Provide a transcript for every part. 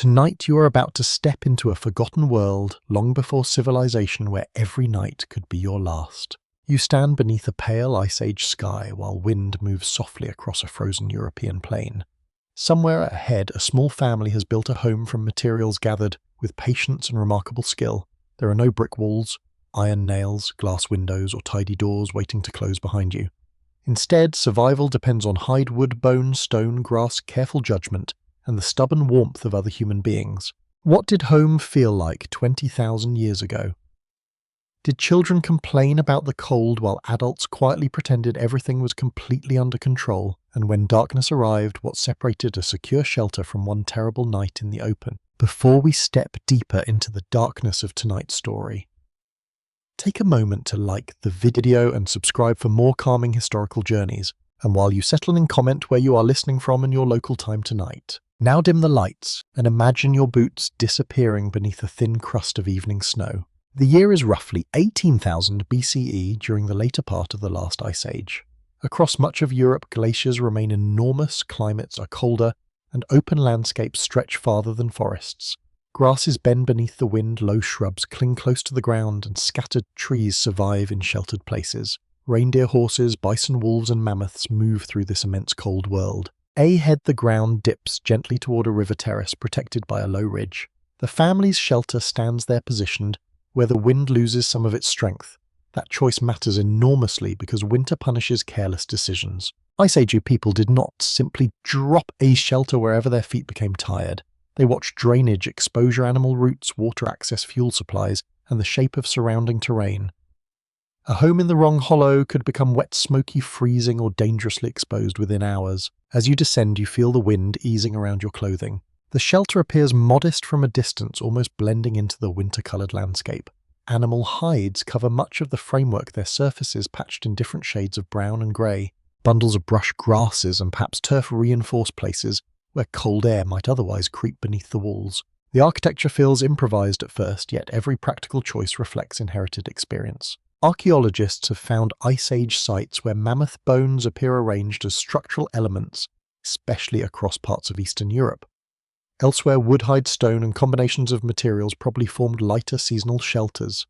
Tonight you are about to step into a forgotten world long before civilization where every night could be your last. You stand beneath a pale Ice Age sky while wind moves softly across a frozen European plain. Somewhere ahead, a small family has built a home from materials gathered with patience and remarkable skill. There are no brick walls, iron nails, glass windows, or tidy doors waiting to close behind you. Instead, survival depends on hide, wood, bone, stone, grass, careful judgment, and the stubborn warmth of other human beings. What did home feel like 20,000 years ago? Did children complain about the cold while adults quietly pretended everything was completely under control? And when darkness arrived, what separated a secure shelter from one terrible night in the open? Before we step deeper into the darkness of tonight's story, take a moment to like the video and subscribe for more calming historical journeys. And while you settle in, comment where you are listening from and your local time tonight. Now dim the lights and imagine your boots disappearing beneath a thin crust of evening snow. The year is roughly 18,000 BCE during the later part of the last Ice Age. Across much of Europe, glaciers remain enormous, climates are colder, and open landscapes stretch farther than forests. Grasses bend beneath the wind, low shrubs cling close to the ground, and scattered trees survive in sheltered places. Reindeer, horses, bison, wolves, and mammoths move through this immense cold world. Ahead, the ground dips gently toward a river terrace protected by a low ridge. The family's shelter stands there positioned where the wind loses some of its strength. That choice matters enormously because winter punishes careless decisions. Ice Age people did not simply drop a shelter wherever their feet became tired. They watched drainage, exposure, animal routes, water access, fuel supplies, and the shape of surrounding terrain. A home in the wrong hollow could become wet, smoky, freezing, or dangerously exposed within hours. As you descend, you feel the wind easing around your clothing. The shelter appears modest from a distance, almost blending into the winter-coloured landscape. Animal hides cover much of the framework, their surfaces patched in different shades of brown and grey. Bundles of brush grasses and perhaps turf reinforce places where cold air might otherwise creep beneath the walls. The architecture feels improvised at first, yet every practical choice reflects inherited experience. Archaeologists have found Ice Age sites where mammoth bones appear arranged as structural elements, especially across parts of Eastern Europe. Elsewhere, wood, hide, stone, and combinations of materials probably formed lighter seasonal shelters.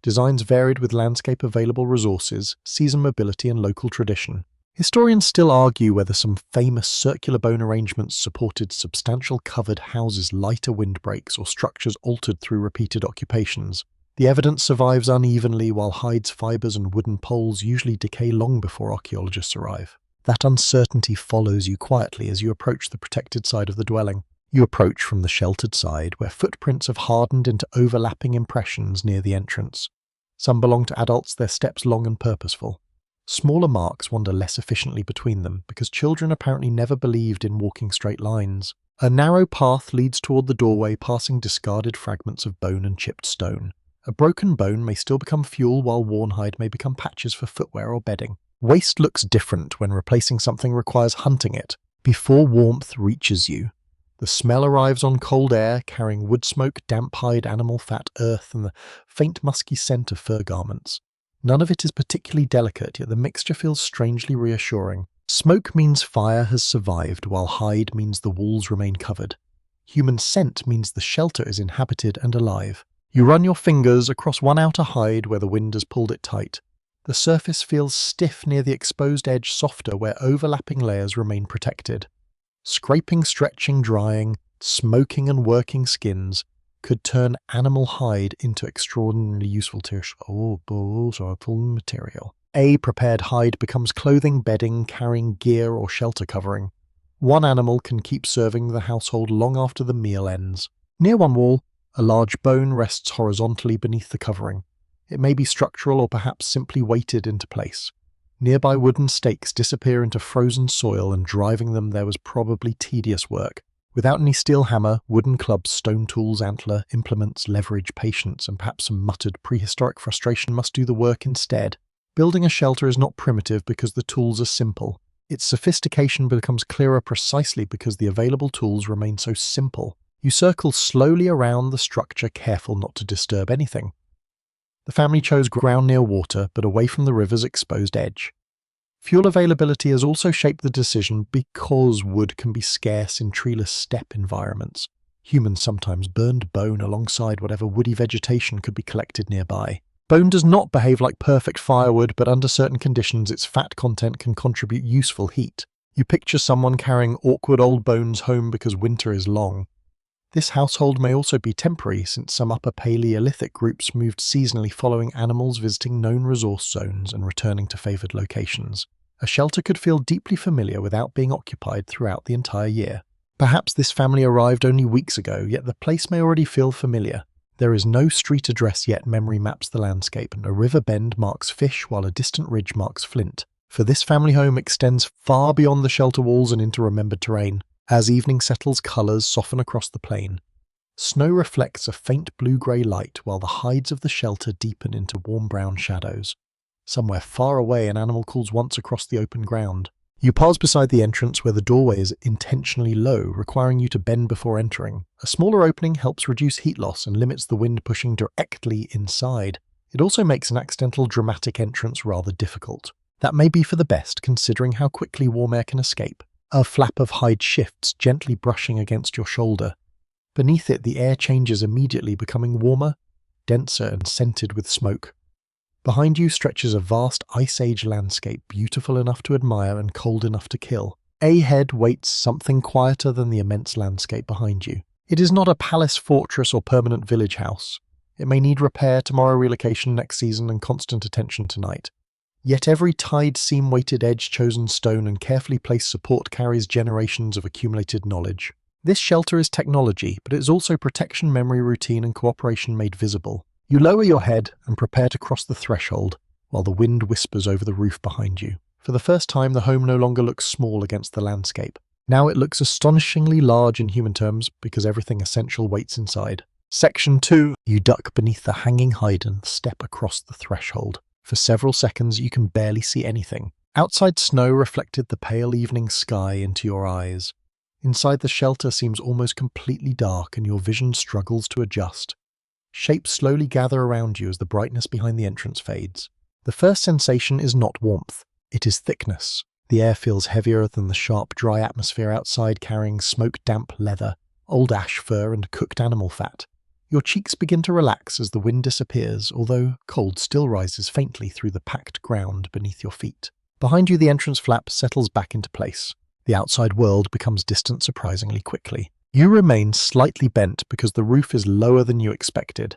Designs varied with landscape available resources, season mobility, and local tradition. Historians still argue whether some famous circular bone arrangements supported substantial covered houses, lighter windbreaks, or structures altered through repeated occupations. The evidence survives unevenly, while hides, fibers, and wooden poles usually decay long before archaeologists arrive. That uncertainty follows you quietly as you approach the protected side of the dwelling. You approach from the sheltered side, where footprints have hardened into overlapping impressions near the entrance. Some belong to adults, their steps long and purposeful. Smaller marks wander less efficiently between them, because children apparently never believed in walking straight lines. A narrow path leads toward the doorway, passing discarded fragments of bone and chipped stone. A broken bone may still become fuel, while worn hide may become patches for footwear or bedding. Waste looks different when replacing something requires hunting it before warmth reaches you. The smell arrives on cold air, carrying wood smoke, damp hide, animal fat, earth, and the faint musky scent of fur garments. None of it is particularly delicate, yet the mixture feels strangely reassuring. Smoke means fire has survived, while hide means the walls remain covered. Human scent means the shelter is inhabited and alive. You run your fingers across one outer hide where the wind has pulled it tight. The surface feels stiff near the exposed edge, softer where overlapping layers remain protected. Scraping, stretching, drying, smoking and working skins could turn animal hide into extraordinarily useful material. A prepared hide becomes clothing, bedding, carrying gear, or shelter covering. One animal can keep serving the household long after the meal ends. Near one wall, a large bone rests horizontally beneath the covering. It may be structural or perhaps simply weighted into place. Nearby wooden stakes disappear into frozen soil, and driving them there was probably tedious work. Without any steel hammer, wooden clubs, stone tools, antler, implements, leverage, patience, and perhaps some muttered prehistoric frustration must do the work instead. Building a shelter is not primitive because the tools are simple. Its sophistication becomes clearer precisely because the available tools remain so simple. You circle slowly around the structure, careful not to disturb anything. The family chose ground near water, but away from the river's exposed edge. Fuel availability has also shaped the decision because wood can be scarce in treeless steppe environments. Humans sometimes burned bone alongside whatever woody vegetation could be collected nearby. Bone does not behave like perfect firewood, but under certain conditions its fat content can contribute useful heat. You picture someone carrying awkward old bones home because winter is long. This household may also be temporary, since some Upper Paleolithic groups moved seasonally following animals visiting known resource zones and returning to favoured locations. A shelter could feel deeply familiar without being occupied throughout the entire year. Perhaps this family arrived only weeks ago, yet the place may already feel familiar. There is no street address, yet memory maps the landscape, and a river bend marks fish while a distant ridge marks flint. For this family home extends far beyond the shelter walls and into remembered terrain. As evening settles, colours soften across the plain. Snow reflects a faint blue-grey light, while the hides of the shelter deepen into warm brown shadows. Somewhere far away, an animal calls once across the open ground. You pause beside the entrance, where the doorway is intentionally low, requiring you to bend before entering. A smaller opening helps reduce heat loss and limits the wind pushing directly inside. It also makes an accidental dramatic entrance rather difficult. That may be for the best, considering how quickly warm air can escape. A flap of hide shifts, gently brushing against your shoulder. Beneath it, the air changes immediately, becoming warmer, denser, and scented with smoke. Behind you stretches a vast Ice Age landscape, beautiful enough to admire and cold enough to kill. Ahead waits something quieter than the immense landscape behind you. It is not a palace, fortress, or permanent village house. It may need repair, tomorrow relocation, next season, and constant attention tonight. Yet every tied, seam-weighted edge, chosen stone, and carefully placed support carries generations of accumulated knowledge. This shelter is technology, but it is also protection, memory, routine, and cooperation made visible. You lower your head and prepare to cross the threshold, while the wind whispers over the roof behind you. For the first time, the home no longer looks small against the landscape. Now it looks astonishingly large in human terms, because everything essential waits inside. Section 2. You duck beneath the hanging hide and step across the threshold. For several seconds, you can barely see anything. Outside, snow reflected the pale evening sky into your eyes. Inside, the shelter seems almost completely dark, and your vision struggles to adjust. Shapes slowly gather around you as the brightness behind the entrance fades. The first sensation is not warmth, it is thickness. The air feels heavier than the sharp, dry atmosphere outside, carrying smoke-damp leather, old ash fur, and cooked animal fat. Your cheeks begin to relax as the wind disappears, although cold still rises faintly through the packed ground beneath your feet. Behind you, the entrance flap settles back into place. The outside world becomes distant surprisingly quickly. You remain slightly bent because the roof is lower than you expected.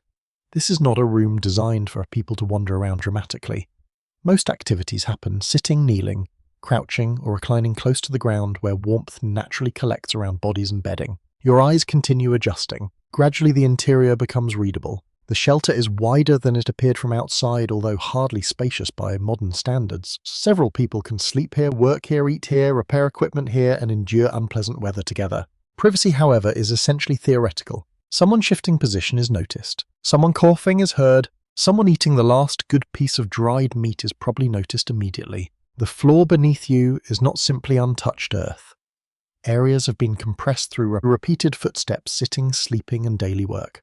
This is not a room designed for people to wander around dramatically. Most activities happen sitting, kneeling, crouching, or reclining close to the ground where warmth naturally collects around bodies and bedding. Your eyes continue adjusting. Gradually the interior becomes readable. The shelter is wider than it appeared from outside, although hardly spacious by modern standards. Several people can sleep here, work here, eat here, repair equipment here, and endure unpleasant weather together. Privacy, however, is essentially theoretical. Someone shifting position is noticed. Someone coughing is heard. Someone eating the last good piece of dried meat is probably noticed immediately. The floor beneath you is not simply untouched earth. Areas have been compressed through repeated footsteps, sitting, sleeping, and daily work.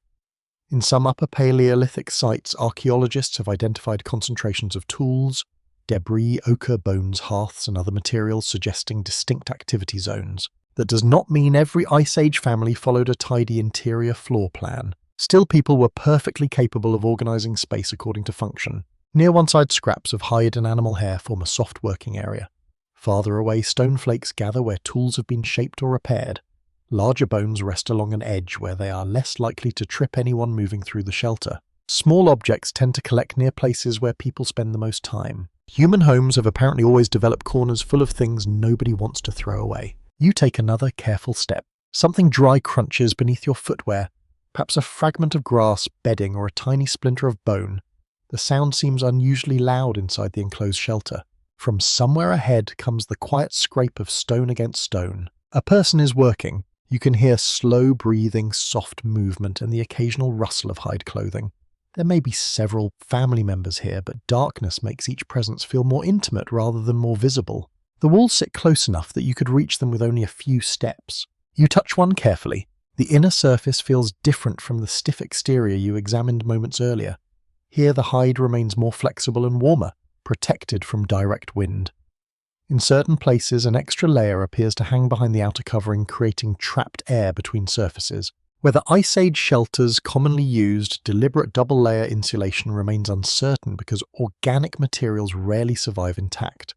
In some Upper Paleolithic sites, archaeologists have identified concentrations of tools, debris, ochre, bones, hearths, and other materials suggesting distinct activity zones. That does not mean every Ice Age family followed a tidy interior floor plan. Still, people were perfectly capable of organizing space according to function. Near one side, scraps of hide and animal hair form a soft working area. Farther away, stone flakes gather where tools have been shaped or repaired. Larger bones rest along an edge where they are less likely to trip anyone moving through the shelter. Small objects tend to collect near places where people spend the most time. Human homes have apparently always developed corners full of things nobody wants to throw away. You take another careful step. Something dry crunches beneath your footwear, perhaps a fragment of grass, bedding, or a tiny splinter of bone. The sound seems unusually loud inside the enclosed shelter. From somewhere ahead comes the quiet scrape of stone against stone. A person is working. You can hear slow breathing, soft movement, and the occasional rustle of hide clothing. There may be several family members here, but darkness makes each presence feel more intimate rather than more visible. The walls sit close enough that you could reach them with only a few steps. You touch one carefully. The inner surface feels different from the stiff exterior you examined moments earlier. Here the hide remains more flexible and warmer, protected from direct wind. In certain places, an extra layer appears to hang behind the outer covering, creating trapped air between surfaces. Where the Ice Age shelters commonly used, deliberate double-layer insulation remains uncertain because organic materials rarely survive intact.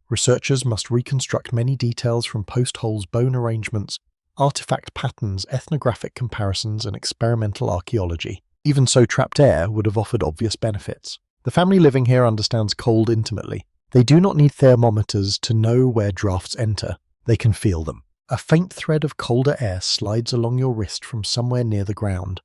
Researchers must reconstruct many details from post holes, bone arrangements, artifact patterns, ethnographic comparisons, and experimental archaeology. Even so, trapped air would have offered obvious benefits. The family living here understands cold intimately. They do not need thermometers to know where drafts enter. They can feel them. A faint thread of colder air slides along your wrist from somewhere near the ground.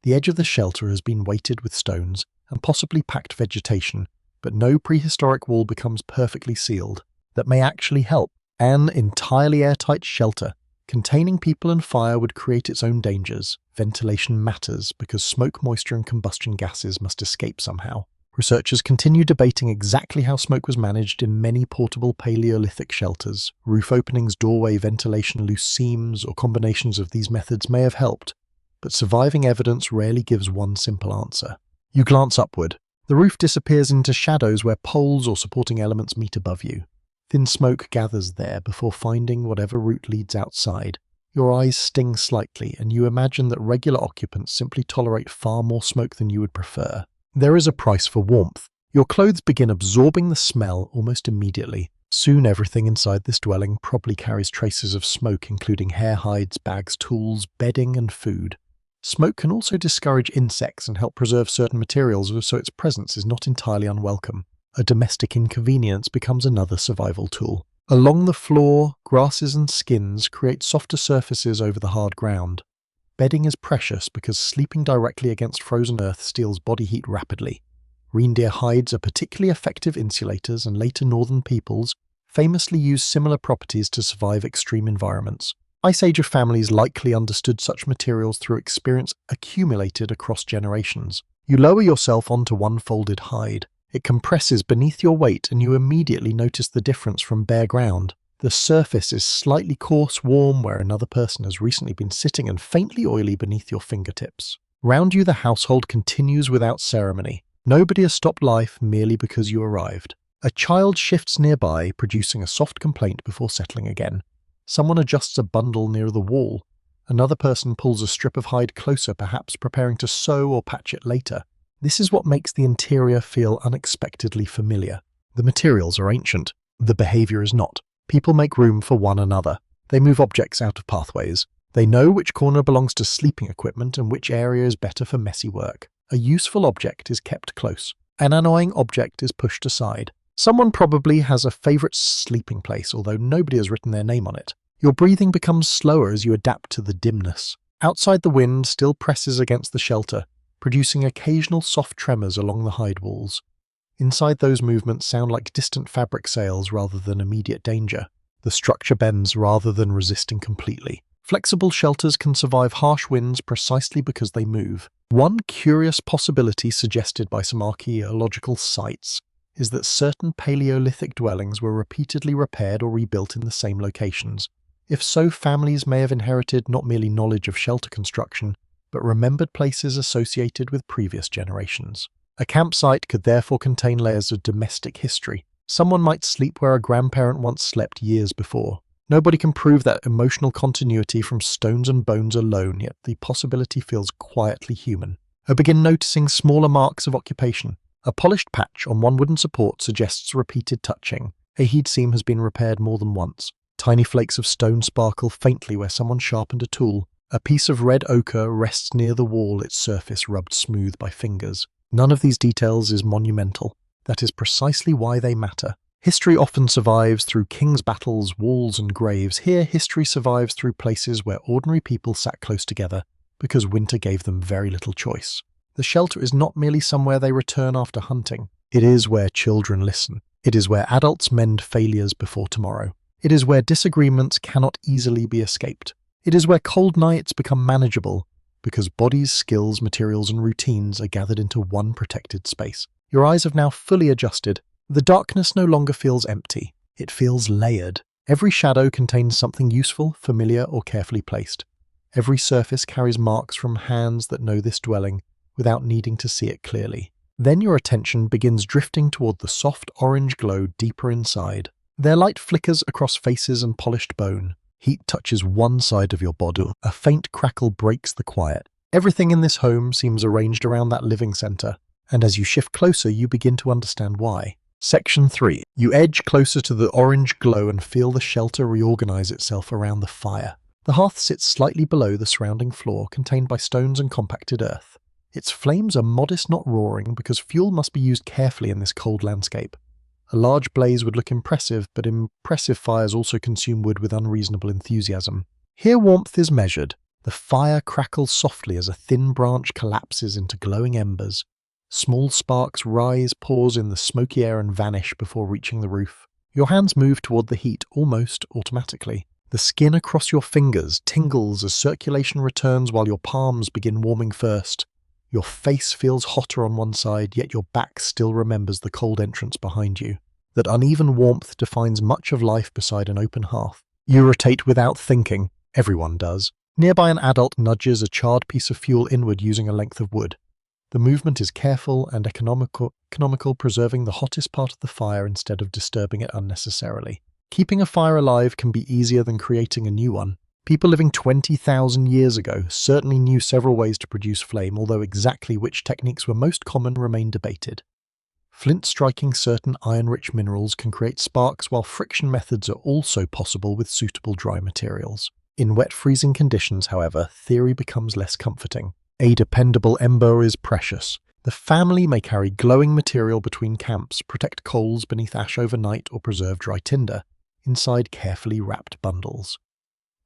The edge of the shelter has been weighted with stones and possibly packed vegetation, but no prehistoric wall becomes perfectly sealed. That may actually help. An entirely airtight shelter containing people and fire would create its own dangers. Ventilation matters because smoke, moisture, and combustion gases must escape somehow. Researchers continue debating exactly how smoke was managed in many portable Paleolithic shelters. Roof openings, doorway ventilation, loose seams, or combinations of these methods may have helped, but surviving evidence rarely gives one simple answer. You glance upward. The roof disappears into shadows where poles or supporting elements meet above you. Thin smoke gathers there before finding whatever route leads outside. Your eyes sting slightly, and you imagine that regular occupants simply tolerate far more smoke than you would prefer. There is a price for warmth. Your clothes begin absorbing the smell almost immediately. Soon everything inside this dwelling probably carries traces of smoke, including hair, hides, bags, tools, bedding, and food. Smoke can also discourage insects and help preserve certain materials, so its presence is not entirely unwelcome. A domestic inconvenience becomes another survival tool. Along the floor, grasses and skins create softer surfaces over the hard ground. Bedding is precious because sleeping directly against frozen earth steals body heat rapidly. Reindeer hides are particularly effective insulators, and later northern peoples famously used similar properties to survive extreme environments. Ice Age families likely understood such materials through experience accumulated across generations. You lower yourself onto one folded hide. It compresses beneath your weight, and you immediately notice the difference from bare ground. The surface is slightly coarse, warm, where another person has recently been sitting, and faintly oily beneath your fingertips. Round you, the household continues without ceremony. Nobody has stopped life merely because you arrived. A child shifts nearby, producing a soft complaint before settling again. Someone adjusts a bundle near the wall. Another person pulls a strip of hide closer, perhaps preparing to sew or patch it later. This is what makes the interior feel unexpectedly familiar. The materials are ancient. The behavior is not. People make room for one another. They move objects out of pathways. They know which corner belongs to sleeping equipment and which area is better for messy work. A useful object is kept close. An annoying object is pushed aside. Someone probably has a favorite sleeping place, although nobody has written their name on it. Your breathing becomes slower as you adapt to the dimness. Outside, the wind still presses against the shelter, producing occasional soft tremors along the hide walls. Inside, those movements sound like distant fabric sails rather than immediate danger. The structure bends rather than resisting completely. Flexible shelters can survive harsh winds precisely because they move. One curious possibility suggested by some archaeological sites is that certain Paleolithic dwellings were repeatedly repaired or rebuilt in the same locations. If so, families may have inherited not merely knowledge of shelter construction, but remembered places associated with previous generations. A campsite could therefore contain layers of domestic history. Someone might sleep where a grandparent once slept years before. Nobody can prove that emotional continuity from stones and bones alone, yet the possibility feels quietly human. I begin noticing smaller marks of occupation. A polished patch on one wooden support suggests repeated touching. A heat seam has been repaired more than once. Tiny flakes of stone sparkle faintly where someone sharpened a tool. A piece of red ochre rests near the wall, its surface rubbed smooth by fingers. None of these details is monumental. That is precisely why they matter. History often survives through kings' battles, walls, and graves. Here, history survives through places where ordinary people sat close together because winter gave them very little choice. The shelter is not merely somewhere they return after hunting. It is where children listen. It is where adults mend failures before tomorrow. It is where disagreements cannot easily be escaped. It is where cold nights become manageable because bodies, skills, materials, and routines are gathered into one protected space. Your eyes have now fully adjusted. The darkness no longer feels empty. It feels layered. Every shadow contains something useful, familiar, or carefully placed. Every surface carries marks from hands that know this dwelling without needing to see it clearly. Then your attention begins drifting toward the soft orange glow deeper inside. Their light flickers across faces and polished bone. Heat touches one side of your body. A faint crackle breaks the quiet. Everything in this home seems arranged around that living center, and as you shift closer, you begin to understand why. Section 3. You edge closer to the orange glow and feel the shelter reorganize itself around the fire. The hearth sits slightly below the surrounding floor, contained by stones and compacted earth. Its flames are modest, not roaring, because fuel must be used carefully in this cold landscape. A large blaze would look impressive, but impressive fires also consume wood with unreasonable enthusiasm. Here warmth is measured. The fire crackles softly as a thin branch collapses into glowing embers. Small sparks rise, pause in the smoky air and vanish before reaching the roof. Your hands move toward the heat almost automatically. The skin across your fingers tingles as circulation returns while your palms begin warming first. Your face feels hotter on one side, yet your back still remembers the cold entrance behind you. That uneven warmth defines much of life beside an open hearth. You rotate without thinking. Everyone does. Nearby, an adult nudges a charred piece of fuel inward using a length of wood. The movement is careful and economical, preserving the hottest part of the fire instead of disturbing it unnecessarily. Keeping a fire alive can be easier than creating a new one. People living 20,000 years ago certainly knew several ways to produce flame, although exactly which techniques were most common remain debated. Flint striking certain iron-rich minerals can create sparks, while friction methods are also possible with suitable dry materials. In wet freezing conditions, however, theory becomes less comforting. A dependable ember is precious. The family may carry glowing material between camps, protect coals beneath ash overnight, or preserve dry tinder inside carefully wrapped bundles.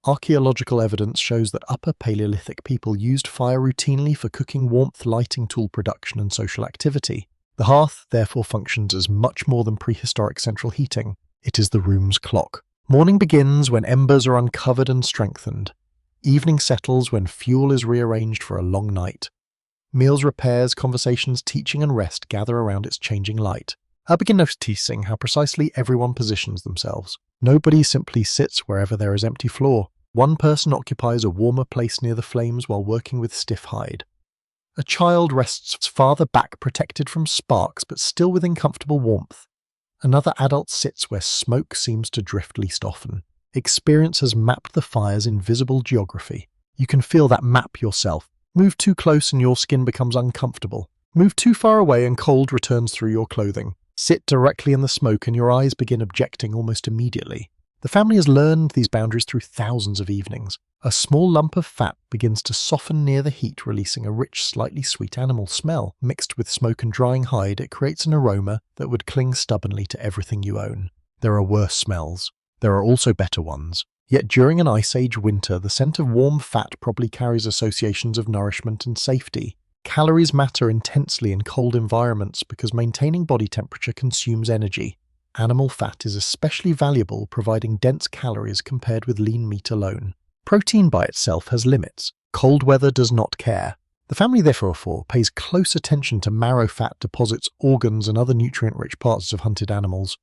Archaeological evidence shows that Upper Paleolithic people used fire routinely for cooking, warmth, lighting, tool production, and social activity. The hearth therefore functions as much more than prehistoric central heating. It is the room's clock. Morning begins when embers are uncovered and strengthened. Evening settles when fuel is rearranged for a long night. Meals, repairs, conversations, teaching, and rest gather around its changing light. I begin noticing how precisely everyone positions themselves. Nobody simply sits wherever there is empty floor. One person occupies a warmer place near the flames while working with stiff hide. A child rests farther back, protected from sparks but still within comfortable warmth. Another adult sits where smoke seems to drift least often. Experience has mapped the fire's invisible geography. You can feel that map yourself. Move too close and your skin becomes uncomfortable. Move too far away and cold returns through your clothing. Sit directly in the smoke and your eyes begin objecting almost immediately. The family has learned these boundaries through thousands of evenings. A small lump of fat begins to soften near the heat, releasing a rich, slightly sweet animal smell. Mixed with smoke and drying hide, it creates an aroma that would cling stubbornly to everything you own. There are worse smells. There are also better ones. Yet during an Ice Age winter, the scent of warm fat probably carries associations of nourishment and safety. Calories matter intensely in cold environments because maintaining body temperature consumes energy. Animal fat is especially valuable, providing dense calories compared with lean meat alone. Protein by itself has limits. Cold weather does not care. The family therefore pays close attention to marrow fat deposits, organs, and other nutrient-rich parts of hunted animals.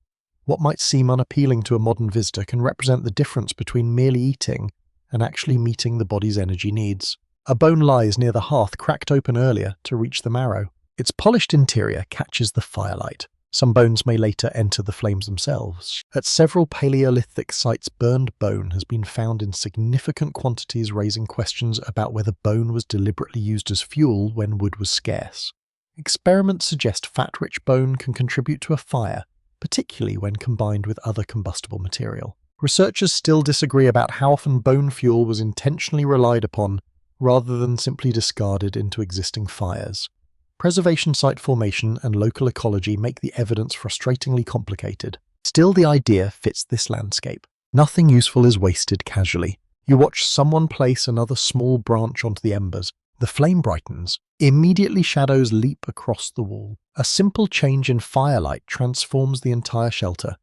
What might seem unappealing to a modern visitor can represent the difference between merely eating and actually meeting the body's energy needs. A bone lies near the hearth, cracked open earlier to reach the marrow. Its polished interior catches the firelight. Some bones may later enter the flames themselves. At several Paleolithic sites, burned bone has been found in significant quantities, raising questions about whether bone was deliberately used as fuel when wood was scarce. Experiments suggest fat-rich bone can contribute to a fire, particularly when combined with other combustible material. Researchers still disagree about how often bone fuel was intentionally relied upon rather than simply discarded into existing fires. Preservation site formation and local ecology make the evidence frustratingly complicated. Still, the idea fits this landscape. Nothing useful is wasted casually. You watch someone place another small branch onto the embers. The flame brightens. Immediately, shadows leap across the wall. A simple change in firelight transforms the entire shelter.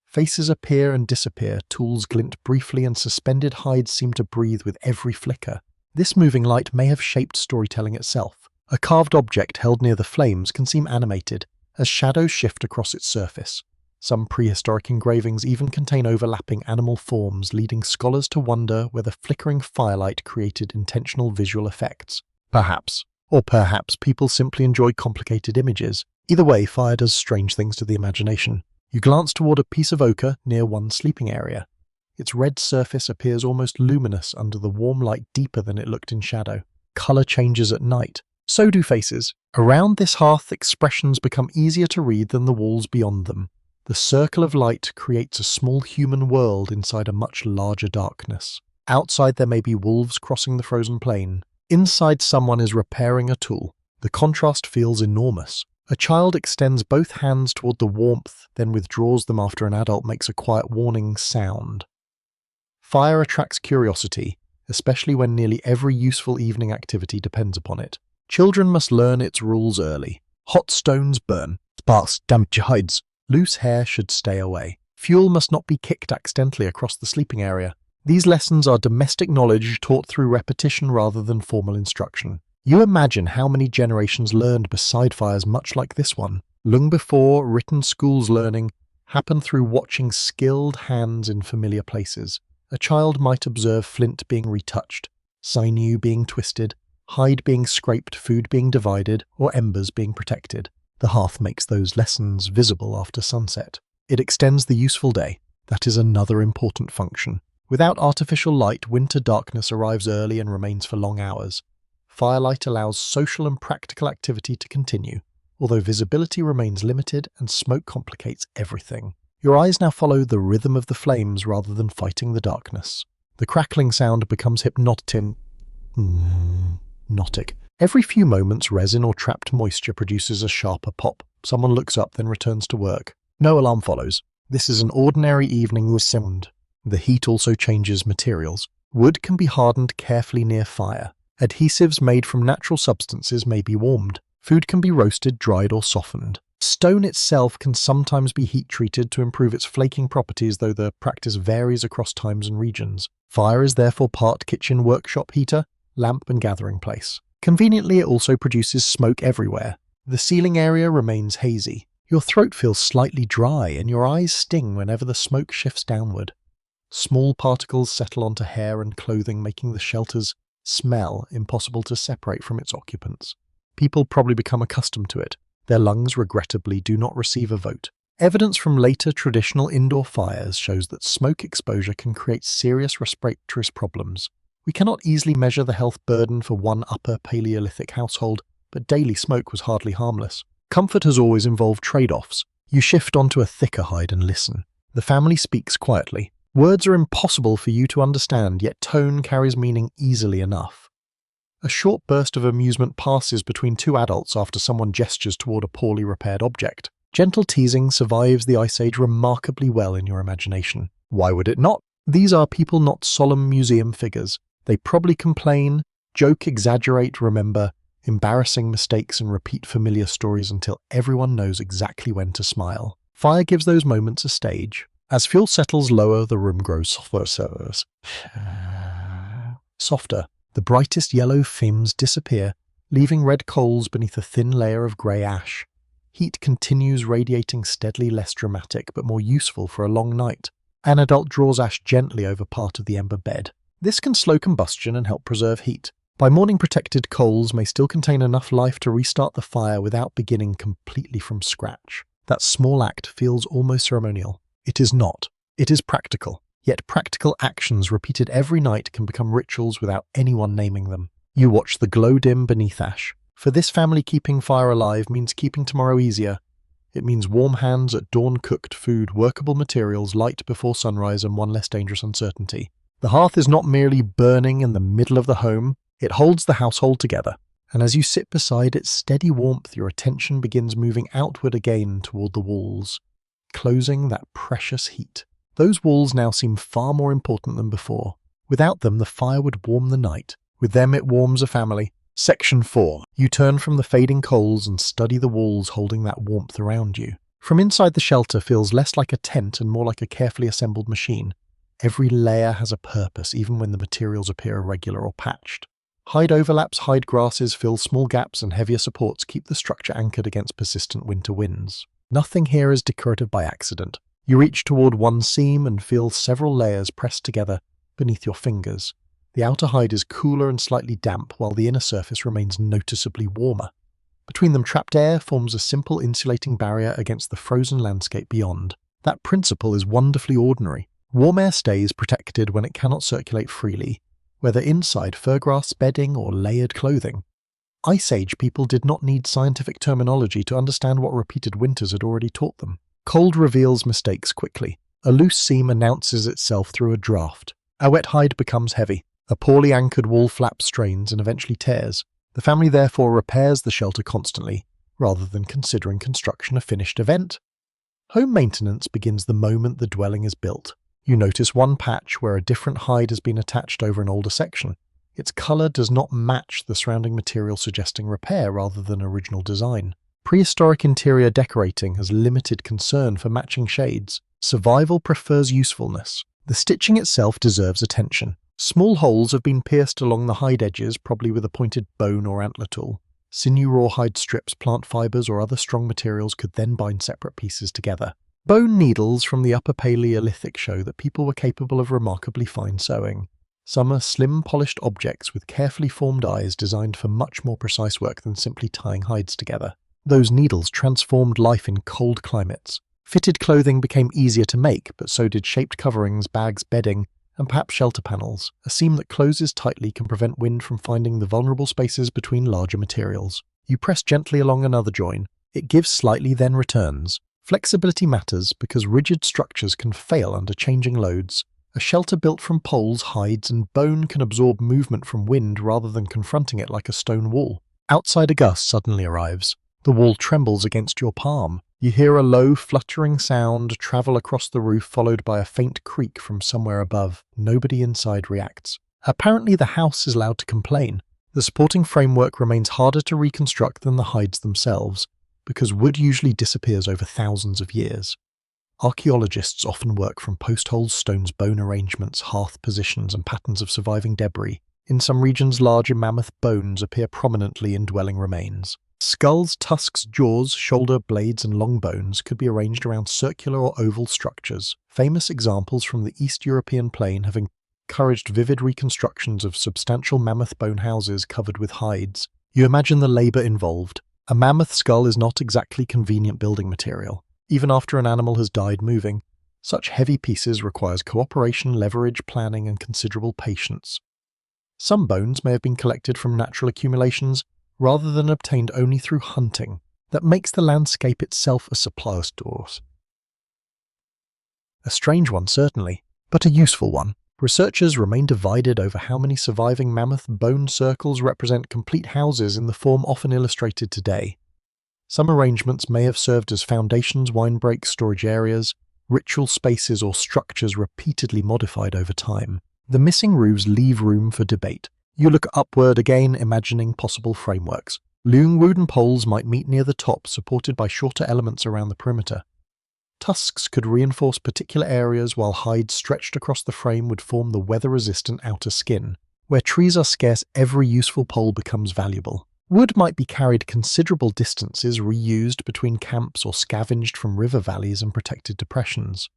Faces appear and disappear, tools glint briefly, and suspended hides seem to breathe with every flicker. This moving light may have shaped storytelling itself. A carved object held near the flames can seem animated, as shadows shift across its surface. Some prehistoric engravings even contain overlapping animal forms, leading scholars to wonder whether flickering firelight created intentional visual effects. Perhaps. Or perhaps people simply enjoy complicated images. Either way, fire does strange things to the imagination. You glance toward a piece of ochre near one sleeping area. Its red surface appears almost luminous under the warm light, deeper than it looked in shadow. Color changes at night. So do faces. Around this hearth, expressions become easier to read than the walls beyond them. The circle of light creates a small human world inside a much larger darkness. Outside there may be wolves crossing the frozen plain. Inside someone is repairing a tool. The contrast feels enormous. A child extends both hands toward the warmth, then withdraws them after an adult makes a quiet warning sound. Fire attracts curiosity, especially when nearly every useful evening activity depends upon it. Children must learn its rules early. Hot stones burn. Sparks damage your hides. Loose hair should stay away. Fuel must not be kicked accidentally across the sleeping area. These lessons are domestic knowledge taught through repetition rather than formal instruction. You imagine how many generations learned beside fires much like this one. Long before written schools learning happened through watching skilled hands in familiar places. A child might observe flint being retouched, sinew being twisted, hide being scraped, food being divided, or embers being protected. The hearth makes those lessons visible after sunset. It extends the useful day. That is another important function. Without artificial light, winter darkness arrives early and remains for long hours. Firelight allows social and practical activity to continue, although visibility remains limited and smoke complicates everything. Your eyes now follow the rhythm of the flames rather than fighting the darkness. The crackling sound becomes hypnotic. Every few moments, resin or trapped moisture produces a sharper pop. Someone looks up, then returns to work. No alarm follows. This is an ordinary evening with sound. The heat also changes materials. Wood can be hardened carefully near fire. Adhesives made from natural substances may be warmed. Food can be roasted, dried, or softened. Stone itself can sometimes be heat-treated to improve its flaking properties, though the practice varies across times and regions. Fire is therefore part kitchen workshop heater, lamp and gathering place. Conveniently, it also produces smoke everywhere. The ceiling area remains hazy. Your throat feels slightly dry and your eyes sting whenever the smoke shifts downward. Small particles settle onto hair and clothing, making the shelter's smell impossible to separate from its occupants. People probably become accustomed to it. Their lungs, regrettably, do not receive a vote. Evidence from later traditional indoor fires shows that smoke exposure can create serious respiratory problems. We cannot easily measure the health burden for one upper Paleolithic household, but daily smoke was hardly harmless. Comfort has always involved trade-offs. You shift onto a thicker hide and listen. The family speaks quietly. Words are impossible for you to understand, yet tone carries meaning easily enough. A short burst of amusement passes between two adults after someone gestures toward a poorly repaired object. Gentle teasing survives the Ice Age remarkably well in your imagination. Why would it not? These are people, not solemn museum figures. They probably complain, joke, exaggerate, remember embarrassing mistakes and repeat familiar stories until everyone knows exactly when to smile. Fire gives those moments a stage. As fuel settles lower, the room grows softer. The brightest yellow flames disappear, leaving red coals beneath a thin layer of grey ash. Heat continues radiating steadily, less dramatic, but more useful for a long night. An adult draws ash gently over part of the ember bed. This can slow combustion and help preserve heat. By morning, protected coals may still contain enough life to restart the fire without beginning completely from scratch. That small act feels almost ceremonial. It is not. It is practical. Yet practical actions repeated every night can become rituals without anyone naming them. You watch the glow dim beneath ash. For this family, keeping fire alive means keeping tomorrow easier. It means warm hands at dawn, cooked food, workable materials, light before sunrise, and one less dangerous uncertainty. The hearth is not merely burning in the middle of the home, it holds the household together. And as you sit beside its steady warmth, your attention begins moving outward again toward the walls, closing that precious heat. Those walls now seem far more important than before. Without them, the fire would warm the night. With them, it warms a family. Section 4. You turn from the fading coals and study the walls holding that warmth around you. From inside, the shelter feels less like a tent and more like a carefully assembled machine. Every layer has a purpose, even when the materials appear irregular or patched. Hide overlaps, hide grasses fill small gaps, and heavier supports keep the structure anchored against persistent winter winds. Nothing here is decorative by accident. You reach toward one seam and feel several layers pressed together beneath your fingers. The outer hide is cooler and slightly damp, while the inner surface remains noticeably warmer. Between them, trapped air forms a simple insulating barrier against the frozen landscape beyond. That principle is wonderfully ordinary. Warm air stays protected when it cannot circulate freely, whether inside fur grass bedding or layered clothing. Ice Age people did not need scientific terminology to understand what repeated winters had already taught them. Cold reveals mistakes quickly. A loose seam announces itself through a draft. A wet hide becomes heavy. A poorly anchored wall flap strains and eventually tears. The family therefore repairs the shelter constantly, rather than considering construction a finished event. Home maintenance begins the moment the dwelling is built. You notice one patch where a different hide has been attached over an older section. Its colour does not match the surrounding material, suggesting repair rather than original design. Prehistoric interior decorating has limited concern for matching shades. Survival prefers usefulness. The stitching itself deserves attention. Small holes have been pierced along the hide edges, probably with a pointed bone or antler tool. Sinew rawhide strips, plant fibres or other strong materials could then bind separate pieces together. Bone needles from the Upper Paleolithic show that people were capable of remarkably fine sewing. Some are slim, polished objects with carefully formed eyes designed for much more precise work than simply tying hides together. Those needles transformed life in cold climates. Fitted clothing became easier to make, but so did shaped coverings, bags, bedding, and perhaps shelter panels. A seam that closes tightly can prevent wind from finding the vulnerable spaces between larger materials. You press gently along another join. It gives slightly, then returns. Flexibility matters because rigid structures can fail under changing loads. A shelter built from poles, hides, and bone can absorb movement from wind rather than confronting it like a stone wall. Outside a gust suddenly arrives. The wall trembles against your palm. You hear a low, fluttering sound travel across the roof, followed by a faint creak from somewhere above. Nobody inside reacts. Apparently the house is allowed to complain. The supporting framework remains harder to reconstruct than the hides themselves, because wood usually disappears over thousands of years. Archaeologists often work from post holes, stones, bone arrangements, hearth positions, and patterns of surviving debris. In some regions, larger mammoth bones appear prominently in dwelling remains. Skulls, tusks, jaws, shoulder blades, and long bones could be arranged around circular or oval structures. Famous examples from the East European plain have encouraged vivid reconstructions of substantial mammoth bone houses covered with hides. You imagine the labour involved. A mammoth skull is not exactly convenient building material. Even after an animal has died moving, such heavy pieces requires cooperation, leverage, planning, and considerable patience. Some bones may have been collected from natural accumulations, rather than obtained only through hunting. That makes the landscape itself a supply of stores. A strange one, certainly, but a useful one. Researchers remain divided over how many surviving mammoth bone circles represent complete houses in the form often illustrated today. Some arrangements may have served as foundations, windbreaks, storage areas, ritual spaces, or structures repeatedly modified over time. The missing roofs leave room for debate. You look upward again, imagining possible frameworks. Long wooden poles might meet near the top, supported by shorter elements around the perimeter. Tusks could reinforce particular areas, while hides stretched across the frame would form the weather-resistant outer skin. Where trees are scarce, every useful pole becomes valuable. Wood might be carried considerable distances, reused between camps, or scavenged from river valleys and protected depressions.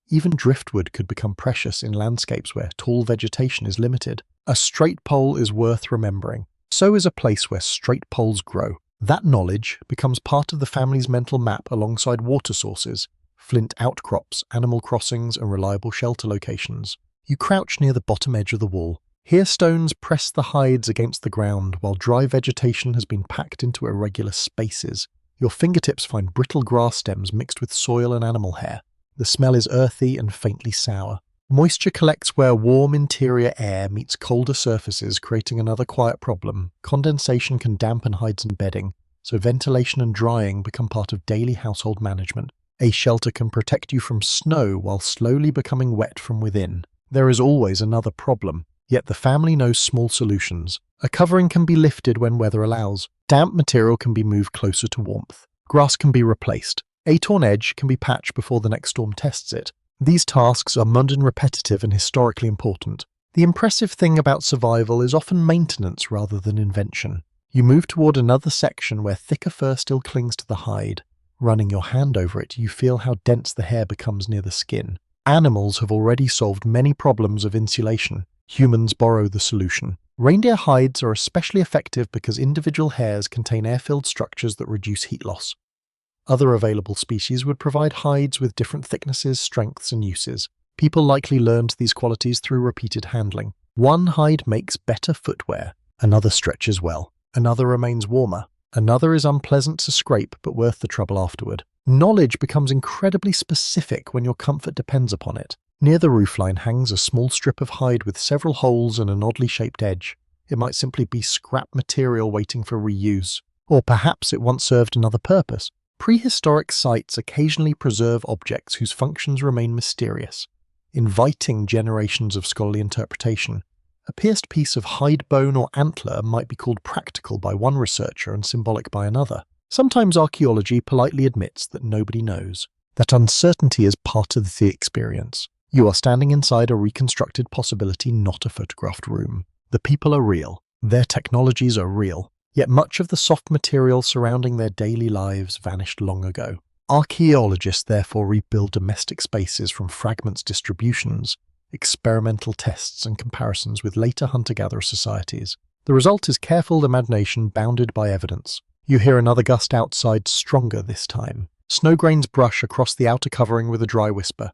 Even driftwood could become precious in landscapes where tall vegetation is limited. A straight pole is worth remembering. So is a place where straight poles grow. That knowledge becomes part of the family's mental map alongside water sources, flint outcrops, animal crossings, and reliable shelter locations. You crouch near the bottom edge of the wall. Here stones press the hides against the ground, while dry vegetation has been packed into irregular spaces. Your fingertips find brittle grass stems mixed with soil and animal hair. The smell is earthy and faintly sour. Moisture collects where warm interior air meets colder surfaces, creating another quiet problem. Condensation can dampen hides and bedding, so ventilation and drying become part of daily household management. A shelter can protect you from snow while slowly becoming wet from within. There is always another problem, yet the family knows small solutions. A covering can be lifted when weather allows. Damp material can be moved closer to warmth. Grass can be replaced. A torn edge can be patched before the next storm tests it. These tasks are mundane, repetitive, and historically important. The impressive thing about survival is often maintenance rather than invention. You move toward another section where thicker fur still clings to the hide. Running your hand over it, you feel how dense the hair becomes near the skin. Animals have already solved many problems of insulation. Humans borrow the solution. Reindeer hides are especially effective because individual hairs contain air-filled structures that reduce heat loss. Other available species would provide hides with different thicknesses, strengths, and uses. People likely learned these qualities through repeated handling. One hide makes better footwear, another stretches well, another remains warmer, another is unpleasant to scrape but worth the trouble afterward. Knowledge becomes incredibly specific when your comfort depends upon it. Near the roofline hangs a small strip of hide with several holes and an oddly shaped edge. It might simply be scrap material waiting for reuse, or perhaps it once served another purpose. Prehistoric sites occasionally preserve objects whose functions remain mysterious, inviting generations of scholarly interpretation. A pierced piece of hide bone or antler might be called practical by one researcher and symbolic by another. Sometimes archaeology politely admits that nobody knows. That uncertainty is part of the experience. You are standing inside a reconstructed possibility, not a photographed room. The people are real. Their technologies are real. Yet much of the soft material surrounding their daily lives vanished long ago. Archaeologists therefore rebuild domestic spaces from fragments, distributions, experimental tests and comparisons with later hunter-gatherer societies. The result is careful imagination bounded by evidence. You hear another gust outside, stronger this time. Snow grains brush across the outer covering with a dry whisper.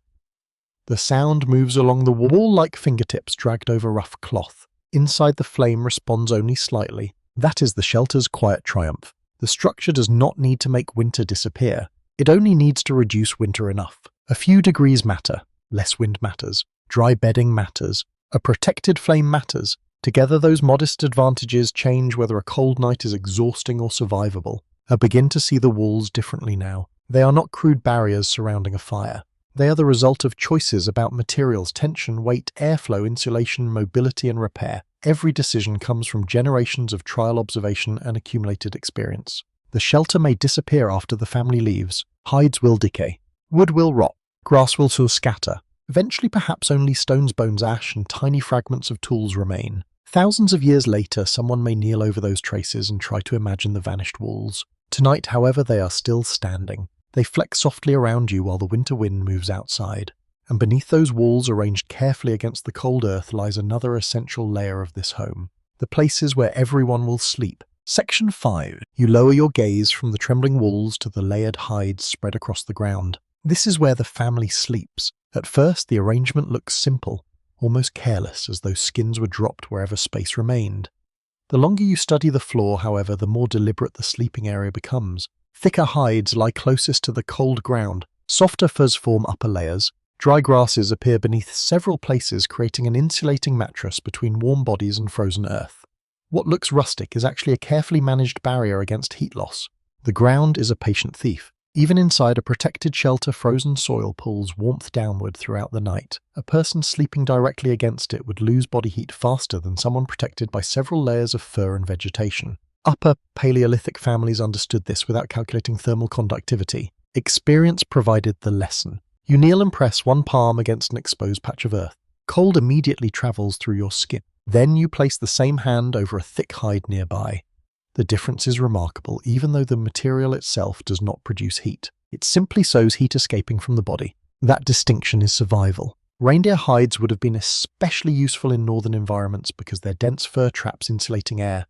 The sound moves along the wall like fingertips dragged over rough cloth. Inside the flame responds only slightly. That is the shelter's quiet triumph. The structure does not need to make winter disappear. It only needs to reduce winter enough. A few degrees matter. Less wind matters. Dry bedding matters. A protected flame matters. Together those modest advantages change whether a cold night is exhausting or survivable. I begin to see the walls differently now. They are not crude barriers surrounding a fire. They are the result of choices about materials, tension, weight, airflow, insulation, mobility and repair. Every decision comes from generations of trial observation and accumulated experience. The shelter may disappear after the family leaves. Hides will decay. Wood will rot. Grass will scatter. Eventually perhaps only stones, bones, ash and tiny fragments of tools remain. Thousands of years later, someone may kneel over those traces and try to imagine the vanished walls. Tonight, however, they are still standing. They flex softly around you while the winter wind moves outside. And beneath those walls, arranged carefully against the cold earth, lies another essential layer of this home. The places where everyone will sleep. Section 5. You lower your gaze from the trembling walls to the layered hides spread across the ground. This is where the family sleeps. At first, the arrangement looks simple, almost careless, as though skins were dropped wherever space remained. The longer you study the floor, however, the more deliberate the sleeping area becomes. Thicker hides lie closest to the cold ground. Softer furs form upper layers. Dry grasses appear beneath several places, creating an insulating mattress between warm bodies and frozen earth. What looks rustic is actually a carefully managed barrier against heat loss. The ground is a patient thief. Even inside a protected shelter, frozen soil pulls warmth downward throughout the night. A person sleeping directly against it would lose body heat faster than someone protected by several layers of fur and vegetation. Upper Paleolithic families understood this without calculating thermal conductivity. Experience provided the lesson. You kneel and press one palm against an exposed patch of earth. Cold immediately travels through your skin. Then you place the same hand over a thick hide nearby. The difference is remarkable, even though the material itself does not produce heat. It simply shows heat escaping from the body. That distinction is survival. Reindeer hides would have been especially useful in northern environments because their dense fur traps insulating air.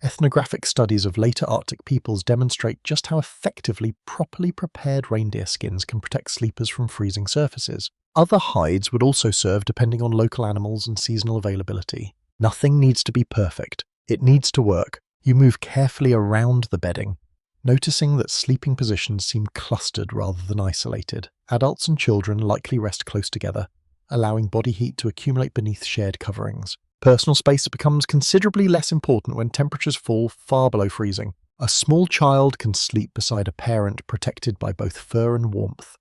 Ethnographic studies of later Arctic peoples demonstrate just how effectively properly prepared reindeer skins can protect sleepers from freezing surfaces. Other hides would also serve depending on local animals and seasonal availability. Nothing needs to be perfect. It needs to work. You move carefully around the bedding, noticing that sleeping positions seem clustered rather than isolated. Adults and children likely rest close together, allowing body heat to accumulate beneath shared coverings. Personal space becomes considerably less important when temperatures fall far below freezing. A small child can sleep beside a parent protected by both fur and warmth.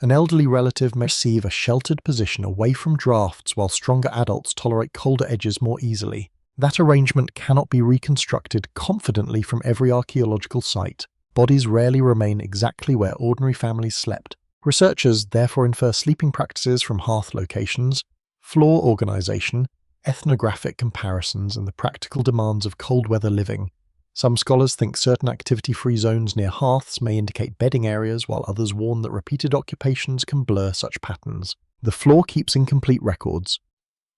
An elderly relative may receive a sheltered position away from drafts while stronger adults tolerate colder edges more easily. That arrangement cannot be reconstructed confidently from every archaeological site. Bodies rarely remain exactly where ordinary families slept. Researchers therefore infer sleeping practices from hearth locations, floor organization, ethnographic comparisons, and the practical demands of cold weather living. Some scholars think certain activity-free zones near hearths may indicate bedding areas, while others warn that repeated occupations can blur such patterns. The floor keeps incomplete records,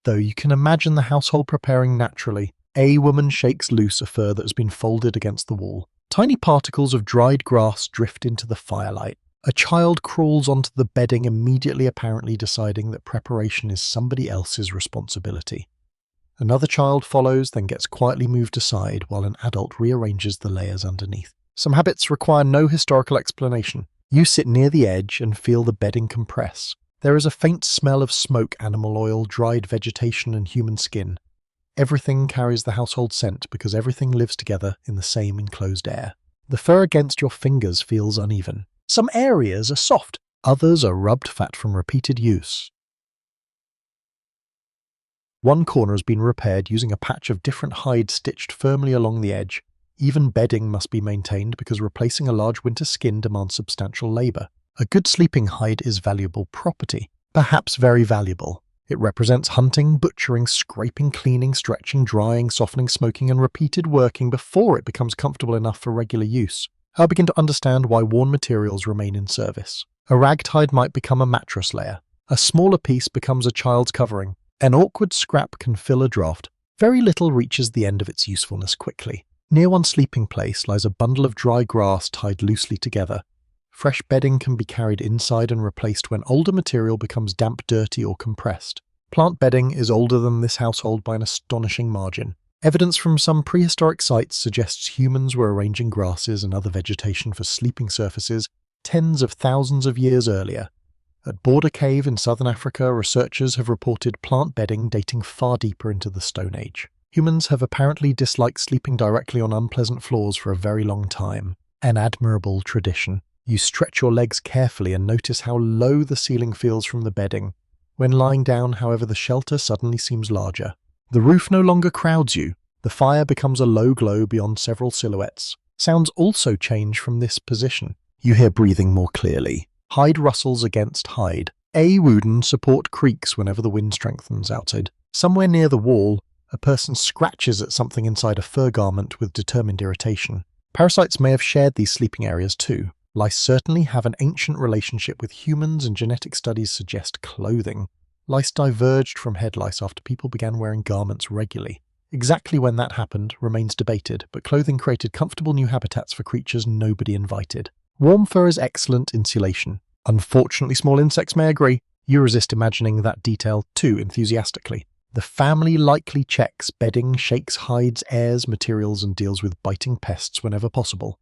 though you can imagine the household preparing naturally. A woman shakes loose a fur that has been folded against the wall. Tiny particles of dried grass drift into the firelight. A child crawls onto the bedding, immediately apparently deciding that preparation is somebody else's responsibility. Another child follows, then gets quietly moved aside while an adult rearranges the layers underneath. Some habits require no historical explanation. You sit near the edge and feel the bedding compress. There is a faint smell of smoke, animal oil, dried vegetation, and human skin. Everything carries the household scent because everything lives together in the same enclosed air. The fur against your fingers feels uneven. Some areas are soft, others are rubbed fat from repeated use. One corner has been repaired using a patch of different hide stitched firmly along the edge. Even bedding must be maintained because replacing a large winter skin demands substantial labour. A good sleeping hide is valuable property, perhaps very valuable. It represents hunting, butchering, scraping, cleaning, stretching, drying, softening, smoking, and repeated working before it becomes comfortable enough for regular use. I begin to understand why worn materials remain in service. A ragged hide might become a mattress layer. A smaller piece becomes a child's covering. An awkward scrap can fill a draft. Very little reaches the end of its usefulness quickly. Near one sleeping place lies a bundle of dry grass tied loosely together. Fresh bedding can be carried inside and replaced when older material becomes damp, dirty, or compressed. Plant bedding is older than this household by an astonishing margin. Evidence from some prehistoric sites suggests humans were arranging grasses and other vegetation for sleeping surfaces tens of thousands of years earlier. At Border Cave in southern Africa, researchers have reported plant bedding dating far deeper into the Stone Age. Humans have apparently disliked sleeping directly on unpleasant floors for a very long time. An admirable tradition. You stretch your legs carefully and notice how low the ceiling feels from the bedding. When lying down, however, the shelter suddenly seems larger. The roof no longer crowds you. The fire becomes a low glow beyond several silhouettes. Sounds also change from this position. You hear breathing more clearly. Hide rustles against hide. A wooden support creaks whenever the wind strengthens outside. Somewhere near the wall, a person scratches at something inside a fur garment with determined irritation. Parasites may have shared these sleeping areas too. Lice certainly have an ancient relationship with humans, and genetic studies suggest clothing. Lice diverged from head lice after people began wearing garments regularly. Exactly when that happened remains debated, but clothing created comfortable new habitats for creatures nobody invited. Warm fur is excellent insulation. Unfortunately, small insects may agree. You resist imagining that detail too enthusiastically. The family likely checks bedding, shakes, hides, airs, materials, and deals with biting pests whenever possible.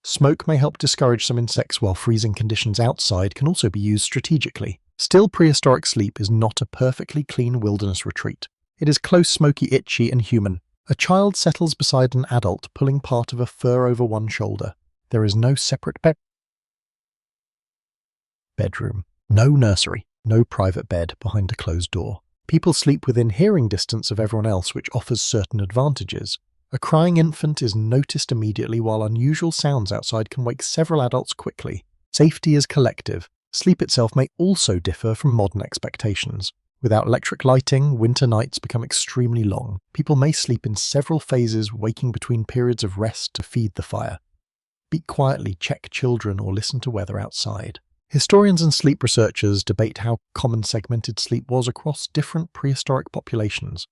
Smoke may help discourage some insects, while freezing conditions outside can also be used strategically. Still, prehistoric sleep is not a perfectly clean wilderness retreat. It is close, smoky, itchy, and human. A child settles beside an adult, pulling part of a fur over one shoulder. There is no separate bedroom, no nursery, no private bed behind a closed door. People sleep within hearing distance of everyone else, which offers certain advantages. A crying infant is noticed immediately, while unusual sounds outside can wake several adults quickly. Safety is collective. Sleep itself may also differ from modern expectations. Without electric lighting, winter nights become extremely long. People may sleep in several phases, waking between periods of rest to feed the fire. Speak quietly, check children, or listen to weather outside. Historians and sleep researchers debate how common segmented sleep was across different prehistoric populations.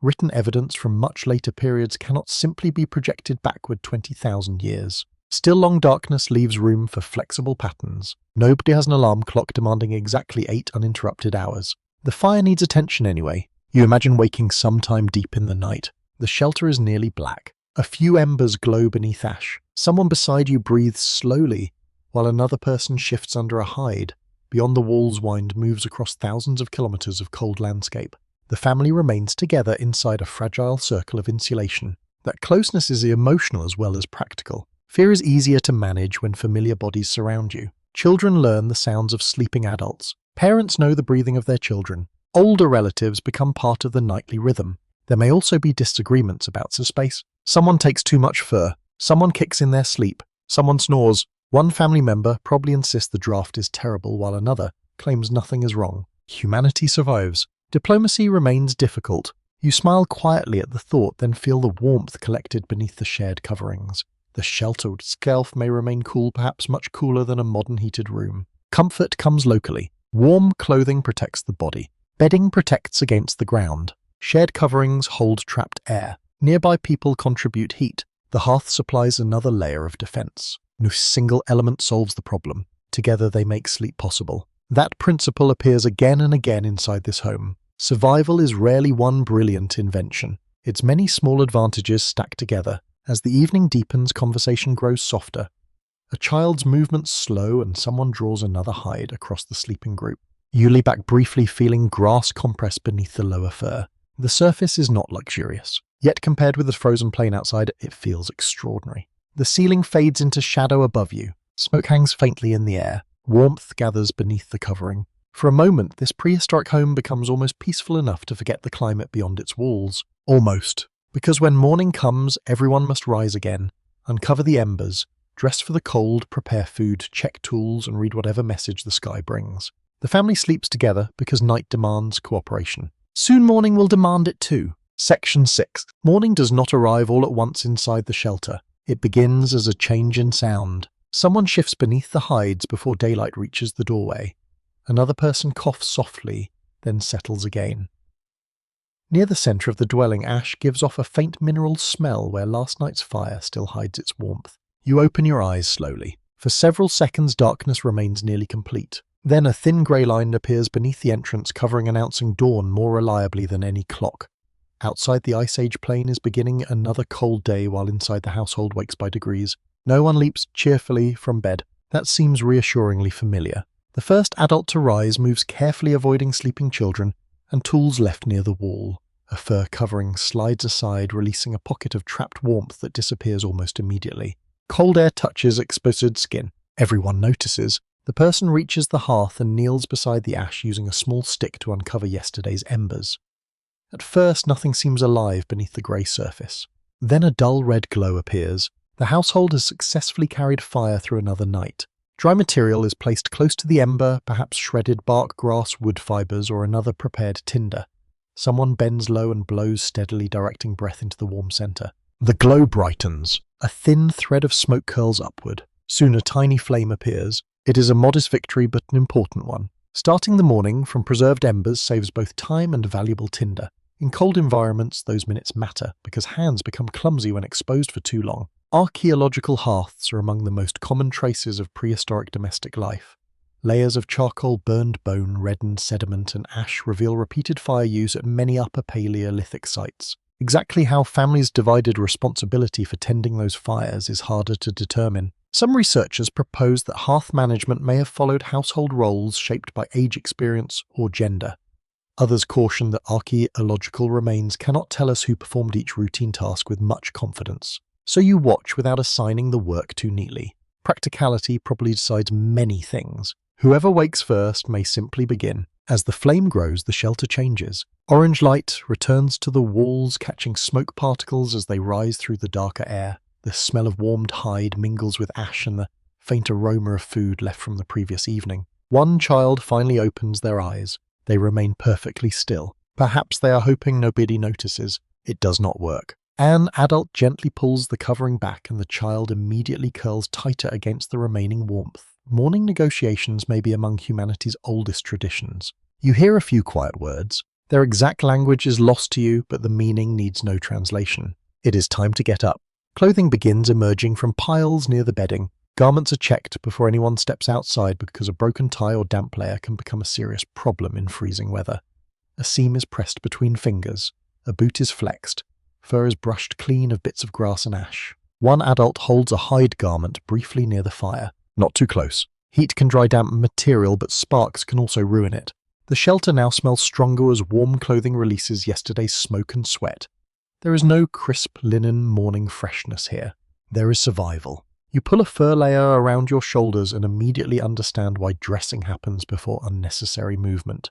Written evidence from much later periods cannot simply be projected backward 20,000 years. Still, long darkness leaves room for flexible patterns. Nobody has an alarm clock demanding exactly 8 uninterrupted hours. The fire needs attention anyway. You imagine waking sometime deep in the night. The shelter is nearly black. A few embers glow beneath ash. Someone beside you breathes slowly, while another person shifts under a hide. Beyond the wall's wind moves across thousands of kilometers of cold landscape. The family remains together inside a fragile circle of insulation. That closeness is emotional as well as practical. Fear is easier to manage when familiar bodies surround you. Children learn the sounds of sleeping adults. Parents know the breathing of their children. Older relatives become part of the nightly rhythm. There may also be disagreements about space. Someone takes too much fur. Someone kicks in their sleep. Someone snores. One family member probably insists the draft is terrible, while another claims nothing is wrong. Humanity survives. Diplomacy remains difficult. You smile quietly at the thought, then feel the warmth collected beneath the shared coverings. The shelter itself may remain cool, perhaps much cooler than a modern heated room. Comfort comes locally. Warm clothing protects the body. Bedding protects against the ground. Shared coverings hold trapped air. Nearby people contribute heat. The hearth supplies another layer of defense. No single element solves the problem. Together they make sleep possible. That principle appears again and again inside this home. Survival is rarely one brilliant invention. Its many small advantages stack together. As the evening deepens, conversation grows softer. A child's movements slow and someone draws another hide across the sleeping group. You lay back briefly, feeling grass compress beneath the lower fur. The surface is not luxurious, yet compared with the frozen plain outside, it feels extraordinary. The ceiling fades into shadow above you. Smoke hangs faintly in the air. Warmth gathers beneath the covering. For a moment, this prehistoric home becomes almost peaceful enough to forget the climate beyond its walls. Almost. Because when morning comes, everyone must rise again, uncover the embers, dress for the cold, prepare food, check tools, and read whatever message the sky brings. The family sleeps together because night demands cooperation. Soon morning will demand it too. Section 6. Morning does not arrive all at once inside the shelter. It begins as a change in sound. Someone shifts beneath the hides before daylight reaches the doorway. Another person coughs softly, then settles again. Near the center of the dwelling, ash gives off a faint mineral smell where last night's fire still hides its warmth. You open your eyes slowly. For several seconds, darkness remains nearly complete. Then a thin grey line appears beneath the entrance, announcing dawn more reliably than any clock. Outside, the Ice Age plain is beginning another cold day, while inside the household wakes by degrees. No one leaps cheerfully from bed. That seems reassuringly familiar. The first adult to rise moves carefully, avoiding sleeping children and tools left near the wall. A fur covering slides aside, releasing a pocket of trapped warmth that disappears almost immediately. Cold air touches exposed skin. Everyone notices. The person reaches the hearth and kneels beside the ash, using a small stick to uncover yesterday's embers. At first, nothing seems alive beneath the grey surface. Then a dull red glow appears. The household has successfully carried fire through another night. Dry material is placed close to the ember, perhaps shredded bark, grass, wood fibres, or another prepared tinder. Someone bends low and blows steadily, directing breath into the warm centre. The glow brightens. A thin thread of smoke curls upward. Soon a tiny flame appears. It is a modest victory, but an important one. Starting the morning from preserved embers saves both time and valuable tinder. In cold environments, those minutes matter, because hands become clumsy when exposed for too long. Archaeological hearths are among the most common traces of prehistoric domestic life. Layers of charcoal, burned bone, reddened sediment, and ash reveal repeated fire use at many Upper Paleolithic sites. Exactly how families divided responsibility for tending those fires is harder to determine. Some researchers propose that hearth management may have followed household roles shaped by age, experience, or gender. Others caution that archaeological remains cannot tell us who performed each routine task with much confidence. So you watch without assigning the work too neatly. Practicality probably decides many things. Whoever wakes first may simply begin. As the flame grows, the shelter changes. Orange light returns to the walls, catching smoke particles as they rise through the darker air. The smell of warmed hide mingles with ash and the faint aroma of food left from the previous evening. One child finally opens their eyes. They remain perfectly still. Perhaps they are hoping nobody notices. It does not work. An adult gently pulls the covering back and the child immediately curls tighter against the remaining warmth. Morning negotiations may be among humanity's oldest traditions. You hear a few quiet words. Their exact language is lost to you, but the meaning needs no translation. It is time to get up. Clothing begins emerging from piles near the bedding. Garments are checked before anyone steps outside, because a broken tie or damp layer can become a serious problem in freezing weather. A seam is pressed between fingers. A boot is flexed. Fur is brushed clean of bits of grass and ash. One adult holds a hide garment briefly near the fire. Not too close. Heat can dry damp material, but sparks can also ruin it. The shelter now smells stronger as warm clothing releases yesterday's smoke and sweat. There is no crisp linen morning freshness here. There is survival. You pull a fur layer around your shoulders and immediately understand why dressing happens before unnecessary movement.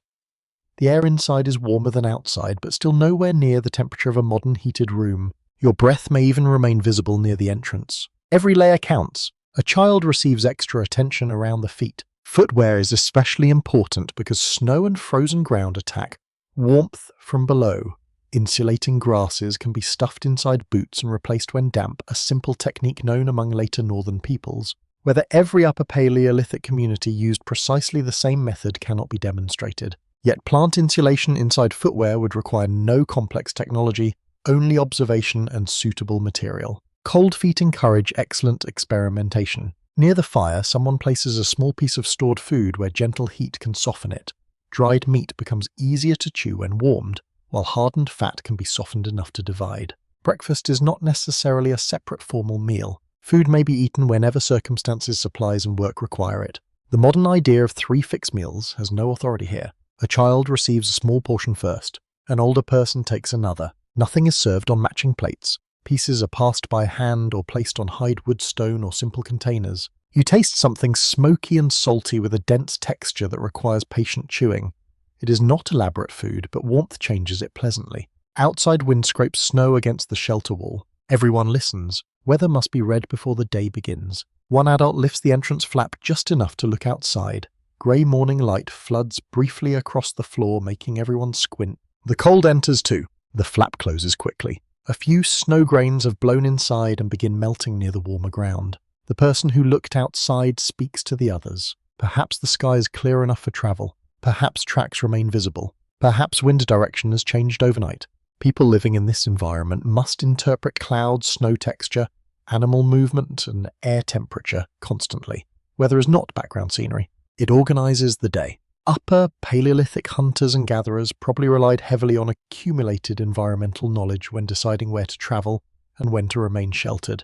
The air inside is warmer than outside, but still nowhere near the temperature of a modern heated room. Your breath may even remain visible near the entrance. Every layer counts. A child receives extra attention around the feet. Footwear is especially important because snow and frozen ground attack warmth from below. Insulating grasses can be stuffed inside boots and replaced when damp, a simple technique known among later northern peoples. Whether every Upper Paleolithic community used precisely the same method cannot be demonstrated. Yet plant insulation inside footwear would require no complex technology, only observation and suitable material. Cold feet encourage excellent experimentation. Near the fire, someone places a small piece of stored food where gentle heat can soften it. Dried meat becomes easier to chew when warmed, while hardened fat can be softened enough to divide. Breakfast is not necessarily a separate formal meal. Food may be eaten whenever circumstances, supplies, and work require it. The modern idea of 3 fixed meals has no authority here. A child receives a small portion first. An older person takes another. Nothing is served on matching plates. Pieces are passed by hand or placed on hide, wood, stone, or simple containers. You taste something smoky and salty with a dense texture that requires patient chewing. It is not elaborate food, but warmth changes it pleasantly. Outside wind scrapes snow against the shelter wall. Everyone listens. Weather must be read before the day begins. One adult lifts the entrance flap just enough to look outside. Grey morning light floods briefly across the floor, making everyone squint. The cold enters too. The flap closes quickly. A few snow grains have blown inside and begin melting near the warmer ground. The person who looked outside speaks to the others. Perhaps the sky is clear enough for travel. Perhaps tracks remain visible. Perhaps wind direction has changed overnight. People living in this environment must interpret clouds, snow texture, animal movement, and air temperature constantly. Weather is not background scenery. It organizes the day. Upper Paleolithic hunters and gatherers probably relied heavily on accumulated environmental knowledge when deciding where to travel and when to remain sheltered.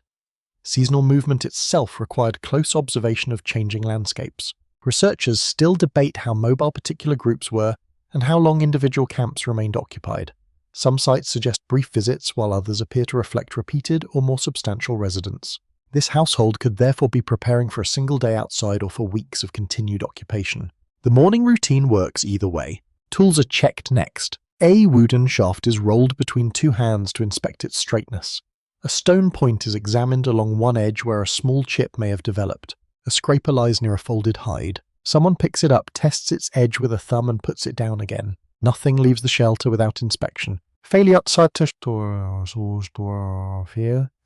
Seasonal movement itself required close observation of changing landscapes. Researchers still debate how mobile particular groups were and how long individual camps remained occupied. Some sites suggest brief visits, while others appear to reflect repeated or more substantial residence. This household could therefore be preparing for a single day outside or for weeks of continued occupation. The morning routine works either way. Tools are checked next. A wooden shaft is rolled between 2 hands to inspect its straightness. A stone point is examined along one edge where a small chip may have developed. A scraper lies near a folded hide. Someone picks it up, tests its edge with a thumb and puts it down again. Nothing leaves the shelter without inspection. Failure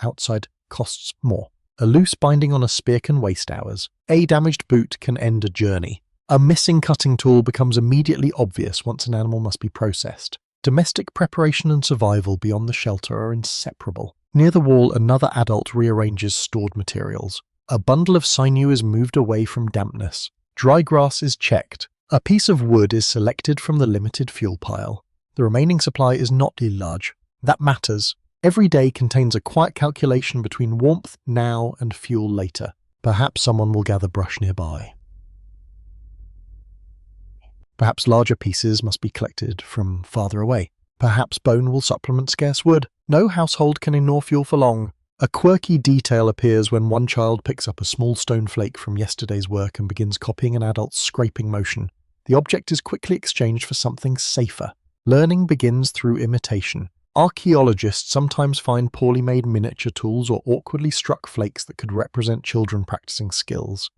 outside costs more. A loose binding on a spear can waste hours. A damaged boot can end a journey. A missing cutting tool becomes immediately obvious once an animal must be processed. Domestic preparation and survival beyond the shelter are inseparable. Near the wall, another adult rearranges stored materials. A bundle of sinew is moved away from dampness. Dry grass is checked. A piece of wood is selected from the limited fuel pile. The remaining supply is not large. That matters. Every day contains a quiet calculation between warmth now and fuel later. Perhaps someone will gather brush nearby. Perhaps larger pieces must be collected from farther away. Perhaps bone will supplement scarce wood. No household can ignore fuel for long. A quirky detail appears when one child picks up a small stone flake from yesterday's work and begins copying an adult's scraping motion. The object is quickly exchanged for something safer. Learning begins through imitation. Archaeologists sometimes find poorly made miniature tools or awkwardly struck flakes that could represent children practicing skills.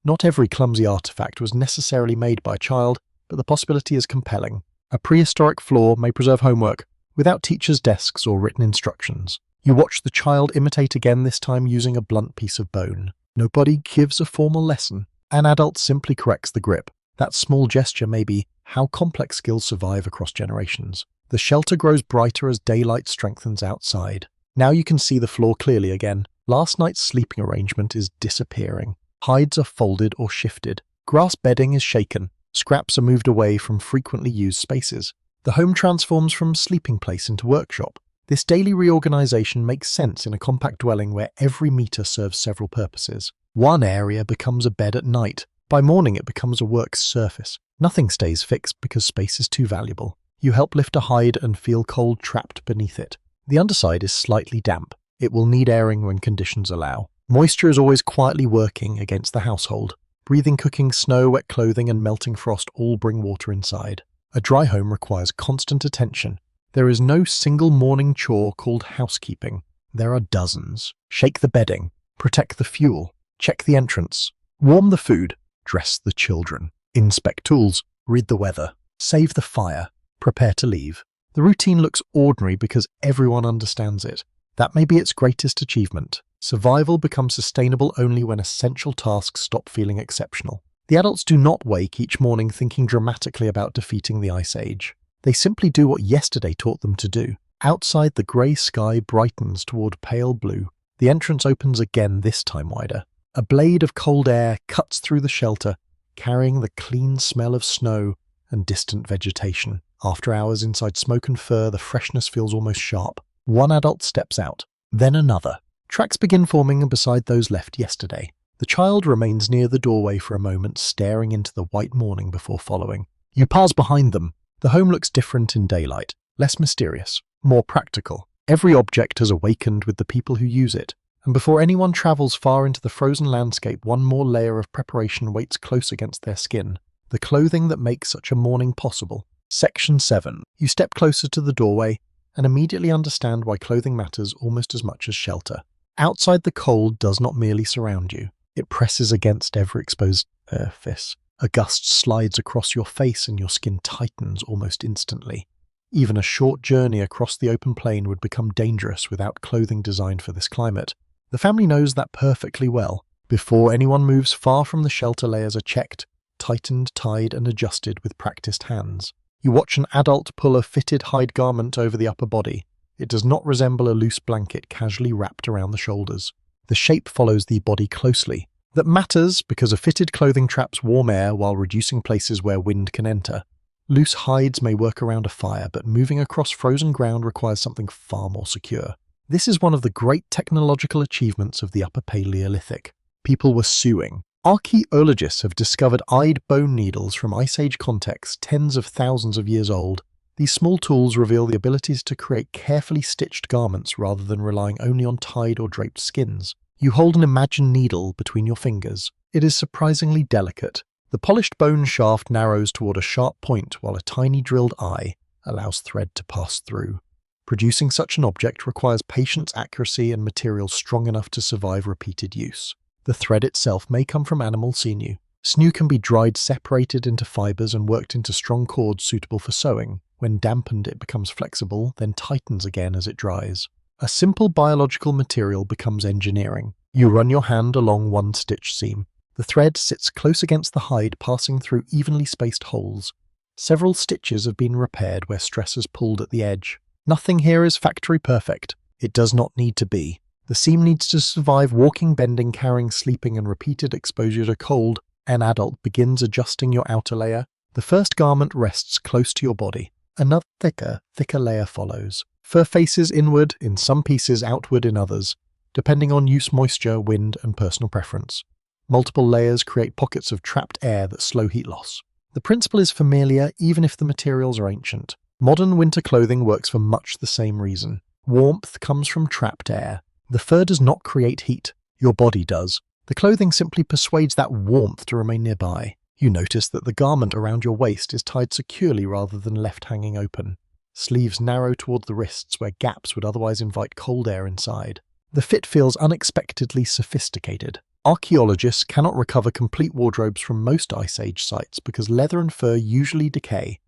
Not every clumsy artifact was necessarily made by a child, but the possibility is compelling. A prehistoric floor may preserve homework without teachers' desks or written instructions. You watch the child imitate again, this time using a blunt piece of bone. Nobody gives a formal lesson. An adult simply corrects the grip. That small gesture may be how complex skills survive across generations. The shelter grows brighter as daylight strengthens outside. Now you can see the floor clearly again. Last night's sleeping arrangement is disappearing. Hides are folded or shifted. Grass bedding is shaken. Scraps are moved away from frequently used spaces. The home transforms from sleeping place into workshop. This daily reorganization makes sense in a compact dwelling where every meter serves several purposes. One area becomes a bed at night. By morning it becomes a work surface. Nothing stays fixed because space is too valuable. You help lift a hide and feel cold trapped beneath it. The underside is slightly damp. It will need airing when conditions allow. Moisture is always quietly working against the household. Breathing, cooking, snow, wet clothing, and melting frost all bring water inside. A dry home requires constant attention. There is no single morning chore called housekeeping. There are dozens. Shake the bedding. Protect the fuel. Check the entrance. Warm the food. Dress the children. Inspect tools. Read the weather. Save the fire. Prepare to leave. The routine looks ordinary because everyone understands it. That may be its greatest achievement. Survival becomes sustainable only when essential tasks stop feeling exceptional. The adults do not wake each morning thinking dramatically about defeating the Ice Age. They simply do what yesterday taught them to do. Outside, the grey sky brightens toward pale blue. The entrance opens again, this time wider. A blade of cold air cuts through the shelter, carrying the clean smell of snow and distant vegetation. After hours inside smoke and fur, the freshness feels almost sharp. One adult steps out, then another. Tracks begin forming beside those left yesterday. The child remains near the doorway for a moment, staring into the white morning before following. You pass behind them. The home looks different in daylight, less mysterious, more practical. Every object has awakened with the people who use it, and before anyone travels far into the frozen landscape, one more layer of preparation waits close against their skin. The clothing that makes such a morning possible. Section 7. You step closer to the doorway and immediately understand why clothing matters almost as much as shelter. Outside, the cold does not merely surround you. It presses against every exposed surface. A gust slides across your face and your skin tightens almost instantly. Even a short journey across the open plain would become dangerous without clothing designed for this climate. The family knows that perfectly well. Before anyone moves far from the shelter, layers are checked, tightened, tied, and adjusted with practiced hands. You watch an adult pull a fitted hide garment over the upper body. It does not resemble a loose blanket casually wrapped around the shoulders. The shape follows the body closely. That matters because a fitted clothing traps warm air while reducing places where wind can enter. Loose hides may work around a fire, but moving across frozen ground requires something far more secure. This is one of the great technological achievements of the Upper Paleolithic. People were sewing. Archaeologists have discovered eyed bone needles from Ice Age contexts tens of thousands of years old. These small tools reveal the abilities to create carefully stitched garments rather than relying only on tied or draped skins. You hold an imagined needle between your fingers. It is surprisingly delicate. The polished bone shaft narrows toward a sharp point while a tiny drilled eye allows thread to pass through. Producing such an object requires patience, accuracy, and materials strong enough to survive repeated use. The thread itself may come from animal sinew. Sinew can be dried, separated into fibers, and worked into strong cords suitable for sewing. When dampened, it becomes flexible, then tightens again as it dries. A simple biological material becomes engineering. You run your hand along one stitch seam. The thread sits close against the hide, passing through evenly spaced holes. Several stitches have been repaired where stress has pulled at the edge. Nothing here is factory perfect. It does not need to be. The seam needs to survive walking, bending, carrying, sleeping, and repeated exposure to cold. An adult begins adjusting your outer layer. The first garment rests close to your body. Another thicker layer follows. Fur faces inward, in some pieces outward in others, depending on use, moisture, wind, and personal preference. Multiple layers create pockets of trapped air that slow heat loss. The principle is familiar even if the materials are ancient. Modern winter clothing works for much the same reason. Warmth comes from trapped air. The fur does not create heat. Your body does. The clothing simply persuades that warmth to remain nearby. You notice that the garment around your waist is tied securely rather than left hanging open. Sleeves narrow toward the wrists where gaps would otherwise invite cold air inside. The fit feels unexpectedly sophisticated. Archaeologists cannot recover complete wardrobes from most Ice Age sites because leather and fur usually decay.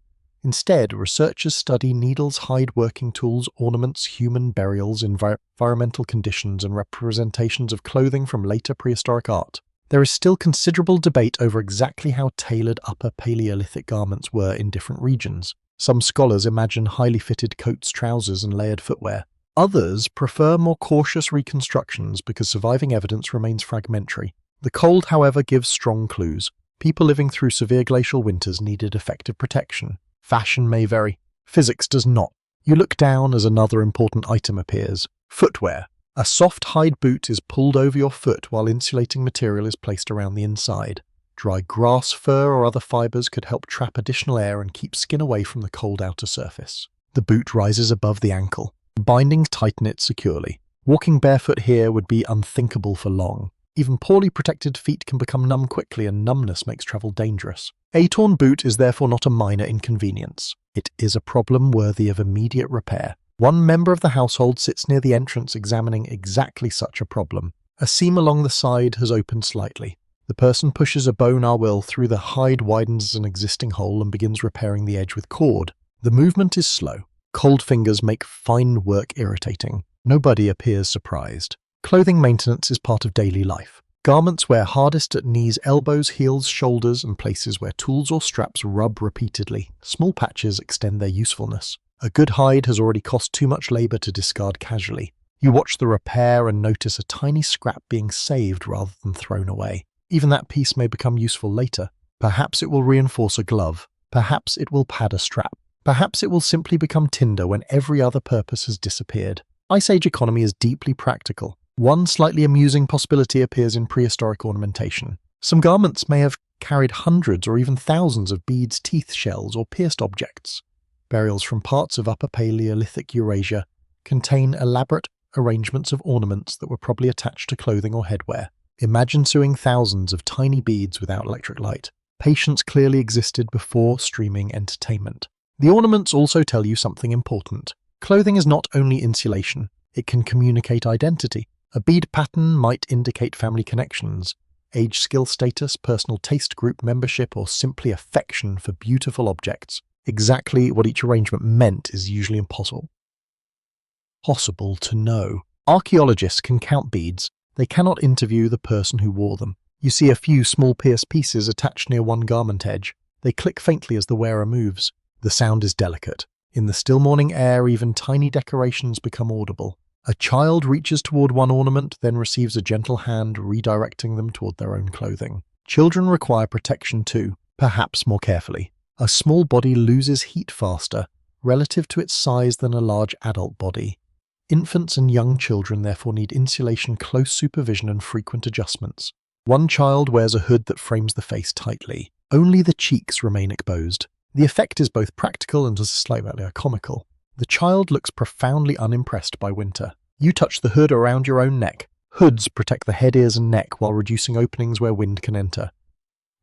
Instead, researchers study needles, hide working tools, ornaments, human burials, environmental conditions, and representations of clothing from later prehistoric art. There is still considerable debate over exactly how tailored Upper Paleolithic garments were in different regions. Some scholars imagine highly fitted coats, trousers, and layered footwear. Others prefer more cautious reconstructions because surviving evidence remains fragmentary. The cold, however, gives strong clues. People living through severe glacial winters needed effective protection. Fashion may vary. Physics does not. You look down as another important item appears. Footwear. A soft hide boot is pulled over your foot while insulating material is placed around the inside. Dry grass, fur, or other fibers could help trap additional air and keep skin away from the cold outer surface. The boot rises above the ankle. Bindings tighten it securely. Walking barefoot here would be unthinkable for long. Even poorly protected feet can become numb quickly, and numbness makes travel dangerous. A torn boot is therefore not a minor inconvenience. It is a problem worthy of immediate repair. One member of the household sits near the entrance examining exactly such a problem. A seam along the side has opened slightly. The person pushes a bone arwil through the hide, widens an existing hole, and begins repairing the edge with cord. The movement is slow. Cold fingers make fine work irritating. Nobody appears surprised. Clothing maintenance is part of daily life. Garments wear hardest at knees, elbows, heels, shoulders, and places where tools or straps rub repeatedly. Small patches extend their usefulness. A good hide has already cost too much labor to discard casually. You watch the repair and notice a tiny scrap being saved rather than thrown away. Even that piece may become useful later. Perhaps it will reinforce a glove. Perhaps it will pad a strap. Perhaps it will simply become tinder when every other purpose has disappeared. Ice Age economy is deeply practical. One slightly amusing possibility appears in prehistoric ornamentation. Some garments may have carried hundreds or even thousands of beads, teeth shells, or pierced objects. Burials from parts of Upper Paleolithic Eurasia contain elaborate arrangements of ornaments that were probably attached to clothing or headwear. Imagine sewing thousands of tiny beads without electric light. Patience clearly existed before streaming entertainment. The ornaments also tell you something important. Clothing is not only insulation, it can communicate identity. A bead pattern might indicate family connections, age, skill status, personal taste, group membership, or simply affection for beautiful objects. Exactly what each arrangement meant is usually impossible to know. Archaeologists can count beads. They cannot interview the person who wore them. You see a few small pierced pieces attached near one garment edge. They click faintly as the wearer moves. The sound is delicate. In the still morning air, even tiny decorations become audible. A child reaches toward one ornament, then receives a gentle hand redirecting them toward their own clothing. Children require protection too, perhaps more carefully. A small body loses heat faster, relative to its size, than a large adult body. Infants and young children therefore need insulation, close supervision, and frequent adjustments. One child wears a hood that frames the face tightly. Only the cheeks remain exposed. The effect is both practical and slightly comical. The child looks profoundly unimpressed by winter. You touch the hood around your own neck. Hoods protect the head, ears, and neck while reducing openings where wind can enter.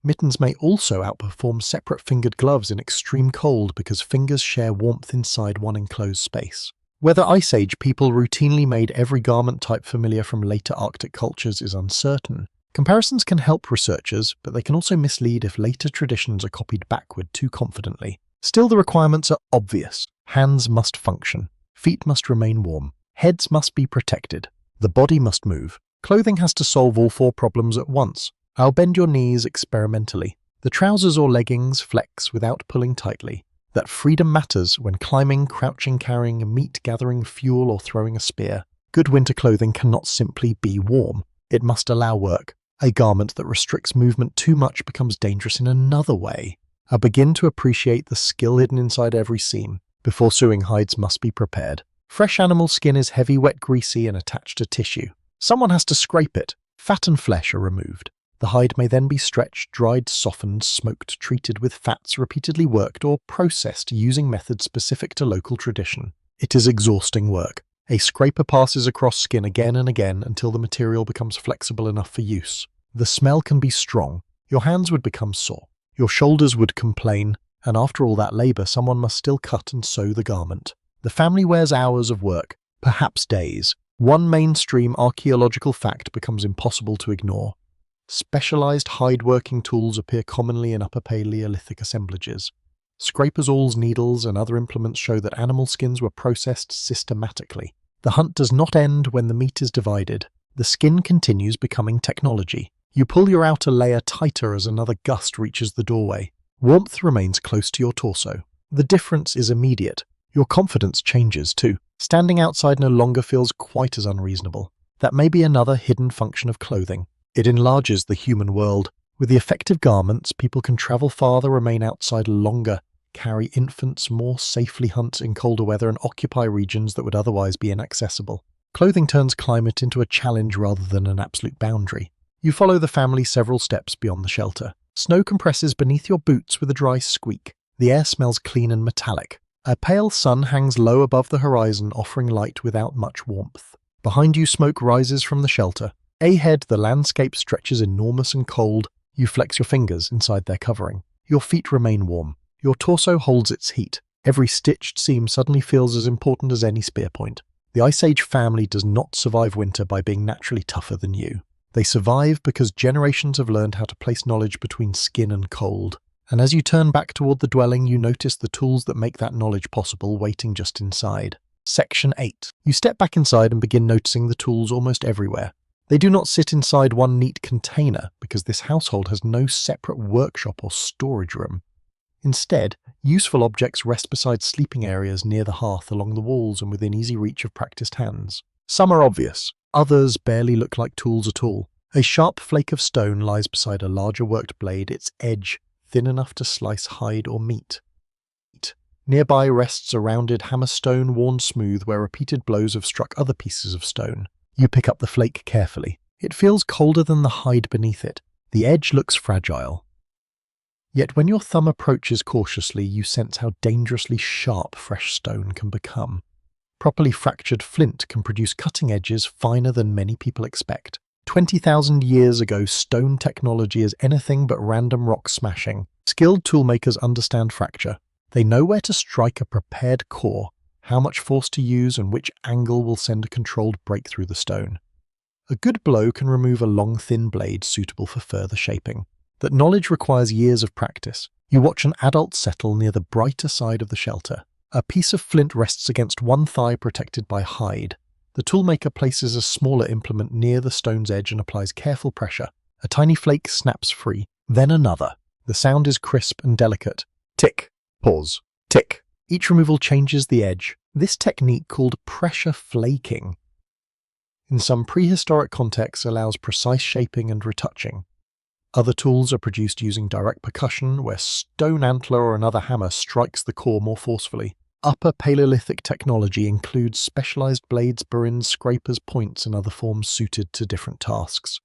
Mittens may also outperform separate fingered gloves in extreme cold because fingers share warmth inside one enclosed space. Whether Ice Age people routinely made every garment type familiar from later Arctic cultures is uncertain. Comparisons can help researchers, but they can also mislead if later traditions are copied backward too confidently. Still, the requirements are obvious. Hands must function. Feet must remain warm. Heads must be protected. The body must move. Clothing has to solve all four problems at once. I'll bend your knees experimentally. The trousers or leggings flex without pulling tightly. That freedom matters when climbing, crouching, carrying meat, gathering fuel, or throwing a spear. Good winter clothing cannot simply be warm. It must allow work. A garment that restricts movement too much becomes dangerous in another way. I begin to appreciate the skill hidden inside every seam. Before sewing, hides must be prepared. Fresh animal skin is heavy, wet, greasy, and attached to tissue. Someone has to scrape it. Fat and flesh are removed. The hide may then be stretched, dried, softened, smoked, treated with fats, repeatedly worked, or processed using methods specific to local tradition. It is exhausting work. A scraper passes across skin again and again until the material becomes flexible enough for use. The smell can be strong. Your hands would become sore. Your shoulders would complain, and after all that labor, someone must still cut and sew the garment. The family wears hours of work, perhaps days. One mainstream archaeological fact becomes impossible to ignore. Specialized hide-working tools appear commonly in Upper Paleolithic assemblages. Scrapers, awls, needles, and other implements show that animal skins were processed systematically. The hunt does not end when the meat is divided. The skin continues becoming technology. You pull your outer layer tighter as another gust reaches the doorway. Warmth remains close to your torso. The difference is immediate. Your confidence changes too. Standing outside no longer feels quite as unreasonable. That may be another hidden function of clothing. It enlarges the human world. With the effective garments, people can travel farther, remain outside longer, carry infants more safely, hunt in colder weather, and occupy regions that would otherwise be inaccessible. Clothing turns climate into a challenge rather than an absolute boundary. You follow the family several steps beyond the shelter. Snow compresses beneath your boots with a dry squeak. The air smells clean and metallic. A pale sun hangs low above the horizon, offering light without much warmth. Behind you, smoke rises from the shelter. Ahead, the landscape stretches enormous and cold. You flex your fingers inside their covering. Your feet remain warm. Your torso holds its heat. Every stitched seam suddenly feels as important as any spear point. The Ice Age family does not survive winter by being naturally tougher than you. They survive because generations have learned how to place knowledge between skin and cold. And as you turn back toward the dwelling, you notice the tools that make that knowledge possible waiting just inside. Section 8. You step back inside and begin noticing the tools almost everywhere. They do not sit inside one neat container because this household has no separate workshop or storage room. Instead, useful objects rest beside sleeping areas near the hearth, along the walls, and within easy reach of practiced hands. Some are obvious, others barely look like tools at all. A sharp flake of stone lies beside a larger worked blade, its edge thin enough to slice hide or meat. Nearby rests a rounded hammerstone worn smooth where repeated blows have struck other pieces of stone. You pick up the flake carefully. It feels colder than the hide beneath it. The edge looks fragile. Yet when your thumb approaches cautiously, you sense how dangerously sharp fresh stone can become. Properly fractured flint can produce cutting edges finer than many people expect. 20,000 years ago, stone technology is anything but random rock smashing. Skilled toolmakers understand fracture. They know where to strike a prepared core, how much force to use, and which angle will send a controlled break through the stone. A good blow can remove a long, thin blade suitable for further shaping. That knowledge requires years of practice. You watch an adult settle near the brighter side of the shelter. A piece of flint rests against one thigh protected by hide. The toolmaker places a smaller implement near the stone's edge and applies careful pressure. A tiny flake snaps free, then another. The sound is crisp and delicate. Tick. Pause. Tick. Each removal changes the edge. This technique, called pressure flaking, in some prehistoric contexts allows precise shaping and retouching. Other tools are produced using direct percussion, where stone antler or another hammer strikes the core more forcefully. Upper Paleolithic technology includes specialized blades, burins, scrapers, points, and other forms suited to different tasks.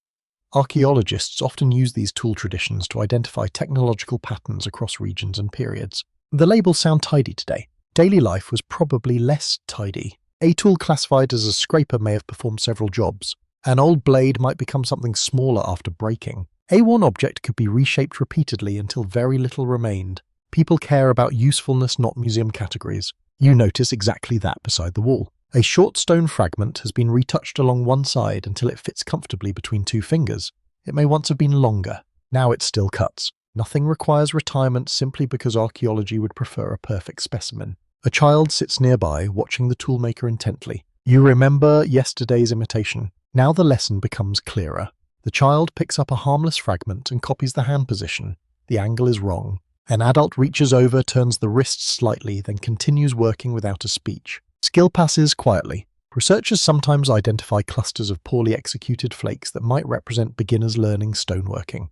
Archaeologists often use these tool traditions to identify technological patterns across regions and periods. The labels sound tidy today. Daily life was probably less tidy. A tool classified as a scraper may have performed several jobs. An old blade might become something smaller after breaking. A worn object could be reshaped repeatedly until very little remained. People care about usefulness, not museum categories. You notice exactly that beside the wall. A short stone fragment has been retouched along one side until it fits comfortably between two fingers. It may once have been longer. Now it still cuts. Nothing requires retirement simply because archaeology would prefer a perfect specimen. A child sits nearby, watching the toolmaker intently. You remember yesterday's imitation. Now the lesson becomes clearer. The child picks up a harmless fragment and copies the hand position. The angle is wrong. An adult reaches over, turns the wrist slightly, then continues working without a speech. Skill passes quietly. Researchers sometimes identify clusters of poorly executed flakes that might represent beginners learning stoneworking.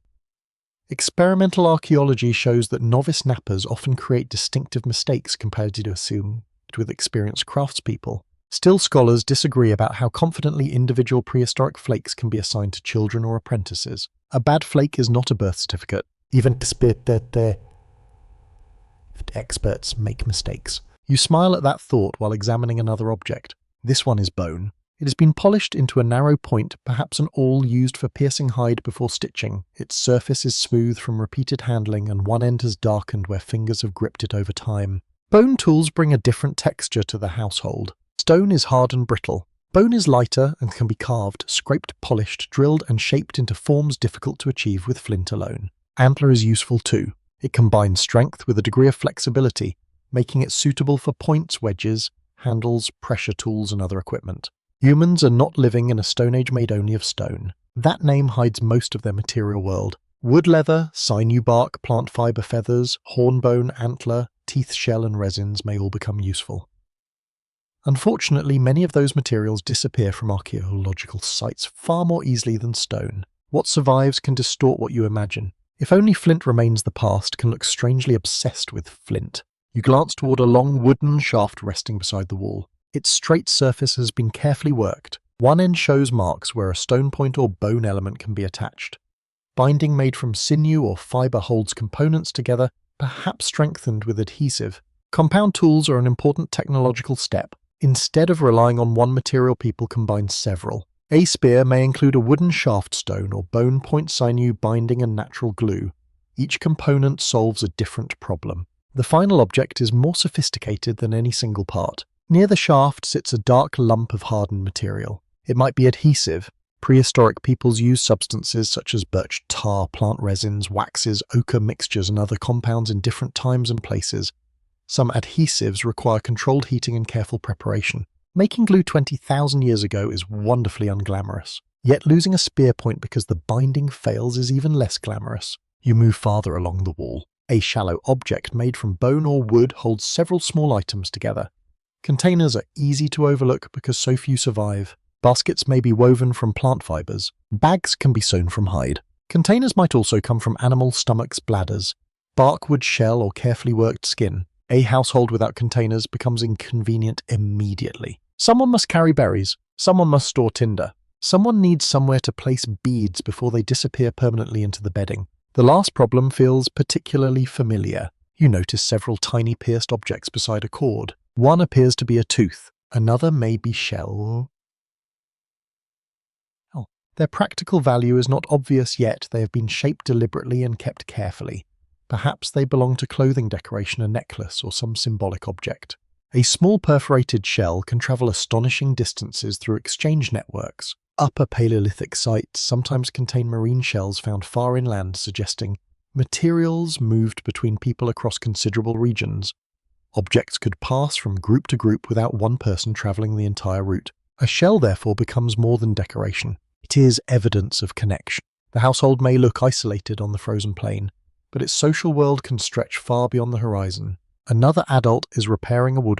Experimental archaeology shows that novice knappers often create distinctive mistakes compared to assumed with experienced craftspeople. Still, scholars disagree about how confidently individual prehistoric flakes can be assigned to children or apprentices. A bad flake is not a birth certificate, even despite that experts make mistakes. You smile at that thought while examining another object. This one is bone. It has been polished into a narrow point, perhaps an awl used for piercing hide before stitching. Its surface is smooth from repeated handling, and one end has darkened where fingers have gripped it over time. Bone tools bring a different texture to the household. Stone is hard and brittle. Bone is lighter and can be carved, scraped, polished, drilled, and shaped into forms difficult to achieve with flint alone. Antler is useful too. It combines strength with a degree of flexibility, making it suitable for points, wedges, handles, pressure tools, and other equipment. Humans are not living in a Stone Age made only of stone. That name hides most of their material world. Wood leather, sinew bark, plant fiber feathers, hornbone, antler, teeth shell, and resins may all become useful. Unfortunately, many of those materials disappear from archaeological sites far more easily than stone. What survives can distort what you imagine. If only flint remains, the past can look strangely obsessed with flint. You glance toward a long wooden shaft resting beside the wall. Its straight surface has been carefully worked. One end shows marks where a stone point or bone element can be attached. Binding made from sinew or fiber holds components together, perhaps strengthened with adhesive. Compound tools are an important technological step. Instead of relying on one material, people combine several. A spear may include a wooden shaft stone or bone point, sinew, binding, and natural glue. Each component solves a different problem. The final object is more sophisticated than any single part. Near the shaft sits a dark lump of hardened material. It might be adhesive. Prehistoric peoples used substances such as birch tar, plant resins, waxes, ochre mixtures, and other compounds in different times and places. Some adhesives require controlled heating and careful preparation. Making glue 20,000 years ago is wonderfully unglamorous. Yet losing a spear point because the binding fails is even less glamorous. You move farther along the wall. A shallow object made from bone or wood holds several small items together. Containers are easy to overlook because so few survive. Baskets may be woven from plant fibers. Bags can be sewn from hide. Containers might also come from animal stomachs, bladders, bark, wood, shell, or carefully worked skin. A household without containers becomes inconvenient immediately. Someone must carry berries. Someone must store tinder. Someone needs somewhere to place beads before they disappear permanently into the bedding. The last problem feels particularly familiar. You notice several tiny pierced objects beside a cord. One appears to be a tooth. Another may be shell. Their practical value is not obvious yet. They have been shaped deliberately and kept carefully. Perhaps they belong to clothing decoration, a necklace, or some symbolic object. A small perforated shell can travel astonishing distances through exchange networks. Upper Paleolithic sites sometimes contain marine shells found far inland, suggesting materials moved between people across considerable regions. Objects could pass from group to group without one person traveling the entire route. A shell, therefore, becomes more than decoration. It is evidence of connection. The household may look isolated on the frozen plain, but its social world can stretch far beyond the horizon. Another adult is repairing a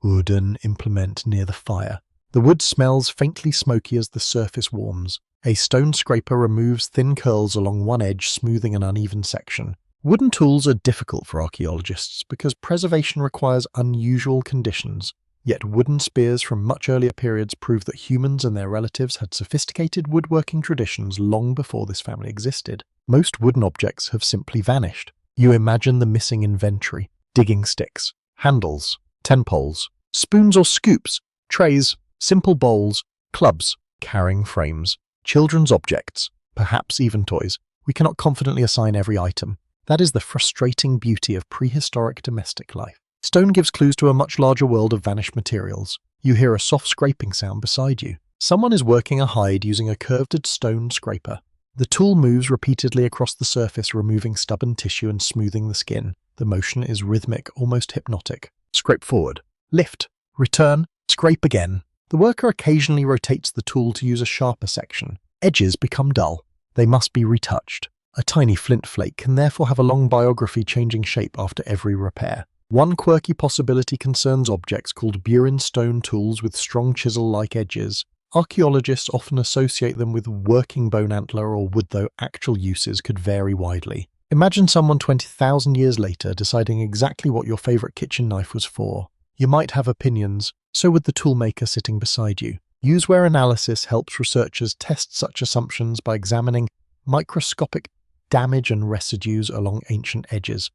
wooden implement near the fire. The wood smells faintly smoky as the surface warms. A stone scraper removes thin curls along one edge, smoothing an uneven section. Wooden tools are difficult for archaeologists because preservation requires unusual conditions. Yet wooden spears from much earlier periods prove that humans and their relatives had sophisticated woodworking traditions long before this family existed. Most wooden objects have simply vanished. You imagine the missing inventory: digging sticks, handles, tent poles, spoons or scoops, trays, simple bowls, clubs, carrying frames, children's objects, perhaps even toys. We cannot confidently assign every item. That is the frustrating beauty of prehistoric domestic life. Stone gives clues to a much larger world of vanished materials. You hear a soft scraping sound beside you. Someone is working a hide using a curved stone scraper. The tool moves repeatedly across the surface, removing stubborn tissue and smoothing the skin. The motion is rhythmic, almost hypnotic. Scrape forward, lift, return, scrape again. The worker occasionally rotates the tool to use a sharper section. Edges become dull. They must be retouched. A tiny flint flake can therefore have a long biography, changing shape after every repair. One quirky possibility concerns objects called Burin stone tools with strong chisel-like edges. Archaeologists often associate them with working bone antler or wood, though actual uses could vary widely. Imagine someone 20,000 years later deciding exactly what your favorite kitchen knife was for. You might have opinions, so would the toolmaker sitting beside you. Use-wear analysis helps researchers test such assumptions by examining microscopic damage and residues along ancient edges.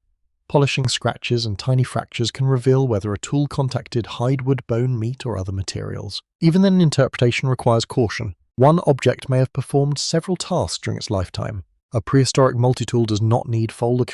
Polishing scratches and tiny fractures can reveal whether a tool contacted hide, wood, bone, meat, or other materials. Even then, interpretation requires caution. One object may have performed several tasks during its lifetime. A prehistoric multi-tool does not need folding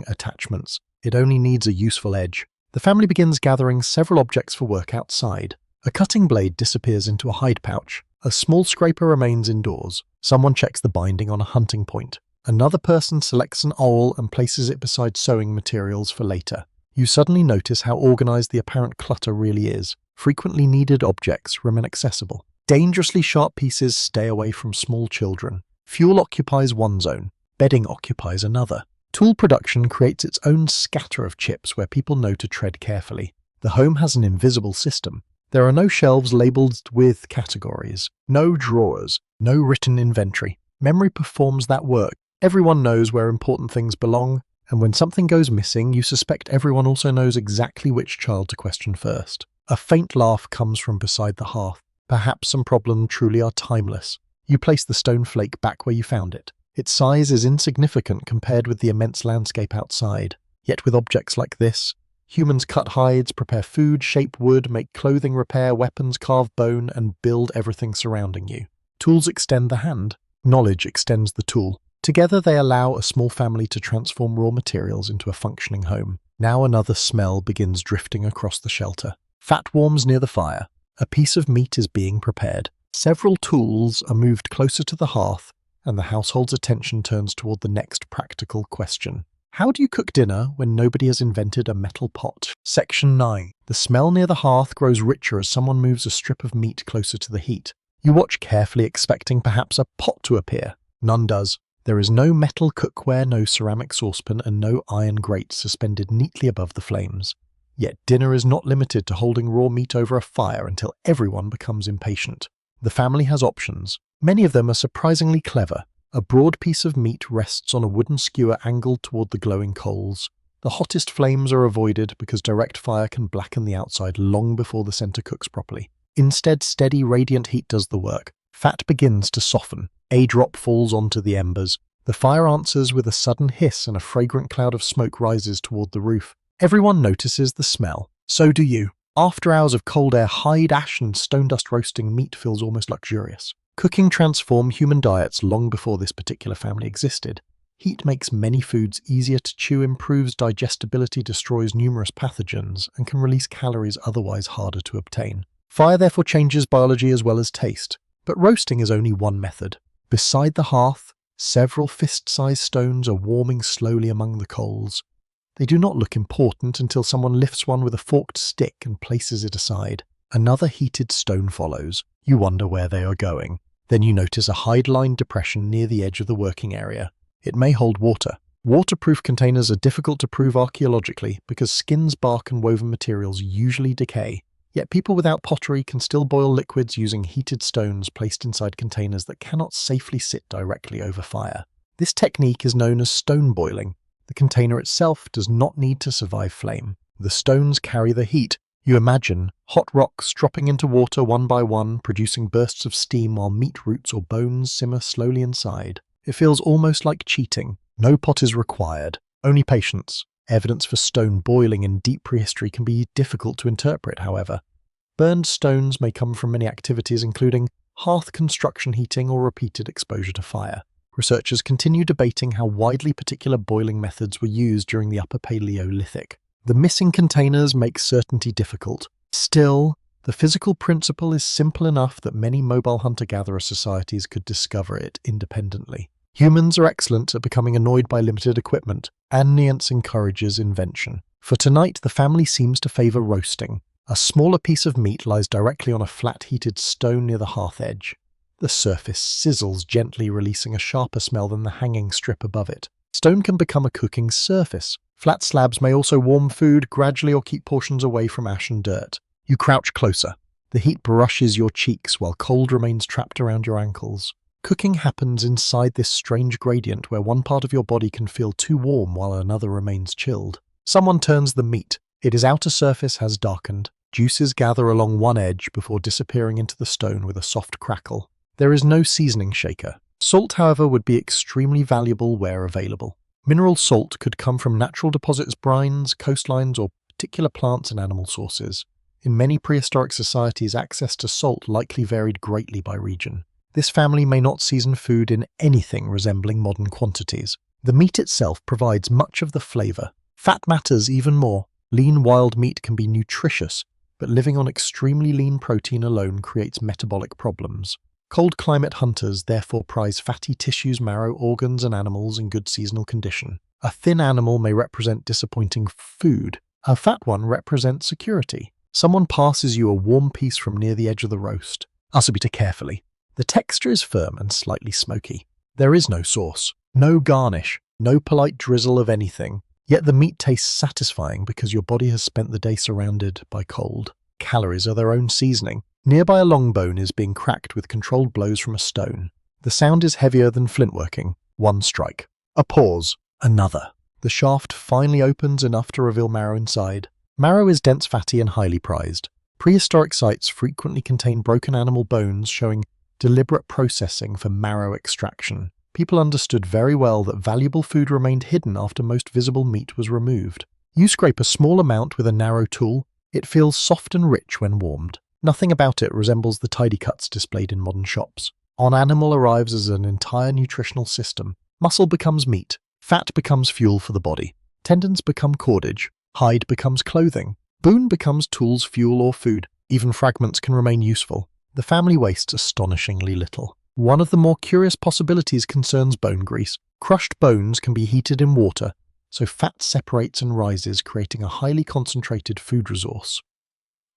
attachments. It only needs a useful edge. The family begins gathering several objects for work outside. A cutting blade disappears into a hide pouch. A small scraper remains indoors. Someone checks the binding on a hunting point. Another person selects an awl and places it beside sewing materials for later. You suddenly notice how organized the apparent clutter really is. Frequently needed objects remain accessible. Dangerously sharp pieces stay away from small children. Fuel occupies one zone. Bedding occupies another. Tool production creates its own scatter of chips where people know to tread carefully. The home has an invisible system. There are no shelves labeled with categories, no drawers, no written inventory. Memory performs that work. Everyone knows where important things belong, and when something goes missing, you suspect everyone also knows exactly which child to question first. A faint laugh comes from beside the hearth. Perhaps some problems truly are timeless. You place the stone flake back where you found it. Its size is insignificant compared with the immense landscape outside. Yet with objects like this, humans cut hides, prepare food, shape wood, make clothing, repair weapons, carve bone, and build everything surrounding you. Tools extend the hand. Knowledge extends the tool. Together they allow a small family to transform raw materials into a functioning home. Now another smell begins drifting across the shelter. Fat warms near the fire. A piece of meat is being prepared. Several tools are moved closer to the hearth, and the household's attention turns toward the next practical question. How do you cook dinner when nobody has invented a metal pot? Section 9. The smell near the hearth grows richer as someone moves a strip of meat closer to the heat. You watch carefully, expecting perhaps a pot to appear. None does. There is no metal cookware, no ceramic saucepan, and no iron grate suspended neatly above the flames. Yet dinner is not limited to holding raw meat over a fire until everyone becomes impatient. The family has options. Many of them are surprisingly clever. A broad piece of meat rests on a wooden skewer angled toward the glowing coals. The hottest flames are avoided because direct fire can blacken the outside long before the center cooks properly. Instead, steady, radiant heat does the work. Fat begins to soften. A drop falls onto the embers. The fire answers with a sudden hiss and a fragrant cloud of smoke rises toward the roof. Everyone notices the smell. So do you. After hours of cold air, hide, ash, and stone dust roasting meat feels almost luxurious. Cooking transformed human diets long before this particular family existed. Heat makes many foods easier to chew, improves digestibility, destroys numerous pathogens, and can release calories otherwise harder to obtain. Fire therefore changes biology as well as taste. But roasting is only one method. Beside the hearth, several fist-sized stones are warming slowly among the coals. They do not look important until someone lifts one with a forked stick and places it aside. Another heated stone follows. You wonder where they are going. Then you notice a hide-lined depression near the edge of the working area. It may hold water. Waterproof containers are difficult to prove archaeologically because skins, bark, and woven materials usually decay. Yet people without pottery can still boil liquids using heated stones placed inside containers that cannot safely sit directly over fire. This technique is known as stone boiling. The container itself does not need to survive flame. The stones carry the heat. You imagine hot rocks dropping into water one by one, producing bursts of steam while meat roots or bones simmer slowly inside. It feels almost like cheating. No pot is required, only patience. Evidence for stone boiling in deep prehistory can be difficult to interpret, however. Burned stones may come from many activities including hearth construction, heating, or repeated exposure to fire. Researchers continue debating how widely particular boiling methods were used during the Upper Paleolithic. The missing containers make certainty difficult. Still, the physical principle is simple enough that many mobile hunter-gatherer societies could discover it independently. Humans are excellent at becoming annoyed by limited equipment, and science encourages invention. For tonight, the family seems to favor roasting. A smaller piece of meat lies directly on a flat heated stone near the hearth edge. The surface sizzles gently, releasing a sharper smell than the hanging strip above it. Stone can become a cooking surface. Flat slabs may also warm food gradually or keep portions away from ash and dirt. You crouch closer. The heat brushes your cheeks while cold remains trapped around your ankles. Cooking happens inside this strange gradient where one part of your body can feel too warm while another remains chilled. Someone turns the meat. Its outer surface has darkened. Juices gather along one edge before disappearing into the stone with a soft crackle. There is no seasoning shaker. Salt, however, would be extremely valuable where available. Mineral salt could come from natural deposits, brines, coastlines, or particular plants and animal sources. In many prehistoric societies, access to salt likely varied greatly by region. This family may not season food in anything resembling modern quantities. The meat itself provides much of the flavor. Fat matters even more. Lean wild meat can be nutritious, but living on extremely lean protein alone creates metabolic problems. Cold climate hunters therefore prize fatty tissues, marrow, organs, and animals in good seasonal condition. A thin animal may represent disappointing food. A fat one represents security. Someone passes you a warm piece from near the edge of the roast. Asabita carefully. The texture is firm and slightly smoky. There is no sauce, no garnish, no polite drizzle of anything. Yet the meat tastes satisfying because your body has spent the day surrounded by cold. Calories are their own seasoning. Nearby a long bone is being cracked with controlled blows from a stone. The sound is heavier than flintworking. One strike. A pause. Another. The shaft finally opens enough to reveal marrow inside. Marrow is dense, fatty, and highly prized. Prehistoric sites frequently contain broken animal bones showing deliberate processing for marrow extraction. People understood very well that valuable food remained hidden after most visible meat was removed. You scrape a small amount with a narrow tool. It feels soft and rich when warmed. Nothing about it resembles the tidy cuts displayed in modern shops. On animal arrives as an entire nutritional system. Muscle becomes meat. Fat becomes fuel for the body. Tendons become cordage. Hide becomes clothing. Bone becomes tools, fuel, or food. Even fragments can remain useful. The family wastes astonishingly little. One of the more curious possibilities concerns bone grease. Crushed bones can be heated in water, so fat separates and rises, creating a highly concentrated food resource.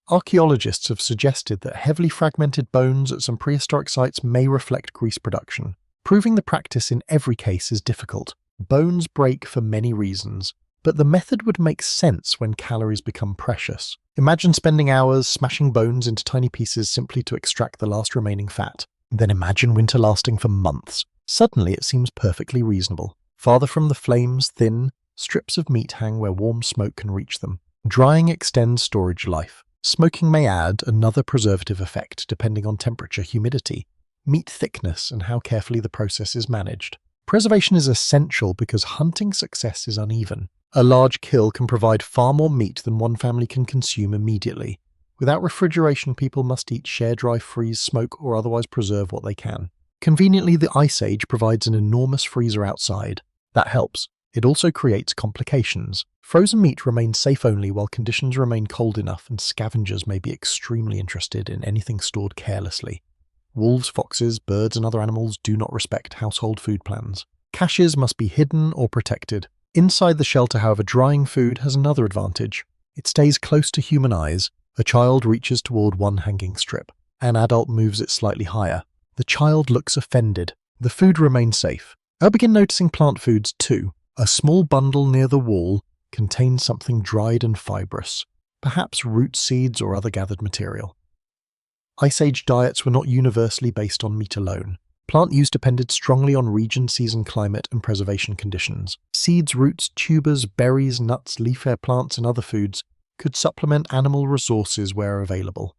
Archaeologists have suggested that heavily fragmented bones at some prehistoric sites may reflect grease production. Proving the practice in every case is difficult. Bones break for many reasons, but the method would make sense when calories become precious. Imagine spending hours smashing bones into tiny pieces simply to extract the last remaining fat. Then imagine winter lasting for months. Suddenly it seems perfectly reasonable. Farther from the flames, thin strips of meat hang where warm smoke can reach them. Drying extends storage life. Smoking may add another preservative effect depending on temperature, humidity, meat thickness, and how carefully the process is managed. Preservation is essential because hunting success is uneven. A large kill can provide far more meat than one family can consume immediately. Without refrigeration, people must eat, share, dry, freeze, smoke, or otherwise preserve what they can. Conveniently, the Ice Age provides an enormous freezer outside. That helps. It also creates complications. Frozen meat remains safe only while conditions remain cold enough, and scavengers may be extremely interested in anything stored carelessly. Wolves, foxes, birds, and other animals do not respect household food plans. Caches must be hidden or protected. Inside the shelter, however, drying food has another advantage. It stays close to human eyes. A child reaches toward one hanging strip. An adult moves it slightly higher. The child looks offended. The food remains safe. I begin noticing plant foods too. A small bundle near the wall contains something dried and fibrous, perhaps root seeds or other gathered material. Ice Age diets were not universally based on meat alone. Plant use depended strongly on region, season, climate, and preservation conditions. Seeds, roots, tubers, berries, nuts, leaf-bearing plants, and other foods could supplement animal resources where available.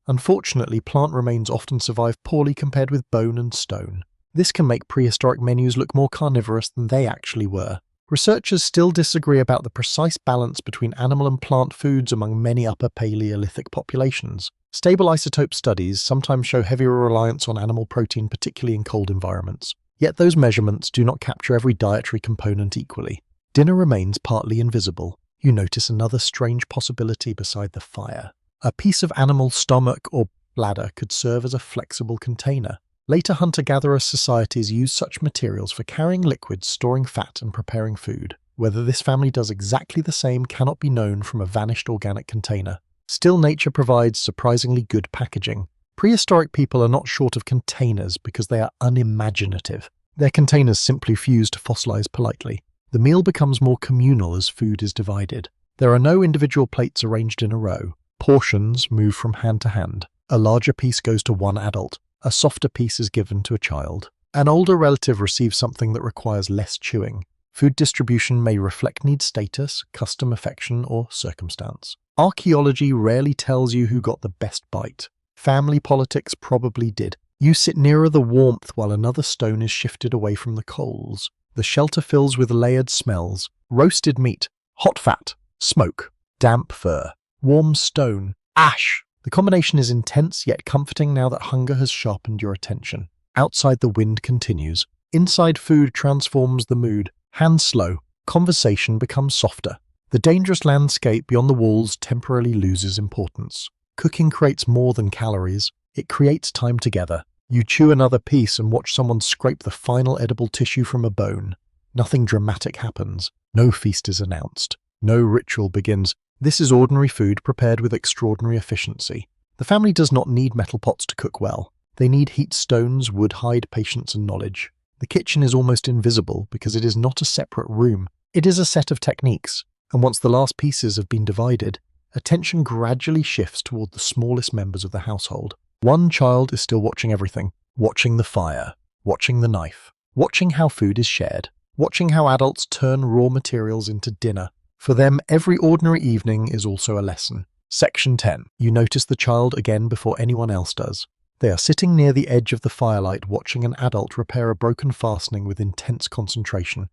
Unfortunately, plant remains often survive poorly compared with bone and stone. This can make prehistoric menus look more carnivorous than they actually were. Researchers still disagree about the precise balance between animal and plant foods among many Upper Paleolithic populations. Stable isotope studies sometimes show heavier reliance on animal protein, particularly in cold environments. Yet those measurements do not capture every dietary component equally. Dinner remains partly invisible. You notice another strange possibility beside the fire. A piece of animal stomach or bladder could serve as a flexible container. Later hunter-gatherer societies used such materials for carrying liquids, storing fat, and preparing food. Whether this family does exactly the same cannot be known from a vanished organic container. Still, nature provides surprisingly good packaging. Prehistoric people are not short of containers because they are unimaginative. Their containers simply fuse to fossilize politely. The meal becomes more communal as food is divided. There are no individual plates arranged in a row. Portions move from hand to hand. A larger piece goes to one adult. A softer piece is given to a child. An older relative receives something that requires less chewing. Food distribution may reflect need status, custom, affection, or circumstance. Archaeology rarely tells you who got the best bite. Family politics probably did. You sit nearer the warmth while another stone is shifted away from the coals. The shelter fills with layered smells: roasted meat, hot fat, smoke, damp fur, warm stone, ash. The combination is intense yet comforting now that hunger has sharpened your attention. Outside, the wind continues. Inside, food transforms the mood. Hands slow. Conversation becomes softer. The dangerous landscape beyond the walls temporarily loses importance. Cooking creates more than calories. It creates time together. You chew another piece and watch someone scrape the final edible tissue from a bone. Nothing dramatic happens. No feast is announced. No ritual begins. This is ordinary food prepared with extraordinary efficiency. The family does not need metal pots to cook well. They need heat stones, wood, hide, patience, and knowledge. The kitchen is almost invisible because it is not a separate room. It is a set of techniques, and once the last pieces have been divided, attention gradually shifts toward the smallest members of the household. One child is still watching everything, watching the fire, watching the knife, watching how food is shared, watching how adults turn raw materials into dinner. For them, every ordinary evening is also a lesson. Section 10. You notice the child again before anyone else does. They are sitting near the edge of the firelight watching an adult repair a broken fastening with intense concentration.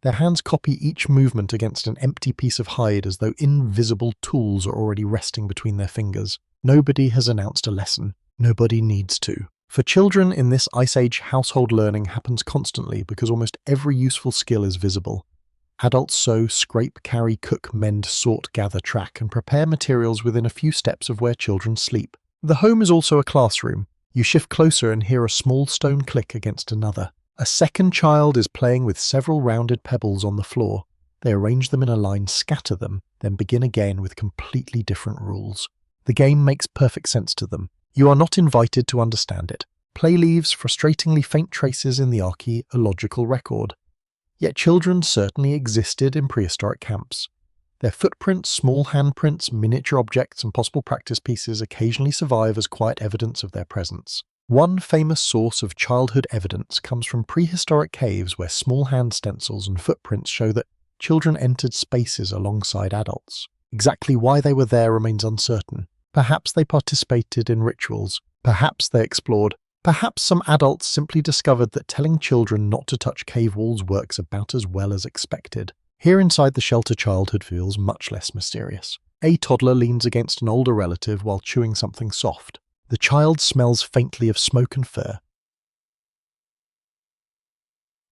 Their hands copy each movement against an empty piece of hide as though invisible tools are already resting between their fingers. Nobody has announced a lesson. Nobody needs to. For children in this Ice Age, household learning happens constantly because almost every useful skill is visible. Adults sew, scrape, carry, cook, mend, sort, gather, track, and prepare materials within a few steps of where children sleep. The home is also a classroom. You shift closer and hear a small stone click against another. A second child is playing with several rounded pebbles on the floor. They arrange them in a line, scatter them, then begin again with completely different rules. The game makes perfect sense to them. You are not invited to understand it. Play leaves frustratingly faint traces in the archaeological record. Yet children certainly existed in prehistoric camps. Their footprints, small handprints, miniature objects, and possible practice pieces occasionally survive as quiet evidence of their presence. One famous source of childhood evidence comes from prehistoric caves where small hand stencils and footprints show that children entered spaces alongside adults. Exactly why they were there remains uncertain. Perhaps they participated in rituals. Perhaps they explored. Perhaps some adults simply discovered that telling children not to touch cave walls works about as well as expected. Here inside the shelter, childhood feels much less mysterious. A toddler leans against an older relative while chewing something soft. The child smells faintly of smoke and fur.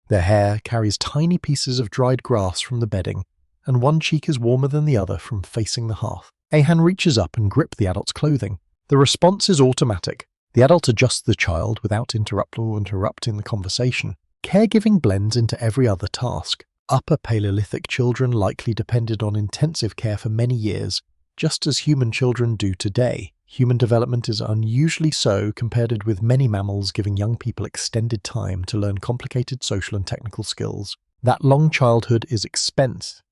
Their hair carries tiny pieces of dried grass from the bedding, and one cheek is warmer than the other from facing the hearth. A hand reaches up and grips the adult's clothing. The response is automatic. The adult adjusts the child without interrupting the conversation. Caregiving blends into every other task. Upper Paleolithic children likely depended on intensive care for many years, just as human children do today. Human development is unusually so compared with many mammals, giving young people extended time to learn complicated social and technical skills. That long childhood is expensive.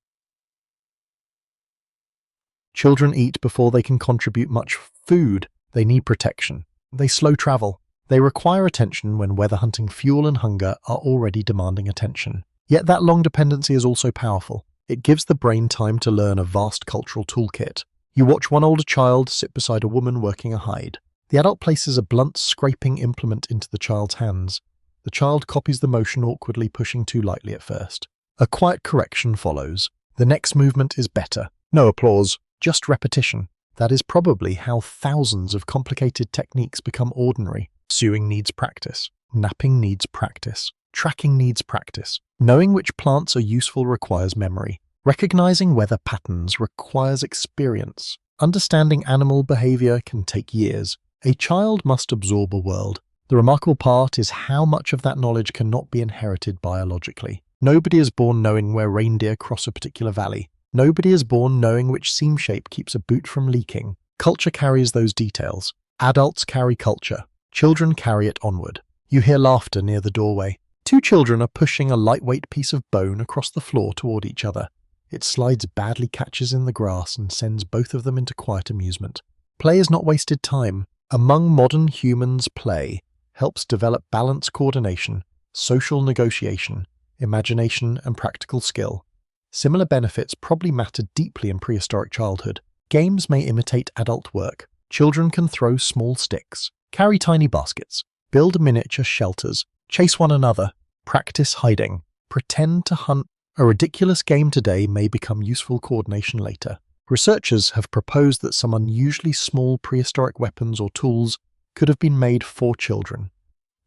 Children eat before they can contribute much food. They need protection. They slow travel. They require attention when weather hunting, fuel, and hunger are already demanding attention. Yet that long dependency is also powerful. It gives the brain time to learn a vast cultural toolkit. You watch one older child sit beside a woman working a hide. The adult places a blunt, scraping implement into the child's hands. The child copies the motion, awkwardly pushing too lightly at first. A quiet correction follows. The next movement is better. No applause, just repetition. That is probably how thousands of complicated techniques become ordinary. Sewing needs practice. Napping needs practice. Tracking needs practice. Knowing which plants are useful requires memory. Recognizing weather patterns requires experience. Understanding animal behavior can take years. A child must absorb a world. The remarkable part is how much of that knowledge cannot be inherited biologically. Nobody is born knowing where reindeer cross a particular valley. Nobody is born knowing which seam shape keeps a boot from leaking. Culture carries those details. Adults carry culture. Children carry it onward. You hear laughter near the doorway. Two children are pushing a lightweight piece of bone across the floor toward each other. It slides badly, catches in the grass, and sends both of them into quiet amusement. Play is not wasted time. Among modern humans, play helps develop balance, coordination, social negotiation, imagination, and practical skill. Similar benefits probably mattered deeply in prehistoric childhood. Games may imitate adult work. Children can throw small sticks, carry tiny baskets, build miniature shelters, chase one another, practice hiding, pretend to hunt. A ridiculous game today may become useful coordination later. Researchers have proposed that some unusually small prehistoric weapons or tools could have been made for children.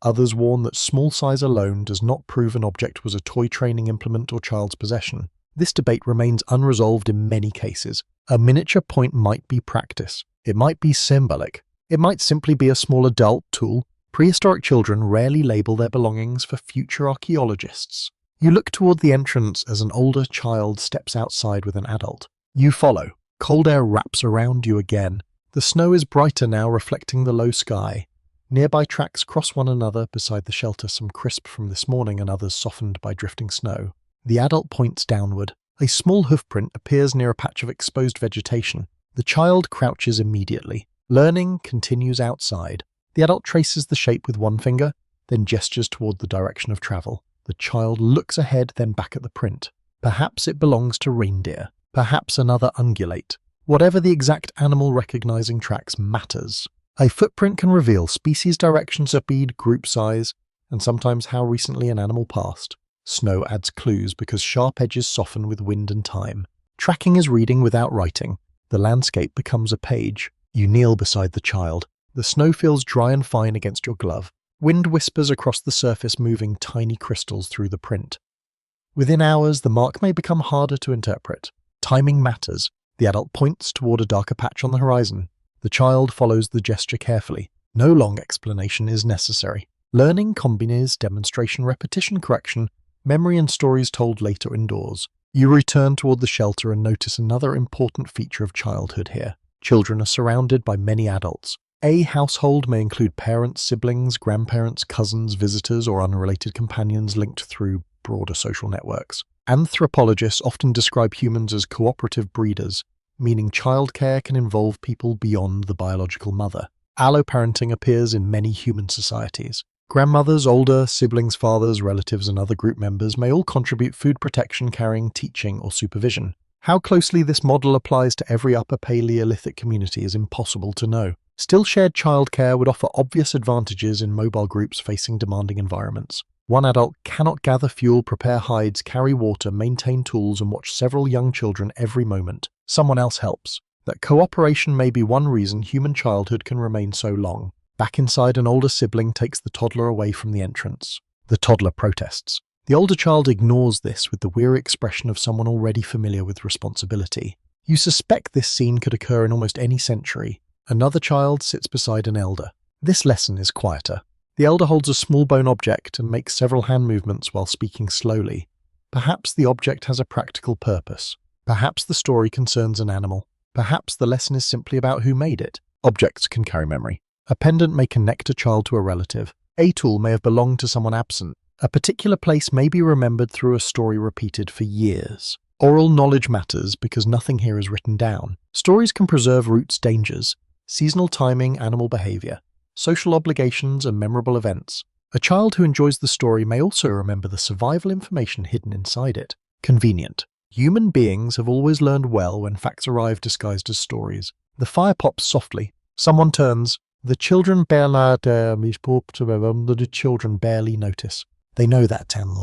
Others warn that small size alone does not prove an object was a toy training implement or child's possession. This debate remains unresolved in many cases. A miniature point might be practice. It might be symbolic. It might simply be a small adult tool. Prehistoric children rarely label their belongings for future archaeologists. You look toward the entrance as an older child steps outside with an adult. You follow. Cold air wraps around you again. The snow is brighter now, reflecting the low sky. Nearby tracks cross one another beside the shelter, some crisp from this morning and others softened by drifting snow. The adult points downward. A small hoofprint appears near a patch of exposed vegetation. The child crouches immediately. Learning continues outside. The adult traces the shape with one finger, then gestures toward the direction of travel. The child looks ahead, then back at the print. Perhaps it belongs to reindeer. Perhaps another ungulate. Whatever the exact animal, recognizing tracks matters. A footprint can reveal species, direction, speed, group size, and sometimes how recently an animal passed. Snow adds clues because sharp edges soften with wind and time. Tracking is reading without writing. The landscape becomes a page. You kneel beside the child. The snow feels dry and fine against your glove. Wind whispers across the surface, moving tiny crystals through the print. Within hours, the mark may become harder to interpret. Timing matters. The adult points toward a darker patch on the horizon. The child follows the gesture carefully. No long explanation is necessary. Learning combines demonstration, repetition, correction, memory, and stories told later indoors. You return toward the shelter and notice another important feature of childhood here. Children are surrounded by many adults. A household may include parents, siblings, grandparents, cousins, visitors, or unrelated companions linked through broader social networks. Anthropologists often describe humans as cooperative breeders, meaning childcare can involve people beyond the biological mother. Alloparenting appears in many human societies. Grandmothers, older siblings, fathers, relatives, and other group members may all contribute food protection, carrying, teaching, or supervision. How closely this model applies to every Upper Paleolithic community is impossible to know. Still, shared childcare would offer obvious advantages in mobile groups facing demanding environments. One adult cannot gather fuel, prepare hides, carry water, maintain tools, and watch several young children every moment. Someone else helps. That cooperation may be one reason human childhood can remain so long. Back inside, an older sibling takes the toddler away from the entrance. The toddler protests. The older child ignores this with the weary expression of someone already familiar with responsibility. You suspect this scene could occur in almost any century. Another child sits beside an elder. This lesson is quieter. The elder holds a small bone object and makes several hand movements while speaking slowly. Perhaps the object has a practical purpose. Perhaps the story concerns an animal. Perhaps the lesson is simply about who made it. Objects can carry memory. A pendant may connect a child to a relative. A tool may have belonged to someone absent. A particular place may be remembered through a story repeated for years. Oral knowledge matters because nothing here is written down. Stories can preserve roots, dangers, seasonal timing, animal behavior, social obligations, and memorable events. A child who enjoys the story may also remember the survival information hidden inside it. Convenient. Human beings have always learned well when facts arrive disguised as stories. The fire pops softly. Someone turns. The children barely notice. They know that town.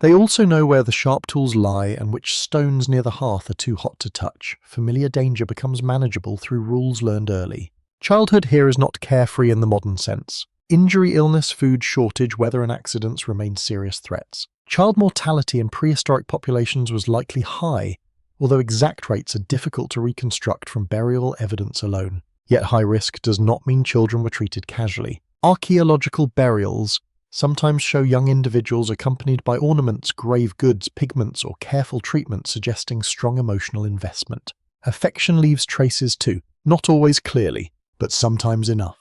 They also know where the sharp tools lie and which stones near the hearth are too hot to touch. Familiar danger becomes manageable through rules learned early. Childhood here is not carefree in the modern sense. Injury, illness, food shortage, weather and accidents remain serious threats. Child mortality in prehistoric populations was likely high, although exact rates are difficult to reconstruct from burial evidence alone. Yet high risk does not mean children were treated casually. Archaeological burials sometimes show young individuals accompanied by ornaments, grave goods, pigments, or careful treatment, suggesting strong emotional investment. Affection leaves traces too, not always clearly, but sometimes enough.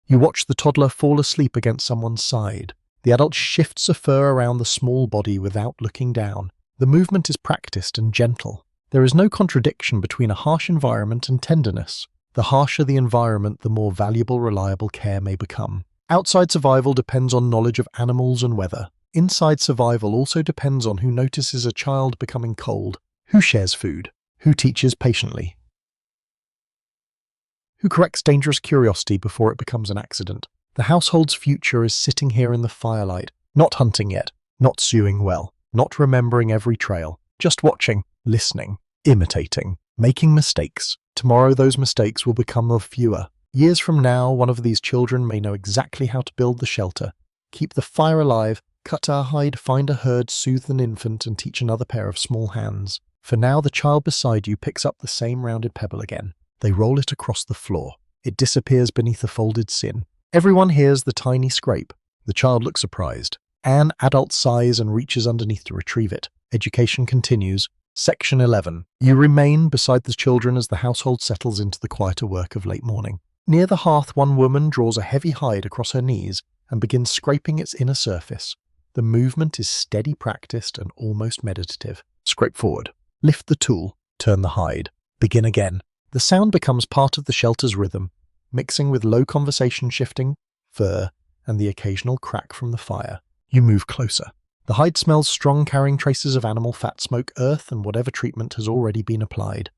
You watch the toddler fall asleep against someone's side. The adult shifts a fur around the small body without looking down. The movement is practiced and gentle. There is no contradiction between a harsh environment and tenderness. The harsher the environment, the more valuable, reliable care may become. Outside survival depends on knowledge of animals and weather. Inside survival also depends on who notices a child becoming cold, who shares food, who teaches patiently, who corrects dangerous curiosity before it becomes an accident. The household's future is sitting here in the firelight, not hunting yet, not suing well, not remembering every trail, just watching, listening, imitating, making mistakes. Tomorrow those mistakes will become of fewer. Years from now, one of these children may know exactly how to build the shelter, keep the fire alive, cut a hide, find a herd, soothe an infant, and teach another pair of small hands. For now, the child beside you picks up the same rounded pebble again. They roll it across the floor. It disappears beneath a folded sin. Everyone hears the tiny scrape. The child looks surprised. An adult sighs and reaches underneath to retrieve it. Education continues. Section 11. You remain beside the children as the household settles into the quieter work of late morning. Near the hearth, one woman draws a heavy hide across her knees and begins scraping its inner surface. The movement is steady, practiced, and almost meditative. Scrape forward. Lift the tool. Turn the hide. Begin again. The sound becomes part of the shelter's rhythm, mixing with low conversation shifting, fur, and the occasional crack from the fire. You move closer. The hide smells strong, carrying traces of animal fat, smoke, earth, and whatever treatment has already been applied.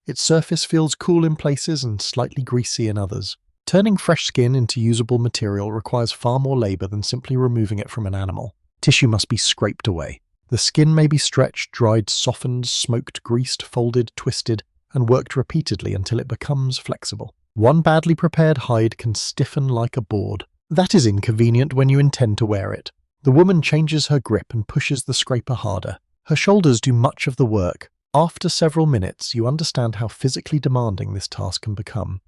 Its surface feels cool in places and slightly greasy in others. Turning fresh skin into usable material requires far more labor than simply removing it from an animal. Tissue must be scraped away. The skin may be stretched, dried, softened, smoked, greased, folded, twisted, and worked repeatedly until it becomes flexible. One badly prepared hide can stiffen like a board. That is inconvenient when you intend to wear it. The woman changes her grip and pushes the scraper harder. Her shoulders do much of the work. After several minutes, you understand how physically demanding this task can become.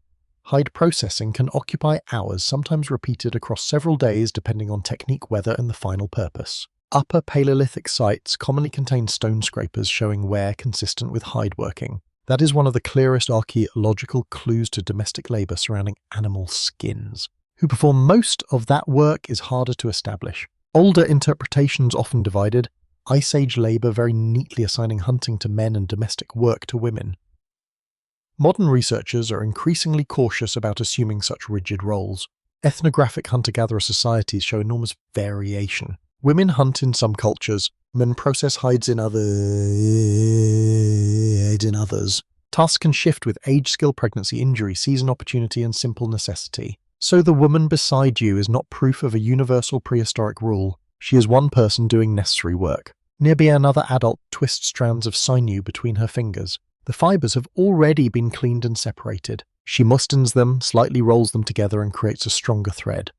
Hide processing can occupy hours, sometimes repeated across several days depending on technique, weather, and the final purpose. Upper Paleolithic sites commonly contain stone scrapers showing wear consistent with hide working. That is one of the clearest archaeological clues to domestic labour surrounding animal skins. Who perform most of that work is harder to establish. Older interpretations often divided, Ice Age labour very neatly assigning hunting to men and domestic work to women. Modern researchers are increasingly cautious about assuming such rigid roles. Ethnographic hunter-gatherer societies show enormous variation. Women hunt in some cultures, men process hides in others. Tasks can shift with age, skill, pregnancy, injury, season, opportunity, and simple necessity. So the woman beside you is not proof of a universal prehistoric rule. She is one person doing necessary work. Nearby another adult twists strands of sinew between her fingers. The fibers have already been cleaned and separated. She mustens them, slightly rolls them together, and creates a stronger thread.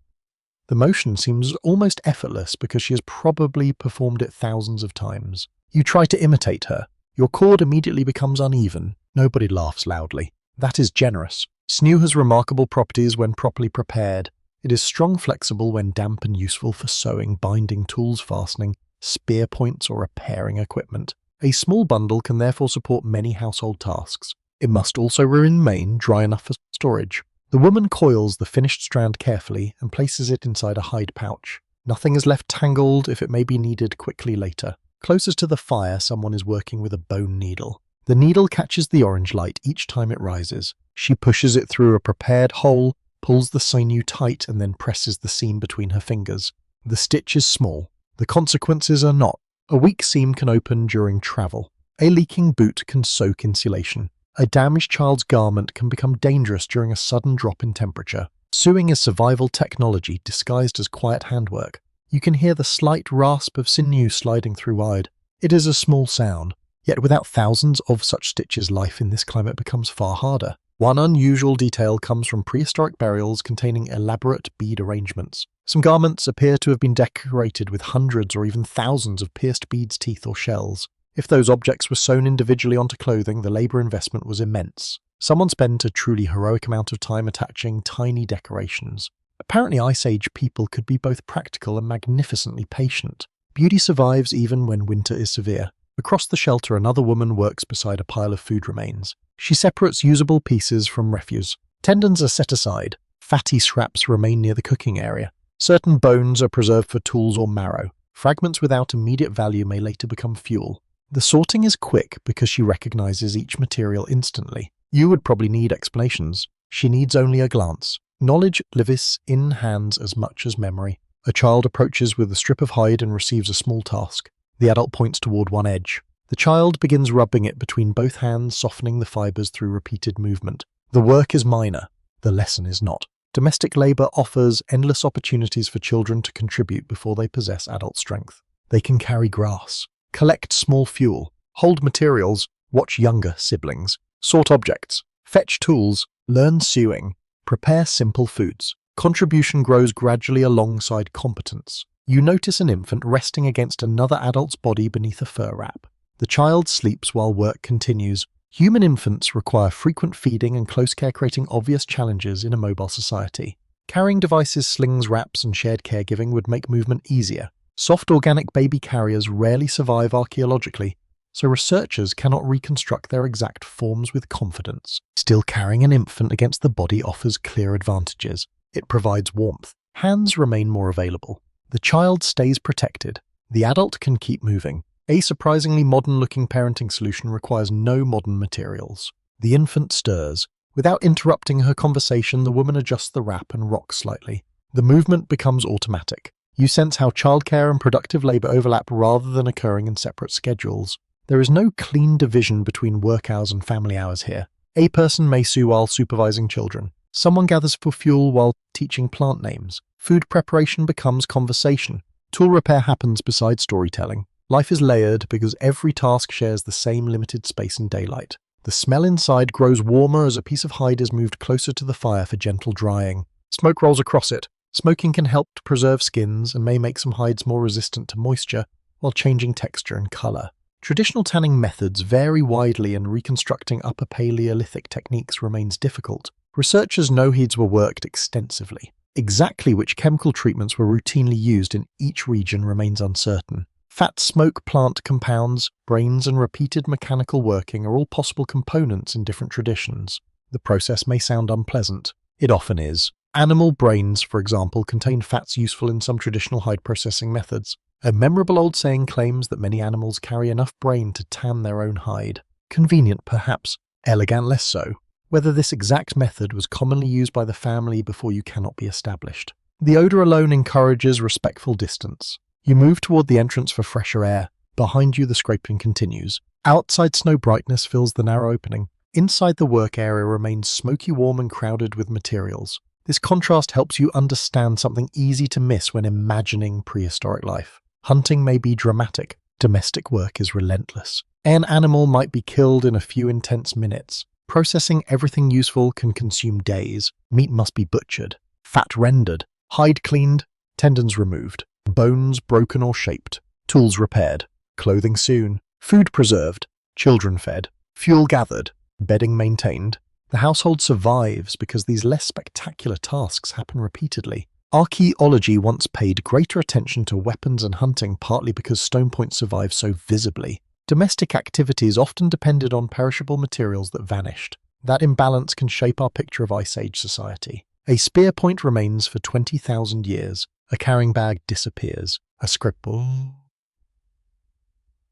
The motion seems almost effortless because she has probably performed it thousands of times. You try to imitate her. Your cord immediately becomes uneven. Nobody laughs loudly. That is generous. Sinew has remarkable properties when properly prepared. It is strong, flexible when damp, and useful for sewing, binding, tools, fastening, spear points, or repairing equipment. A small bundle can therefore support many household tasks. It must also remain dry enough for storage. The woman coils the finished strand carefully and places it inside a hide pouch. Nothing is left tangled if it may be needed quickly later. Closest to the fire, someone is working with a bone needle. The needle catches the orange light each time it rises. She pushes it through a prepared hole, pulls the sinew tight, and then presses the seam between her fingers. The stitch is small. The consequences are not. A weak seam can open during travel. A leaking boot can soak insulation. A damaged child's garment can become dangerous during a sudden drop in temperature. Sewing is survival technology disguised as quiet handwork. You can hear the slight rasp of sinew sliding through hide. It is a small sound. Yet without thousands of such stitches, life in this climate becomes far harder. One unusual detail comes from prehistoric burials containing elaborate bead arrangements. Some garments appear to have been decorated with hundreds or even thousands of pierced beads, teeth, or shells. If those objects were sewn individually onto clothing, the labour investment was immense. Someone spent a truly heroic amount of time attaching tiny decorations. Apparently Ice Age people could be both practical and magnificently patient. Beauty survives even when winter is severe. Across the shelter, another woman works beside a pile of food remains. She separates usable pieces from refuse. Tendons are set aside. Fatty scraps remain near the cooking area. Certain bones are preserved for tools or marrow. Fragments without immediate value may later become fuel. The sorting is quick because she recognizes each material instantly. You would probably need explanations. She needs only a glance. Knowledge lives in hands as much as memory. A child approaches with a strip of hide and receives a small task. The adult points toward one edge. The child begins rubbing it between both hands, softening the fibers through repeated movement. The work is minor. The lesson is not. Domestic labor offers endless opportunities for children to contribute before they possess adult strength. They can carry grass, collect small fuel, hold materials, watch younger siblings, sort objects, fetch tools, learn sewing, prepare simple foods. Contribution grows gradually alongside competence. You notice an infant resting against another adult's body beneath a fur wrap. The child sleeps while work continues. Human infants require frequent feeding and close care, creating obvious challenges in a mobile society. Carrying devices, slings, wraps, and shared caregiving would make movement easier. Soft organic baby carriers rarely survive archaeologically, so researchers cannot reconstruct their exact forms with confidence. Still, carrying an infant against the body offers clear advantages. It provides warmth. Hands remain more available. The child stays protected. The adult can keep moving. A surprisingly modern-looking parenting solution requires no modern materials. The infant stirs. Without interrupting her conversation, the woman adjusts the wrap and rocks slightly. The movement becomes automatic. You sense how childcare and productive labor overlap rather than occurring in separate schedules. There is no clean division between work hours and family hours here. A person may sew while supervising children. Someone gathers for fuel while teaching plant names. Food preparation becomes conversation. Tool repair happens beside storytelling. Life is layered because every task shares the same limited space and daylight. The smell inside grows warmer as a piece of hide is moved closer to the fire for gentle drying. Smoke rolls across it. Smoking can help to preserve skins and may make some hides more resistant to moisture while changing texture and color. Traditional tanning methods vary widely, and reconstructing Upper Paleolithic techniques remains difficult. Researchers know hides were worked extensively. Exactly which chemical treatments were routinely used in each region remains uncertain. Fat smoke plant compounds, brains, and repeated mechanical working are all possible components in different traditions. The process may sound unpleasant. It often is. Animal brains, for example, contain fats useful in some traditional hide processing methods. A memorable old saying claims that many animals carry enough brain to tan their own hide. Convenient, perhaps. Elegant, less so. Whether this exact method was commonly used by the family before you cannot be established. The odor alone encourages respectful distance. You move toward the entrance for fresher air. Behind you, the scraping continues. Outside, snow brightness fills the narrow opening. Inside, the work area remains smoky warm and crowded with materials. This contrast helps you understand something easy to miss when imagining prehistoric life. Hunting may be dramatic. Domestic work is relentless. An animal might be killed in a few intense minutes. Processing everything useful can consume days. Meat must be butchered, fat rendered, hide cleaned, tendons removed, bones broken or shaped, tools repaired, clothing sewn, food preserved, children fed, fuel gathered, bedding maintained. The household survives because these less spectacular tasks happen repeatedly. Archaeology once paid greater attention to weapons and hunting, partly because stone points survive so visibly. Domestic activities often depended on perishable materials that vanished. That imbalance can shape our picture of Ice Age society. A spear point remains for 20,000 years. A carrying bag disappears. A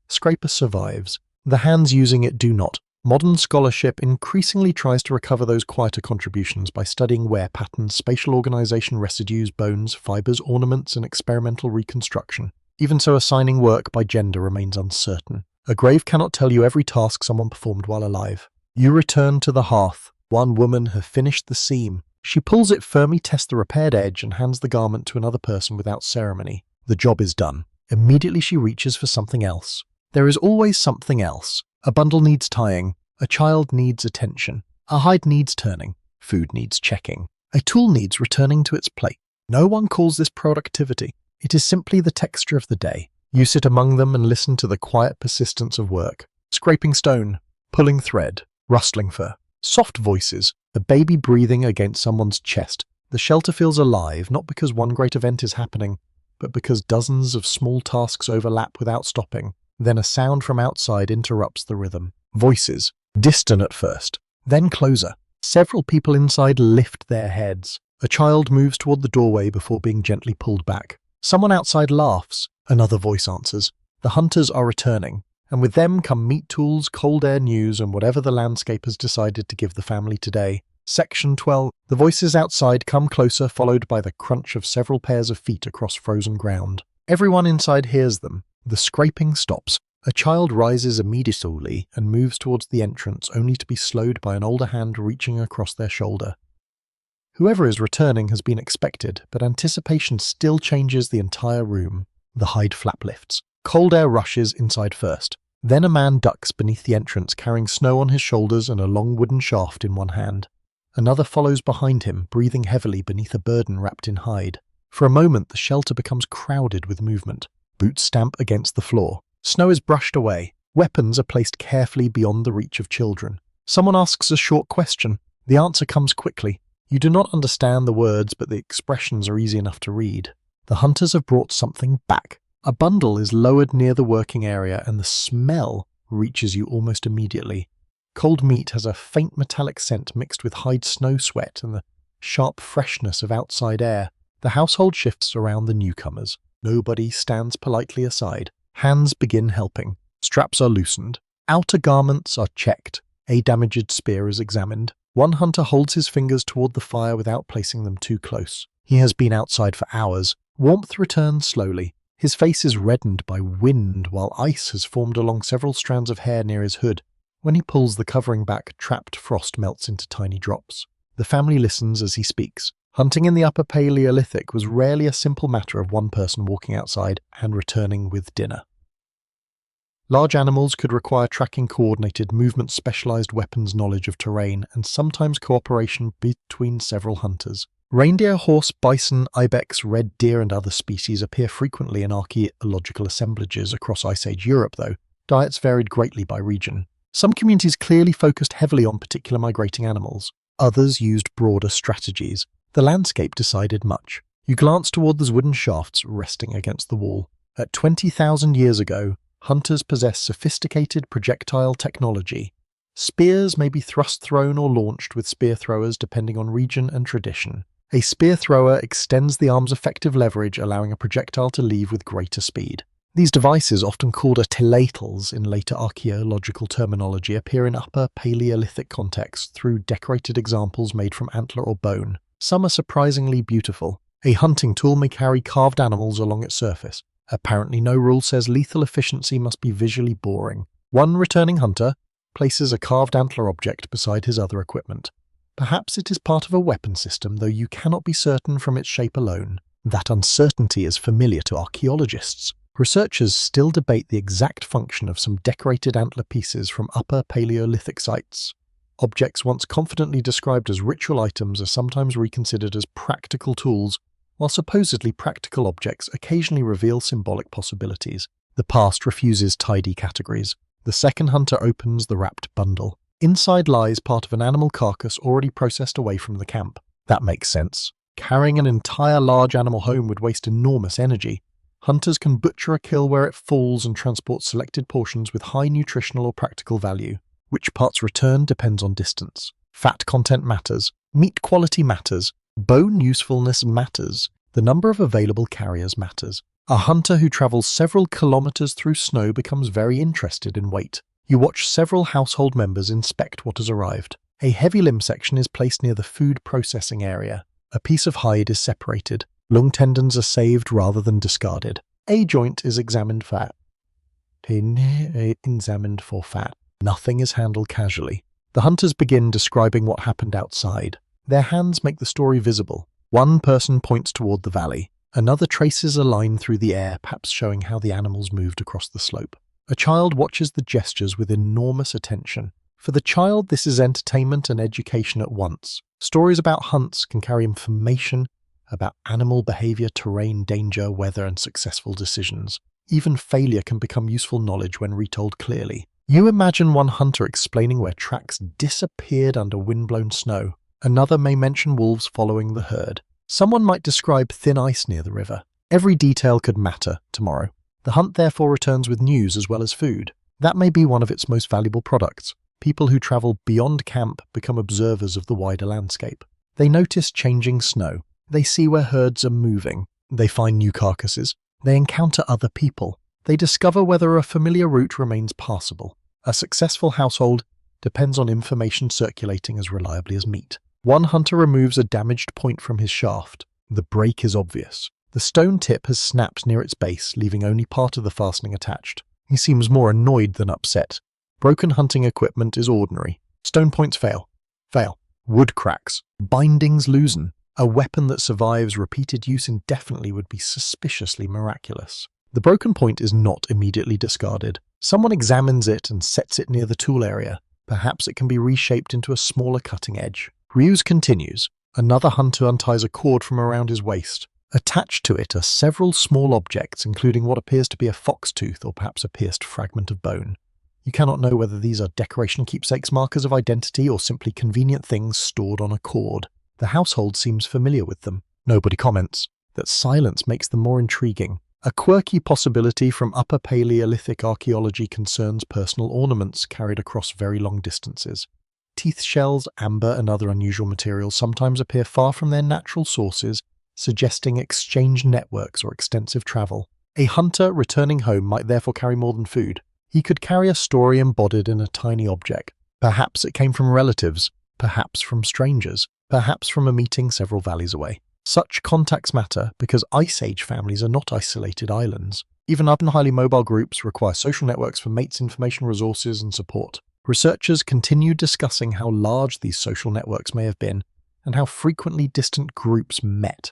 scraper survives. The hands using it do not. Modern scholarship increasingly tries to recover those quieter contributions by studying wear patterns, spatial organization, residues, bones, fibers, ornaments, and experimental reconstruction. Even so, assigning work by gender remains uncertain. A grave cannot tell you every task someone performed while alive. You return to the hearth. One woman has finished the seam. She pulls it firmly, tests the repaired edge, and hands the garment to another person without ceremony. The job is done. Immediately she reaches for something else. There is always something else. A bundle needs tying. A child needs attention. A hide needs turning. Food needs checking. A tool needs returning to its place. No one calls this productivity. It is simply the texture of the day. You sit among them and listen to the quiet persistence of work. Scraping stone, pulling thread, rustling fur, soft voices, a baby breathing against someone's chest. The shelter feels alive, not because one great event is happening, but because dozens of small tasks overlap without stopping. Then a sound from outside interrupts the rhythm. Voices, distant at first, then closer. Several people inside lift their heads. A child moves toward the doorway before being gently pulled back. Someone outside laughs. Another voice answers. The hunters are returning, and with them come meat tools, cold air news, and whatever the landscape has decided to give the family today. Section 12. The voices outside come closer, followed by the crunch of several pairs of feet across frozen ground. Everyone inside hears them. The scraping stops. A child rises immediately and moves towards the entrance, only to be slowed by an older hand reaching across their shoulder. Whoever is returning has been expected, but anticipation still changes the entire room. The hide flap lifts. Cold air rushes inside first. Then a man ducks beneath the entrance, carrying snow on his shoulders and a long wooden shaft in one hand. Another follows behind him, breathing heavily beneath a burden wrapped in hide. For a moment, the shelter becomes crowded with movement. Boots stamp against the floor. Snow is brushed away. Weapons are placed carefully beyond the reach of children. Someone asks a short question. The answer comes quickly. You do not understand the words, but the expressions are easy enough to read. The hunters have brought something back. A bundle is lowered near the working area, and the smell reaches you almost immediately. Cold meat has a faint metallic scent mixed with hide snow sweat and the sharp freshness of outside air. The household shifts around the newcomers. Nobody stands politely aside. Hands begin helping. Straps are loosened. Outer garments are checked. A damaged spear is examined. One hunter holds his fingers toward the fire without placing them too close. He has been outside for hours. Warmth returns slowly. His face is reddened by wind, while ice has formed along several strands of hair near his hood. When he pulls the covering back, trapped frost melts into tiny drops. The family listens as he speaks. Hunting in the Upper Paleolithic was rarely a simple matter of one person walking outside and returning with dinner. Large animals could require tracking, coordinated movement, specialized weapons, knowledge of terrain, and sometimes cooperation between several hunters. Reindeer, horse, bison, ibex, red deer, and other species appear frequently in archaeological assemblages across Ice Age Europe, though. Diets varied greatly by region. Some communities clearly focused heavily on particular migrating animals. Others used broader strategies. The landscape decided much. You glance toward those wooden shafts resting against the wall. At 20,000 years ago, hunters possessed sophisticated projectile technology. Spears may be thrust-thrown or launched with spear throwers depending on region and tradition. A spear thrower extends the arm's effective leverage, allowing a projectile to leave with greater speed. These devices, often called atlatls in later archaeological terminology, appear in Upper Paleolithic contexts through decorated examples made from antler or bone. Some are surprisingly beautiful. A hunting tool may carry carved animals along its surface. Apparently no rule says lethal efficiency must be visually boring. One returning hunter places a carved antler object beside his other equipment. Perhaps it is part of a weapon system, though you cannot be certain from its shape alone. That uncertainty is familiar to archaeologists. Researchers still debate the exact function of some decorated antler pieces from Upper Paleolithic sites. Objects once confidently described as ritual items are sometimes reconsidered as practical tools, while supposedly practical objects occasionally reveal symbolic possibilities. The past refuses tidy categories. The second hunter opens the wrapped bundle. Inside lies part of an animal carcass already processed away from the camp. That makes sense. Carrying an entire large animal home would waste enormous energy. Hunters can butcher a kill where it falls and transport selected portions with high nutritional or practical value. Which parts return depends on distance. Fat content matters. Meat quality matters. Bone usefulness matters. The number of available carriers matters. A hunter who travels several kilometers through snow becomes very interested in weight. You watch several household members inspect what has arrived. A heavy limb section is placed near the food processing area. A piece of hide is separated. Lung tendons are saved rather than discarded. A joint is examined for fat. Nothing is handled casually. The hunters begin describing what happened outside. Their hands make the story visible. One person points toward the valley. Another traces a line through the air, perhaps showing how the animals moved across the slope. A child watches the gestures with enormous attention. For the child, this is entertainment and education at once. Stories about hunts can carry information about animal behavior, terrain, danger, weather, and successful decisions. Even failure can become useful knowledge when retold clearly. You imagine one hunter explaining where tracks disappeared under windblown snow. Another may mention wolves following the herd. Someone might describe thin ice near the river. Every detail could matter tomorrow. The hunt therefore returns with news as well as food. That may be one of its most valuable products. People who travel beyond camp become observers of the wider landscape. They notice changing snow. They see where herds are moving. They find new carcasses. They encounter other people. They discover whether a familiar route remains passable. A successful household depends on information circulating as reliably as meat. One hunter removes a damaged point from his shaft. The break is obvious. The stone tip has snapped near its base, leaving only part of the fastening attached. He seems more annoyed than upset. Broken hunting equipment is ordinary. Stone points fail. Wood cracks. Bindings loosen. A weapon that survives repeated use indefinitely would be suspiciously miraculous. The broken point is not immediately discarded. Someone examines it and sets it near the tool area. Perhaps it can be reshaped into a smaller cutting edge. Ruse continues. Another hunter unties a cord from around his waist. Attached to it are several small objects, including what appears to be a fox tooth or perhaps a pierced fragment of bone. You cannot know whether these are decoration keepsakes, markers of identity, or simply convenient things stored on a cord. The household seems familiar with them. Nobody comments. That silence makes them more intriguing. A quirky possibility from Upper Paleolithic archaeology concerns personal ornaments carried across very long distances. Teeth shells, amber, and other unusual materials sometimes appear far from their natural sources, suggesting exchange networks or extensive travel. A hunter returning home might therefore carry more than food. He could carry a story embodied in a tiny object. Perhaps it came from relatives, perhaps from strangers, perhaps from a meeting several valleys away. Such contacts matter because Ice Age families are not isolated islands. Even highly mobile groups require social networks for mates, information, resources, and support. Researchers continue discussing how large these social networks may have been and how frequently distant groups met.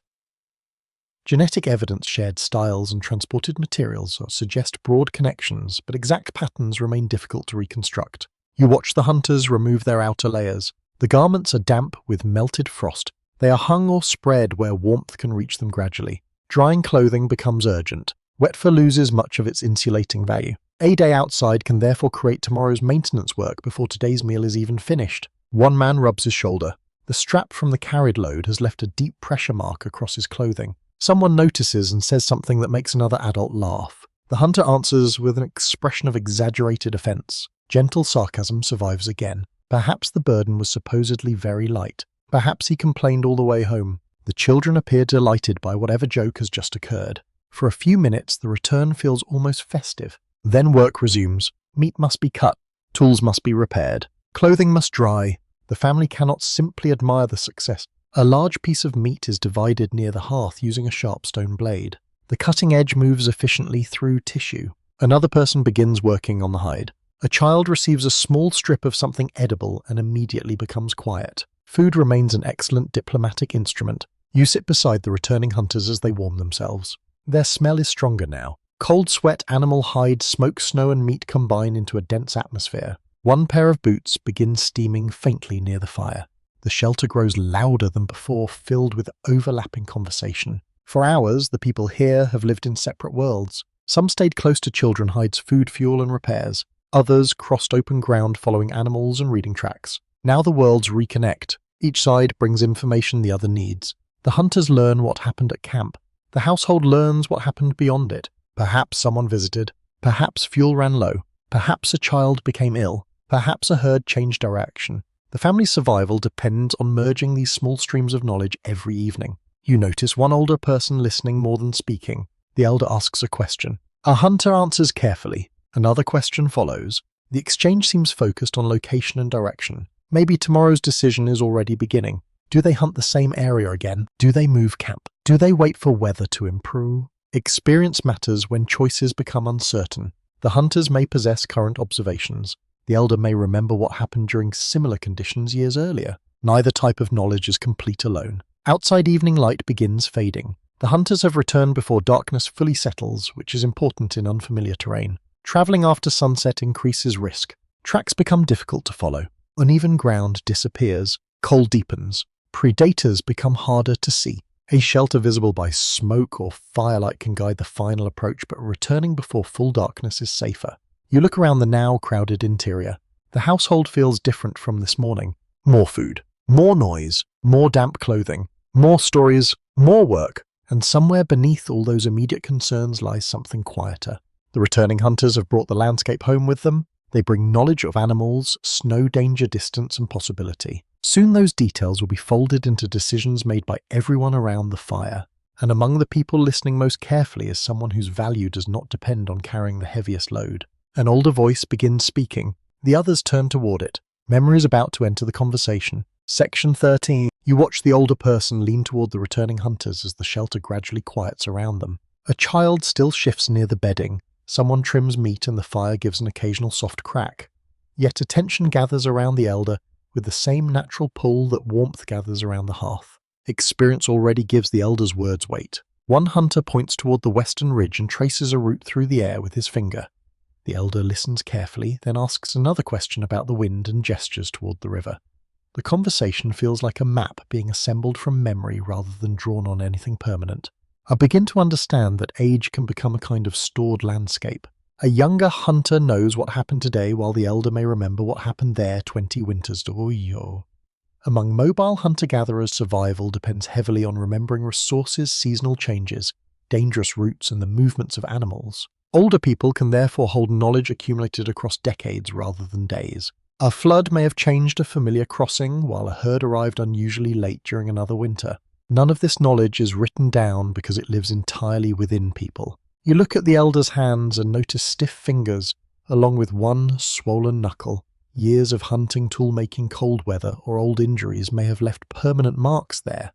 Genetic evidence shared styles and transported materials suggest broad connections, but exact patterns remain difficult to reconstruct. You watch the hunters remove their outer layers. The garments are damp with melted frost. They are hung or spread where warmth can reach them gradually. Drying clothing becomes urgent. Wet fur loses much of its insulating value. A day outside can therefore create tomorrow's maintenance work before today's meal is even finished. One man rubs his shoulder. The strap from the carried load has left a deep pressure mark across his clothing. Someone notices and says something that makes another adult laugh. The hunter answers with an expression of exaggerated offense. Gentle sarcasm survives again. Perhaps the burden was supposedly very light. Perhaps he complained all the way home. The children appear delighted by whatever joke has just occurred. For a few minutes, the return feels almost festive. Then work resumes. Meat must be cut. Tools must be repaired. Clothing must dry. The family cannot simply admire the success. A large piece of meat is divided near the hearth using a sharp stone blade. The cutting edge moves efficiently through tissue. Another person begins working on the hide. A child receives a small strip of something edible and immediately becomes quiet. Food remains an excellent diplomatic instrument. You sit beside the returning hunters as they warm themselves. Their smell is stronger now. Cold sweat, animal hide, smoke, snow and meat combine into a dense atmosphere. One pair of boots begins steaming faintly near the fire. The shelter grows louder than before, filled with overlapping conversation. For hours, the people here have lived in separate worlds. Some stayed close to children hides, food, fuel and repairs. Others crossed open ground following animals and reading tracks. Now the worlds reconnect. Each side brings information the other needs. The hunters learn what happened at camp. The household learns what happened beyond it. Perhaps someone visited. Perhaps fuel ran low. Perhaps a child became ill. Perhaps a herd changed direction. The family's survival depends on merging these small streams of knowledge every evening. You notice one older person listening more than speaking. The elder asks a question. A hunter answers carefully. Another question follows. The exchange seems focused on location and direction. Maybe tomorrow's decision is already beginning. Do they hunt the same area again? Do they move camp? Do they wait for weather to improve? Experience matters when choices become uncertain. The hunters may possess current observations. The elder may remember what happened during similar conditions years earlier. Neither type of knowledge is complete alone. Outside evening light begins fading. The hunters have returned before darkness fully settles, which is important in unfamiliar terrain. Traveling after sunset increases risk. Tracks become difficult to follow. Uneven ground disappears. Cold deepens. Predators become harder to see. A shelter visible by smoke or firelight can guide the final approach, but returning before full darkness is safer. You look around the now crowded interior. The household feels different from this morning. More food, more noise, more damp clothing, more stories, more work, and somewhere beneath all those immediate concerns lies something quieter. The returning hunters have brought the landscape home with them. They bring knowledge of animals, snow, danger, distance, and possibility. Soon those details will be folded into decisions made by everyone around the fire. And among the people listening most carefully is someone whose value does not depend on carrying the heaviest load. An older voice begins speaking. The others turn toward it. Memory is about to enter the conversation. Section 13. You watch the older person lean toward the returning hunters as the shelter gradually quiets around them. A child still shifts near the bedding. Someone trims meat and the fire gives an occasional soft crack. Yet attention gathers around the elder with the same natural pull that warmth gathers around the hearth. Experience already gives the elder's words weight. One hunter points toward the western ridge and traces a route through the air with his finger. The elder listens carefully, then asks another question about the wind and gestures toward the river. The conversation feels like a map being assembled from memory rather than drawn on anything permanent. I begin to understand that age can become a kind of stored landscape. A younger hunter knows what happened today while the elder may remember what happened there 20 winters ago. Among mobile hunter-gatherers, survival depends heavily on remembering resources, seasonal changes, dangerous routes, and the movements of animals. Older people can therefore hold knowledge accumulated across decades rather than days. A flood may have changed a familiar crossing, while a herd arrived unusually late during another winter. None of this knowledge is written down because it lives entirely within people. You look at the elder's hands and notice stiff fingers, along with one swollen knuckle. Years of hunting, tool-making, cold weather, or old injuries may have left permanent marks there.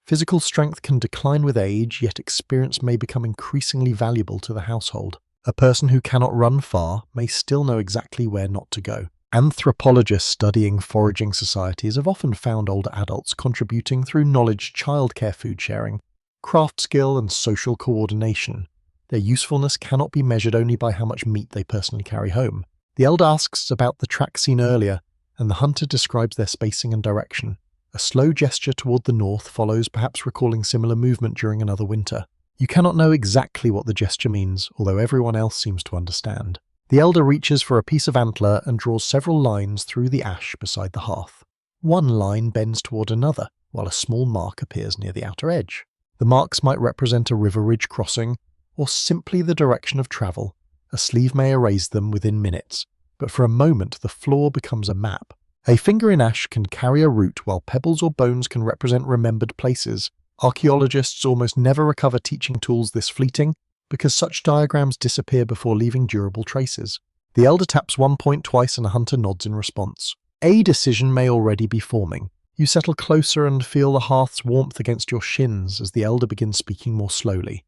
Physical strength can decline with age, yet experience may become increasingly valuable to the household. A person who cannot run far may still know exactly where not to go. Anthropologists studying foraging societies have often found older adults contributing through knowledge, childcare, food sharing, craft skill, and social coordination. Their usefulness cannot be measured only by how much meat they personally carry home. The elder asks about the track seen earlier, and the hunter describes their spacing and direction. A slow gesture toward the north follows, perhaps recalling similar movement during another winter. You cannot know exactly what the gesture means, although everyone else seems to understand. The elder reaches for a piece of antler and draws several lines through the ash beside the hearth. One line bends toward another, while a small mark appears near the outer edge. The marks might represent a river ridge crossing, or simply the direction of travel. A sleeve may erase them within minutes, but for a moment the floor becomes a map. A finger in ash can carry a route, while pebbles or bones can represent remembered places. Archaeologists almost never recover teaching tools this fleeting, because such diagrams disappear before leaving durable traces. The elder taps one point twice and a hunter nods in response. A decision may already be forming. You settle closer and feel the hearth's warmth against your shins as the elder begins speaking more slowly.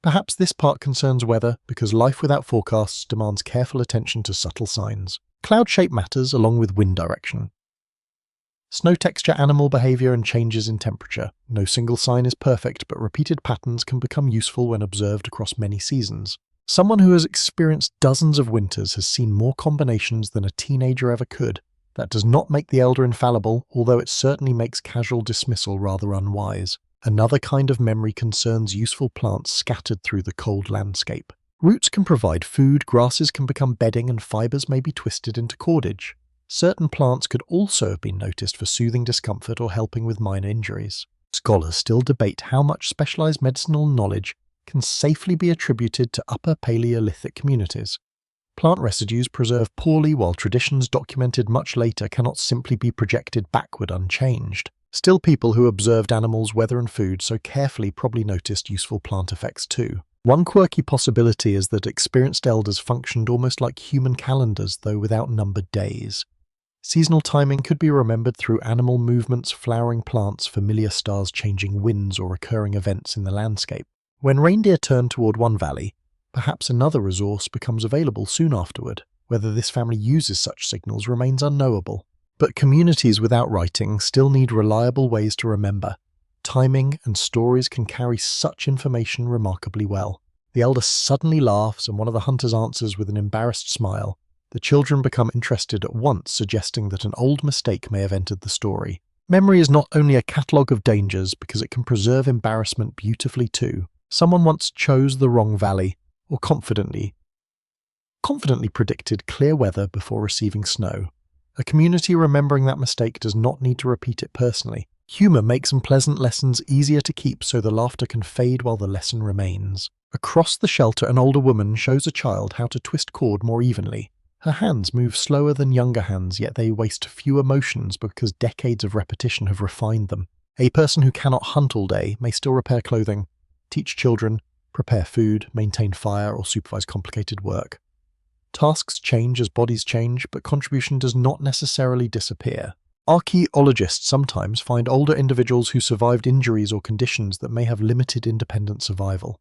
Perhaps this part concerns weather, because life without forecasts demands careful attention to subtle signs. Cloud shape matters along with wind direction. Snow texture, animal behavior, and changes in temperature. No single sign is perfect, but repeated patterns can become useful when observed across many seasons. Someone who has experienced dozens of winters has seen more combinations than a teenager ever could. That does not make the elder infallible, although it certainly makes casual dismissal rather unwise. Another kind of memory concerns useful plants scattered through the cold landscape. Roots can provide food, grasses can become bedding, and fibers may be twisted into cordage. Certain plants could also have been noticed for soothing discomfort or helping with minor injuries. Scholars still debate how much specialized medicinal knowledge can safely be attributed to Upper Paleolithic communities. Plant residues preserve poorly, while traditions documented much later cannot simply be projected backward unchanged. Still, people who observed animals, weather, and food so carefully probably noticed useful plant effects too. One quirky possibility is that experienced elders functioned almost like human calendars, though without numbered days. Seasonal timing could be remembered through animal movements, flowering plants, familiar stars, changing winds, or recurring events in the landscape. When reindeer turn toward one valley, perhaps another resource becomes available soon afterward. Whether this family uses such signals remains unknowable. But communities without writing still need reliable ways to remember. Timing and stories can carry such information remarkably well. The elder suddenly laughs, and one of the hunters answers with an embarrassed smile. The children become interested at once, suggesting that an old mistake may have entered the story. Memory is not only a catalogue of dangers, because it can preserve embarrassment beautifully too. Someone once chose the wrong valley, or confidently predicted clear weather before receiving snow. A community remembering that mistake does not need to repeat it personally. Humor makes unpleasant lessons easier to keep, so the laughter can fade while the lesson remains. Across the shelter, an older woman shows a child how to twist cord more evenly. Her hands move slower than younger hands, yet they waste few emotions because decades of repetition have refined them. A person who cannot hunt all day may still repair clothing, teach children, prepare food, maintain fire, or supervise complicated work. Tasks change as bodies change, but contribution does not necessarily disappear. Archaeologists sometimes find older individuals who survived injuries or conditions that may have limited independent survival.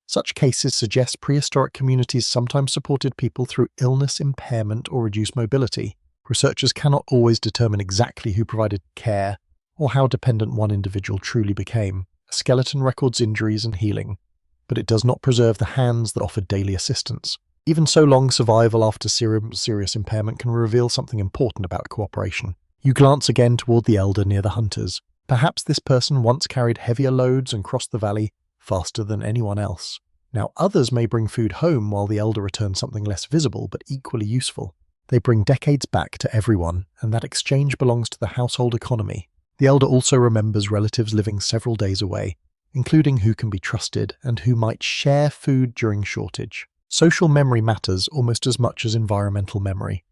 Such cases suggest prehistoric communities sometimes supported people through illness, impairment, or reduced mobility. Researchers cannot always determine exactly who provided care or how dependent one individual truly became. A skeleton records injuries and healing, but it does not preserve the hands that offered daily assistance. Even so, long survival after serious impairment can reveal something important about cooperation. You glance again toward the elder near the hunters. Perhaps this person once carried heavier loads and crossed the valley faster than anyone else. Now others may bring food home while the elder returns something less visible but equally useful. They bring decades back to everyone, and that exchange belongs to the household economy. The elder also remembers relatives living several days away, including who can be trusted and who might share food during shortage. Social memory matters almost as much as environmental memory.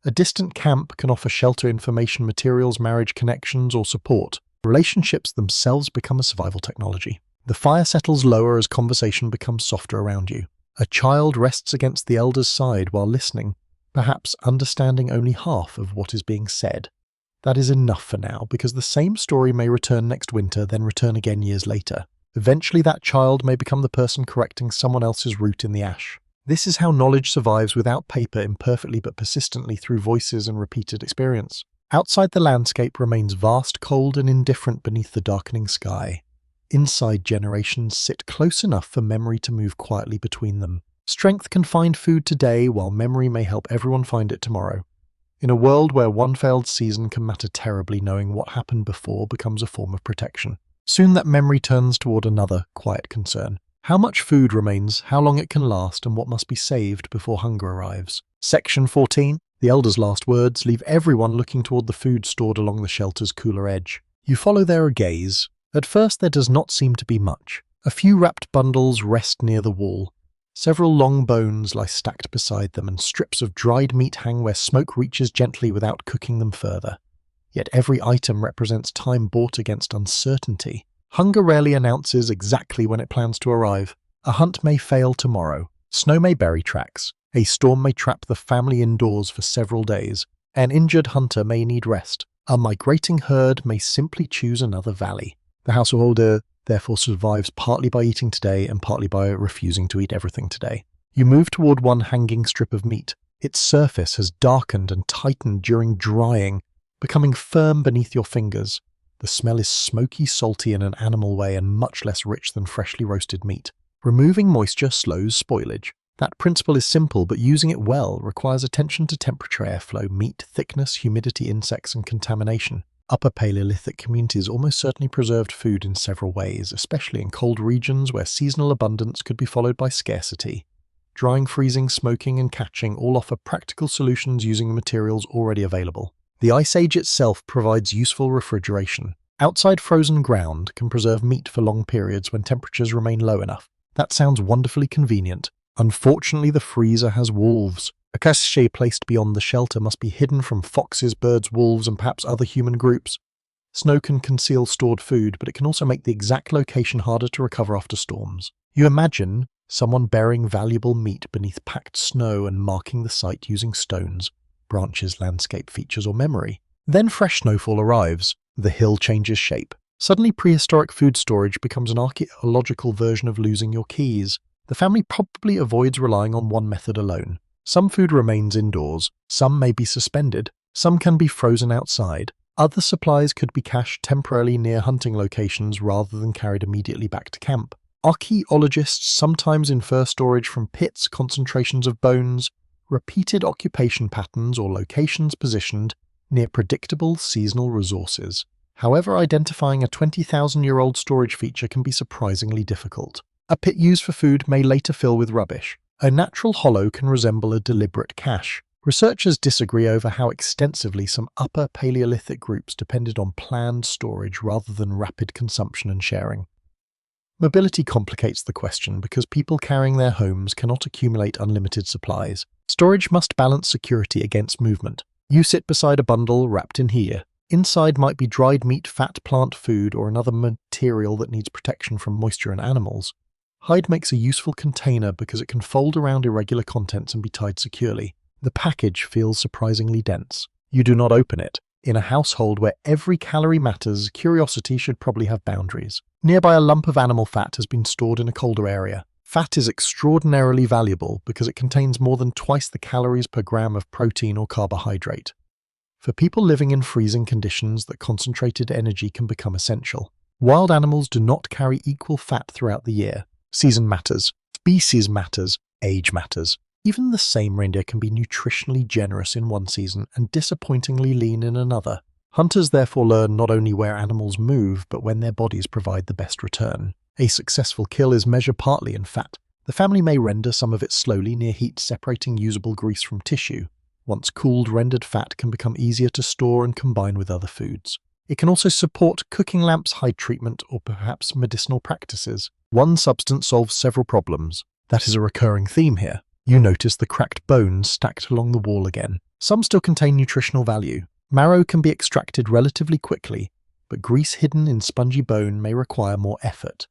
A distant camp can offer shelter, information, materials, marriage connections, or support. Relationships themselves become a survival technology. The fire settles lower as conversation becomes softer around you. A child rests against the elder's side while listening, perhaps understanding only half of what is being said. That is enough for now, because the same story may return next winter, then return again years later. Eventually that child may become the person correcting someone else's route in the ash. This is how knowledge survives without paper, imperfectly but persistently through voices and repeated experience. Outside, the landscape remains vast, cold, and indifferent beneath the darkening sky. Inside, generations sit close enough for memory to move quietly between them. Strength can find food today, while memory may help everyone find it tomorrow. In a world where one failed season can matter terribly, knowing what happened before becomes a form of protection. Soon that memory turns toward another quiet concern. How much food remains, how long it can last, and what must be saved before hunger arrives. Section 14. The elder's last words leave everyone looking toward the food stored along the shelter's cooler edge. You follow their gaze. At first there does not seem to be much. A few wrapped bundles rest near the wall. Several long bones lie stacked beside them, and strips of dried meat hang where smoke reaches gently without cooking them further. Yet every item represents time bought against uncertainty. Hunger rarely announces exactly when it plans to arrive. A hunt may fail tomorrow. Snow may bury tracks. A storm may trap the family indoors for several days. An injured hunter may need rest. A migrating herd may simply choose another valley. The householder therefore survives partly by eating today and partly by refusing to eat everything today. You move toward one hanging strip of meat. Its surface has darkened and tightened during drying, becoming firm beneath your fingers. The smell is smoky, salty in an animal way and much less rich than freshly roasted meat. Removing moisture slows spoilage. That principle is simple, but using it well requires attention to temperature, airflow, meat thickness, humidity, insects, and contamination. Upper Paleolithic communities almost certainly preserved food in several ways, especially in cold regions where seasonal abundance could be followed by scarcity. Drying, freezing, smoking, and catching all offer practical solutions using materials already available. The Ice Age itself provides useful refrigeration. Outside frozen ground can preserve meat for long periods when temperatures remain low enough. That sounds wonderfully convenient. Unfortunately, the freezer has wolves. A cache placed beyond the shelter must be hidden from foxes, birds, wolves, and perhaps other human groups. Snow can conceal stored food, but it can also make the exact location harder to recover after storms. You imagine someone burying valuable meat beneath packed snow and marking the site using stones, branches, landscape features, or memory. Then fresh snowfall arrives. The hill changes shape. Suddenly, prehistoric food storage becomes an archaeological version of losing your keys. The family probably avoids relying on one method alone. Some food remains indoors, some may be suspended, some can be frozen outside. Other supplies could be cached temporarily near hunting locations rather than carried immediately back to camp. Archaeologists sometimes infer storage from pits, concentrations of bones, repeated occupation patterns, or locations positioned near predictable seasonal resources. However, identifying a 20,000-year-old storage feature can be surprisingly difficult. A pit used for food may later fill with rubbish. A natural hollow can resemble a deliberate cache. Researchers disagree over how extensively some Upper Paleolithic groups depended on planned storage rather than rapid consumption and sharing. Mobility complicates the question because people carrying their homes cannot accumulate unlimited supplies. Storage must balance security against movement. You sit beside a bundle wrapped in here. Inside might be dried meat, fat, plant food, or another material that needs protection from moisture and animals. Hide makes a useful container because it can fold around irregular contents and be tied securely. The package feels surprisingly dense. You do not open it. In a household where every calorie matters, curiosity should probably have boundaries. Nearby, a lump of animal fat has been stored in a colder area. Fat is extraordinarily valuable because it contains more than twice the calories per gram of protein or carbohydrate. For people living in freezing conditions, that concentrated energy can become essential. Wild animals do not carry equal fat throughout the year. Season matters, species matters, age matters. Even the same reindeer can be nutritionally generous in one season and disappointingly lean in another. Hunters therefore learn not only where animals move, but when their bodies provide the best return. A successful kill is measured partly in fat. The family may render some of it slowly near heat, separating usable grease from tissue. Once cooled, rendered fat can become easier to store and combine with other foods. It can also support cooking lamps, hide treatment, or perhaps medicinal practices. One substance solves several problems. That is a recurring theme here. You notice the cracked bones stacked along the wall again. Some still contain nutritional value. Marrow can be extracted relatively quickly, but grease hidden in spongy bone may require more effort.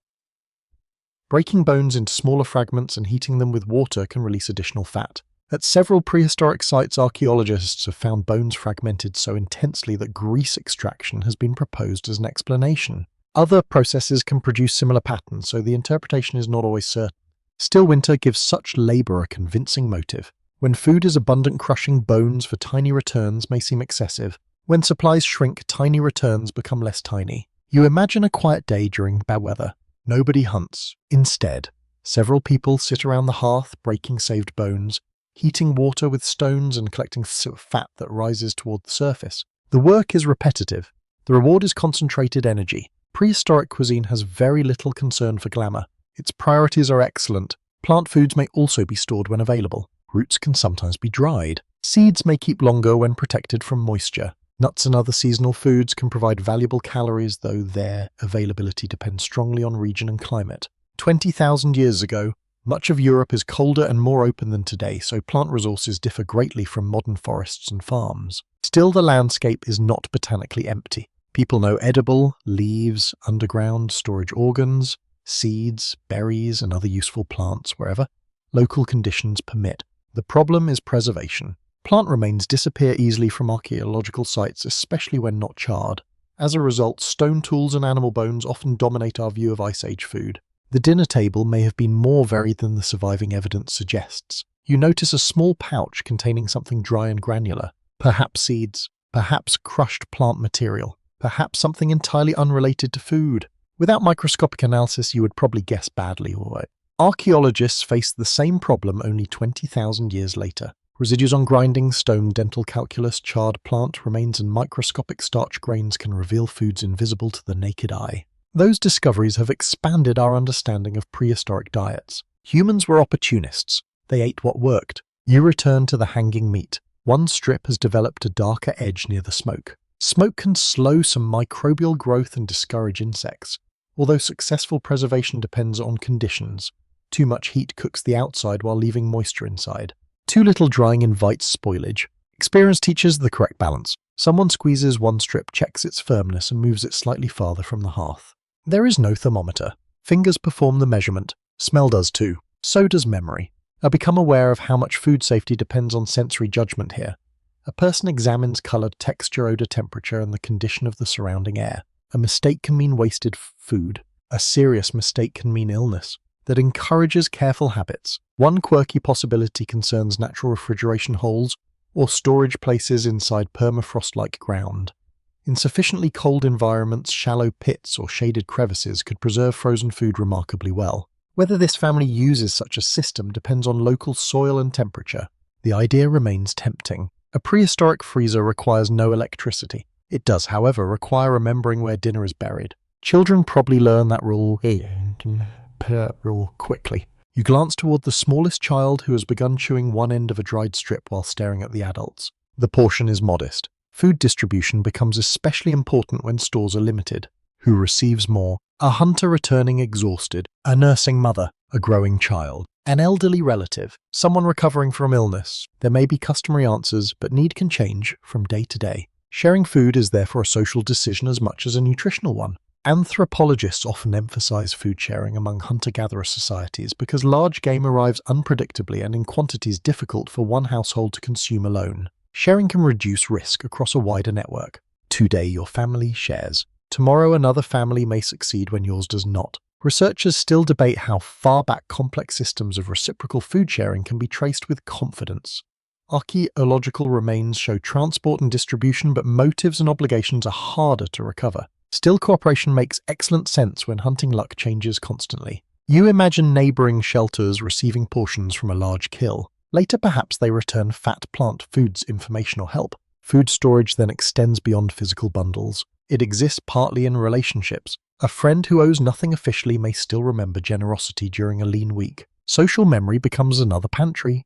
Breaking bones into smaller fragments and heating them with water can release additional fat. At several prehistoric sites, archaeologists have found bones fragmented so intensely that grease extraction has been proposed as an explanation. Other processes can produce similar patterns, so the interpretation is not always certain. Still, winter gives such labor a convincing motive. When food is abundant, crushing bones for tiny returns may seem excessive. When supplies shrink, tiny returns become less tiny. You imagine a quiet day during bad weather. Nobody hunts. Instead, several people sit around the hearth, breaking saved bones, heating water with stones and collecting fat that rises toward the surface. The work is repetitive. The reward is concentrated energy. Prehistoric cuisine has very little concern for glamour. Its priorities are excellent. Plant foods may also be stored when available. Roots can sometimes be dried. Seeds may keep longer when protected from moisture. Nuts and other seasonal foods can provide valuable calories, though their availability depends strongly on region and climate. 20,000 years ago, much of Europe is colder and more open than today, so plant resources differ greatly from modern forests and farms. Still, the landscape is not botanically empty. People know edible, leaves, underground storage organs, seeds, berries, and other useful plants wherever local conditions permit. The problem is preservation. Plant remains disappear easily from archaeological sites, especially when not charred. As a result, stone tools and animal bones often dominate our view of Ice Age food. The dinner table may have been more varied than the surviving evidence suggests. You notice a small pouch containing something dry and granular, perhaps seeds, perhaps crushed plant material, perhaps something entirely unrelated to food. Without microscopic analysis, you would probably guess badly, alright. Archaeologists faced the same problem only 20,000 years later. Residues on grinding stone, dental calculus, charred plant remains, and microscopic starch grains can reveal foods invisible to the naked eye. Those discoveries have expanded our understanding of prehistoric diets. Humans were opportunists. They ate what worked. You return to the hanging meat. One strip has developed a darker edge near the smoke. Smoke can slow some microbial growth and discourage insects. Although successful preservation depends on conditions. Too much heat cooks the outside while leaving moisture inside. Too little drying invites spoilage. Experience teaches the correct balance. Someone squeezes one strip, checks its firmness, and moves it slightly farther from the hearth. There is no thermometer. Fingers perform the measurement. Smell does too. So does memory. I become aware of how much food safety depends on sensory judgment here. A person examines color, texture, odor, temperature, and the condition of the surrounding air. A mistake can mean wasted food. A serious mistake can mean illness. That encourages careful habits. One quirky possibility concerns natural refrigeration holes or storage places inside permafrost-like ground. In sufficiently cold environments, shallow pits or shaded crevices could preserve frozen food remarkably well. Whether this family uses such a system depends on local soil and temperature. The idea remains tempting. A prehistoric freezer requires no electricity. It does, however, require remembering where dinner is buried. Children probably learn that rule quickly. You glance toward the smallest child who has begun chewing one end of a dried strip while staring at the adults. The portion is modest. Food distribution becomes especially important when stores are limited. Who receives more? A hunter returning exhausted, a nursing mother, a growing child, an elderly relative, someone recovering from illness. There may be customary answers, but need can change from day to day. Sharing food is therefore a social decision as much as a nutritional one. Anthropologists often emphasize food sharing among hunter-gatherer societies because large game arrives unpredictably and in quantities difficult for one household to consume alone. Sharing can reduce risk across a wider network. Today your family shares. Tomorrow another family may succeed when yours does not. Researchers still debate how far back complex systems of reciprocal food sharing can be traced with confidence. Archaeological remains show transport and distribution, but motives and obligations are harder to recover. Still, cooperation makes excellent sense when hunting luck changes constantly. You imagine neighboring shelters receiving portions from a large kill. Later, perhaps they return fat plant foods, information, or help. Food storage then extends beyond physical bundles. It exists partly in relationships. A friend who owes nothing officially may still remember generosity during a lean week. Social memory becomes another pantry.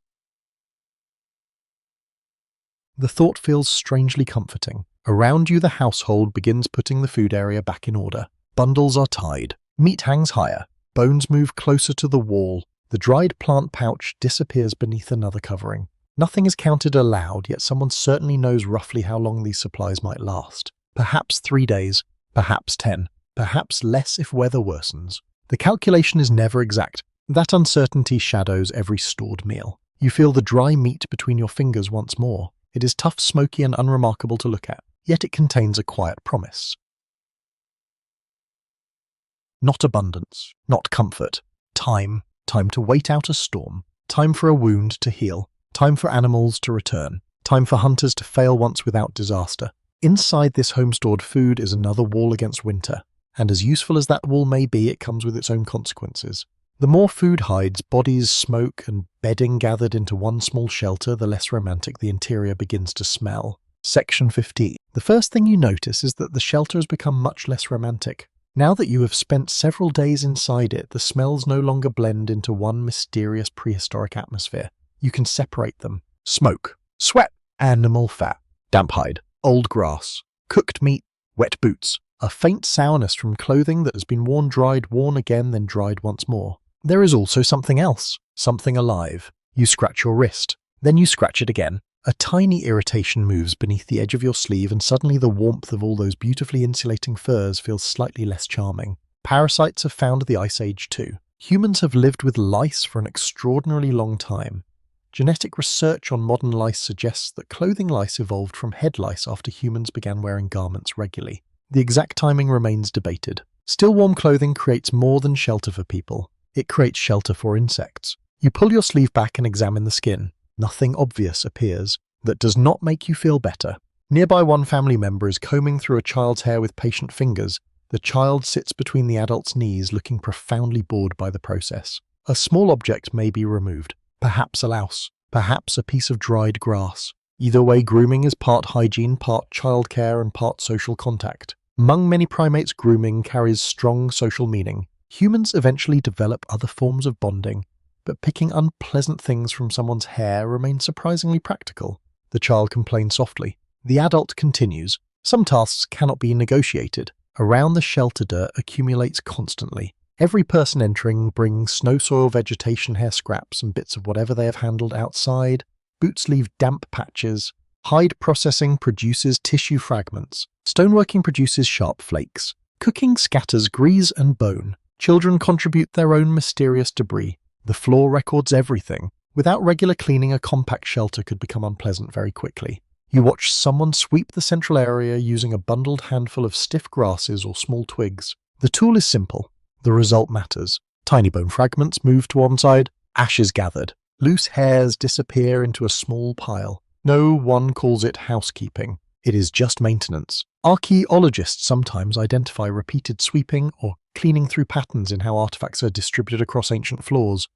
The thought feels strangely comforting. Around you, the household begins putting the food area back in order. Bundles are tied. Meat hangs higher. Bones move closer to the wall. The dried plant pouch disappears beneath another covering. Nothing is counted aloud, yet someone certainly knows roughly how long these supplies might last. Perhaps 3 days, perhaps 10, perhaps less if weather worsens. The calculation is never exact. That uncertainty shadows every stored meal. You feel the dry meat between your fingers once more. It is tough, smoky, and unremarkable to look at, yet it contains a quiet promise. Not abundance, not comfort. Time. Time to wait out a storm. Time for a wound to heal. Time for animals to return. Time for hunters to fail once without disaster. Inside this home-stored food is another wall against winter, and as useful as that wall may be, it comes with its own consequences. The more food hides, bodies, smoke, and bedding gathered into one small shelter, the less romantic the interior begins to smell. Section 15. The first thing you notice is that the shelter has become much less romantic. Now that you have spent several days inside it, the smells no longer blend into one mysterious prehistoric atmosphere. You can separate them. Smoke. Sweat, animal fat, damp hide, old grass, cooked meat, wet boots, a faint sourness from clothing that has been worn, dried, worn again, then dried once more. There is also something else, something alive. You scratch your wrist, then you scratch it again. A tiny irritation moves beneath the edge of your sleeve, and suddenly the warmth of all those beautifully insulating furs feels slightly less charming. Parasites have found the Ice Age too. Humans have lived with lice for an extraordinarily long time. Genetic research on modern lice suggests that clothing lice evolved from head lice after humans began wearing garments regularly. The exact timing remains debated. Still, warm clothing creates more than shelter for people. It creates shelter for insects. You pull your sleeve back and examine the skin. Nothing obvious appears. That does not make you feel better. Nearby, one family member is combing through a child's hair with patient fingers. The child sits between the adult's knees, looking profoundly bored by the process. A small object may be removed. Perhaps a louse. Perhaps a piece of dried grass. Either way, grooming is part hygiene, part childcare, and part social contact. Among many primates, grooming carries strong social meaning. Humans eventually develop other forms of bonding, but picking unpleasant things from someone's hair remains surprisingly practical. The child complains softly. The adult continues. Some tasks cannot be negotiated. Around the shelter, dirt accumulates constantly. Every person entering brings snow soil, vegetation, hair scraps, and bits of whatever they have handled outside. Boots leave damp patches. Hide processing produces tissue fragments. Stoneworking produces sharp flakes. Cooking scatters grease and bone. Children contribute their own mysterious debris. The floor records everything. Without regular cleaning, a compact shelter could become unpleasant very quickly. You watch someone sweep the central area using a bundled handful of stiff grasses or small twigs. The tool is simple. The result matters. Tiny bone fragments move to one side. Ashes gathered. Loose hairs disappear into a small pile. No one calls it housekeeping. It is just maintenance. Archaeologists sometimes identify repeated sweeping or cleaning through patterns in how artifacts are distributed across ancient floors.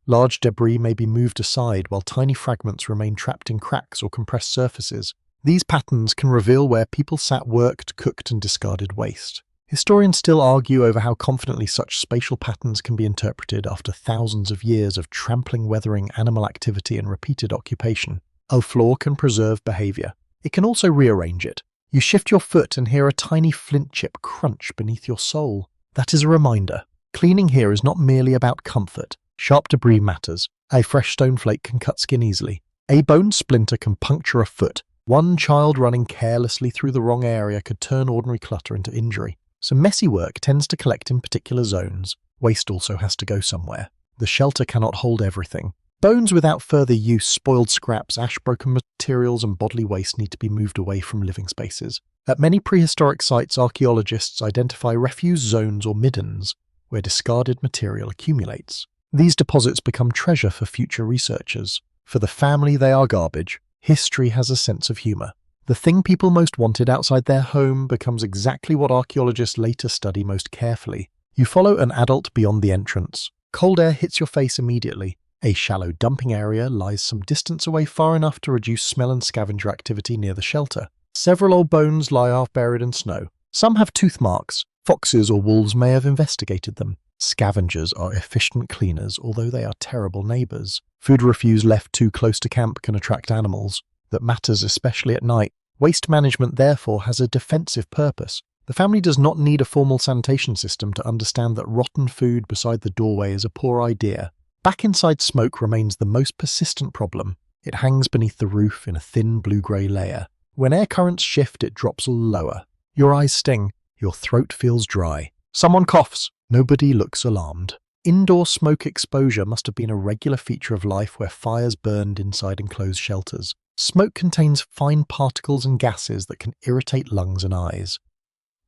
Large debris may be moved aside while tiny fragments remain trapped in cracks or compressed surfaces. These patterns can reveal where people sat, worked, cooked, and discarded waste. Historians still argue over how confidently such spatial patterns can be interpreted after thousands of years of trampling, weathering, animal activity, and repeated occupation. A floor can preserve behavior. It can also rearrange it. You shift your foot and hear a tiny flint chip crunch beneath your sole. That is a reminder. Cleaning here is not merely about comfort. Sharp debris matters. A fresh stone flake can cut skin easily. A bone splinter can puncture a foot. One child running carelessly through the wrong area could turn ordinary clutter into injury. So messy work tends to collect in particular zones. Waste also has to go somewhere. The shelter cannot hold everything. Bones without further use, spoiled scraps, ash-broken materials, and bodily waste need to be moved away from living spaces. At many prehistoric sites, archaeologists identify refuse zones or middens, where discarded material accumulates. These deposits become treasure for future researchers. For the family, they are garbage. History has a sense of humor. The thing people most wanted outside their home becomes exactly what archaeologists later study most carefully. You follow an adult beyond the entrance. Cold air hits your face immediately. A shallow dumping area lies some distance away, far enough to reduce smell and scavenger activity near the shelter. Several old bones lie half buried in snow. Some have tooth marks. Foxes or wolves may have investigated them. Scavengers are efficient cleaners, although they are terrible neighbors. Food refuse left too close to camp can attract animals. That matters especially at night. Waste management therefore has a defensive purpose. The family does not need a formal sanitation system to understand that rotten food beside the doorway is a poor idea. Back inside, smoke remains the most persistent problem. It hangs beneath the roof in a thin blue-grey layer. When air currents shift, it drops lower. Your eyes sting. Your throat feels dry. Someone coughs. Nobody looks alarmed. Indoor smoke exposure must have been a regular feature of life where fires burned inside enclosed shelters. Smoke contains fine particles and gases that can irritate lungs and eyes.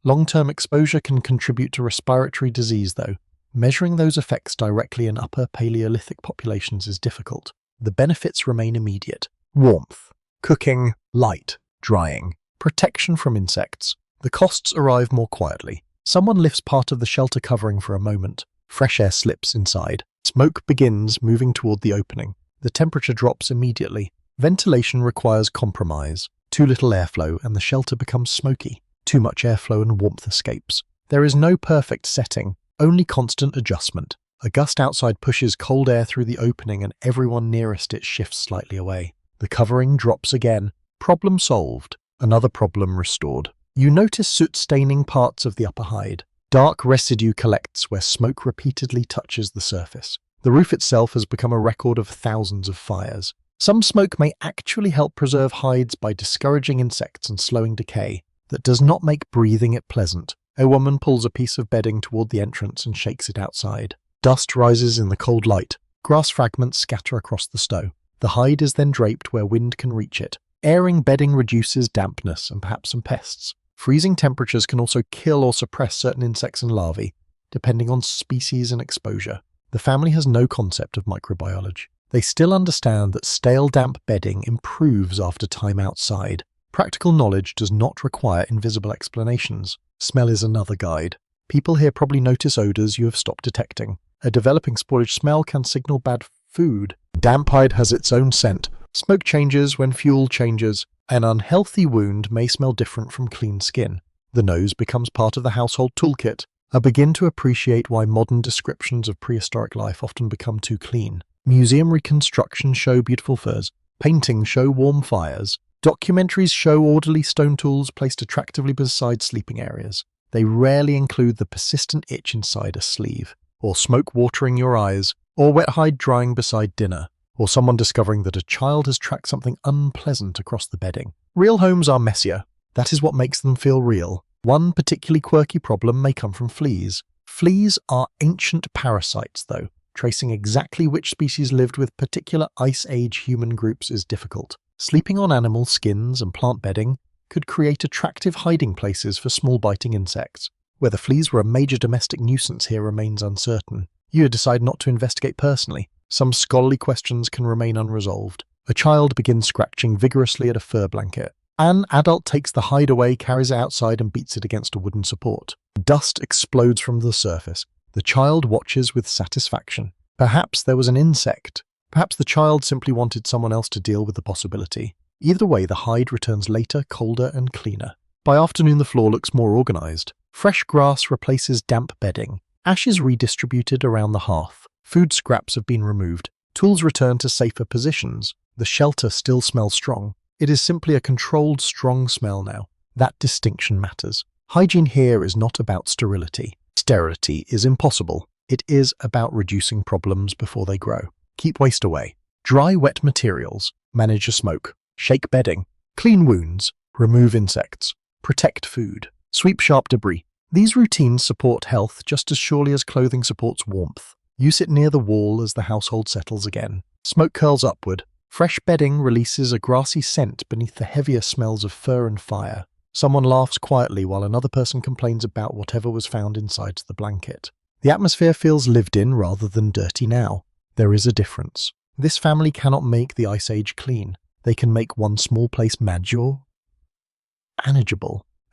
Long-term exposure can contribute to respiratory disease, though. Measuring those effects directly in upper Paleolithic populations is difficult. The benefits remain immediate. Warmth, cooking, light, drying, protection from insects. The costs arrive more quietly. Someone lifts part of the shelter covering for a moment. Fresh air slips inside. Smoke begins moving toward the opening. The temperature drops immediately. Ventilation requires compromise. Too little airflow and the shelter becomes smoky. Too much airflow and warmth escapes. There is no perfect setting, only constant adjustment. A gust outside pushes cold air through the opening and everyone nearest it shifts slightly away. The covering drops again. Problem solved. Another problem restored. You notice soot staining parts of the upper hide. Dark residue collects where smoke repeatedly touches the surface. The roof itself has become a record of thousands of fires. Some smoke may actually help preserve hides by discouraging insects and slowing decay. That does not make breathing it pleasant. A woman pulls a piece of bedding toward the entrance and shakes it outside. Dust rises in the cold light. Grass fragments scatter across the snow. The hide is then draped where wind can reach it. Airing bedding reduces dampness and perhaps some pests. Freezing temperatures can also kill or suppress certain insects and larvae, depending on species and exposure. The family has no concept of microbiology. They still understand that stale, damp bedding improves after time outside. Practical knowledge does not require invisible explanations. Smell is another guide. People here probably notice odors you have stopped detecting. A developing spoilage smell can signal bad food. Damp hide has its own scent. Smoke changes when fuel changes. An unhealthy wound may smell different from clean skin. The nose becomes part of the household toolkit. I begin to appreciate why modern descriptions of prehistoric life often become too clean. Museum reconstructions show beautiful furs. Paintings show warm fires. Documentaries show orderly stone tools placed attractively beside sleeping areas. They rarely include the persistent itch inside a sleeve, or smoke watering your eyes, or wet hide drying beside dinner, or someone discovering that a child has tracked something unpleasant across the bedding. Real homes are messier. That is what makes them feel real. One particularly quirky problem may come from fleas. Fleas are ancient parasites, though. Tracing exactly which species lived with particular Ice Age human groups is difficult. Sleeping on animal skins and plant bedding could create attractive hiding places for small biting insects. Whether fleas were a major domestic nuisance here remains uncertain. You decide not to investigate personally. Some scholarly questions can remain unresolved. A child begins scratching vigorously at a fur blanket. An adult takes the hide away, carries it outside and beats it against a wooden support. Dust explodes from the surface. The child watches with satisfaction. Perhaps there was an insect. Perhaps the child simply wanted someone else to deal with the possibility. Either way, the hide returns later, colder and cleaner. By afternoon, the floor looks more organized. Fresh grass replaces damp bedding. Ash is redistributed around the hearth. Food scraps have been removed. Tools return to safer positions. The shelter still smells strong. It is simply a controlled, strong smell now. That distinction matters. Hygiene here is not about sterility. Sterility is impossible. It is about reducing problems before they grow. Keep waste away. Dry wet materials. Manage your smoke. Shake bedding. Clean wounds. Remove insects. Protect food. Sweep sharp debris. These routines support health just as surely as clothing supports warmth. You sit near the wall as the household settles again. Smoke curls upward. Fresh bedding releases a grassy scent beneath the heavier smells of fur and fire. Someone laughs quietly while another person complains about whatever was found inside the blanket. The atmosphere feels lived in rather than dirty now. There is a difference. This family cannot make the Ice Age clean. They can make one small place manageable.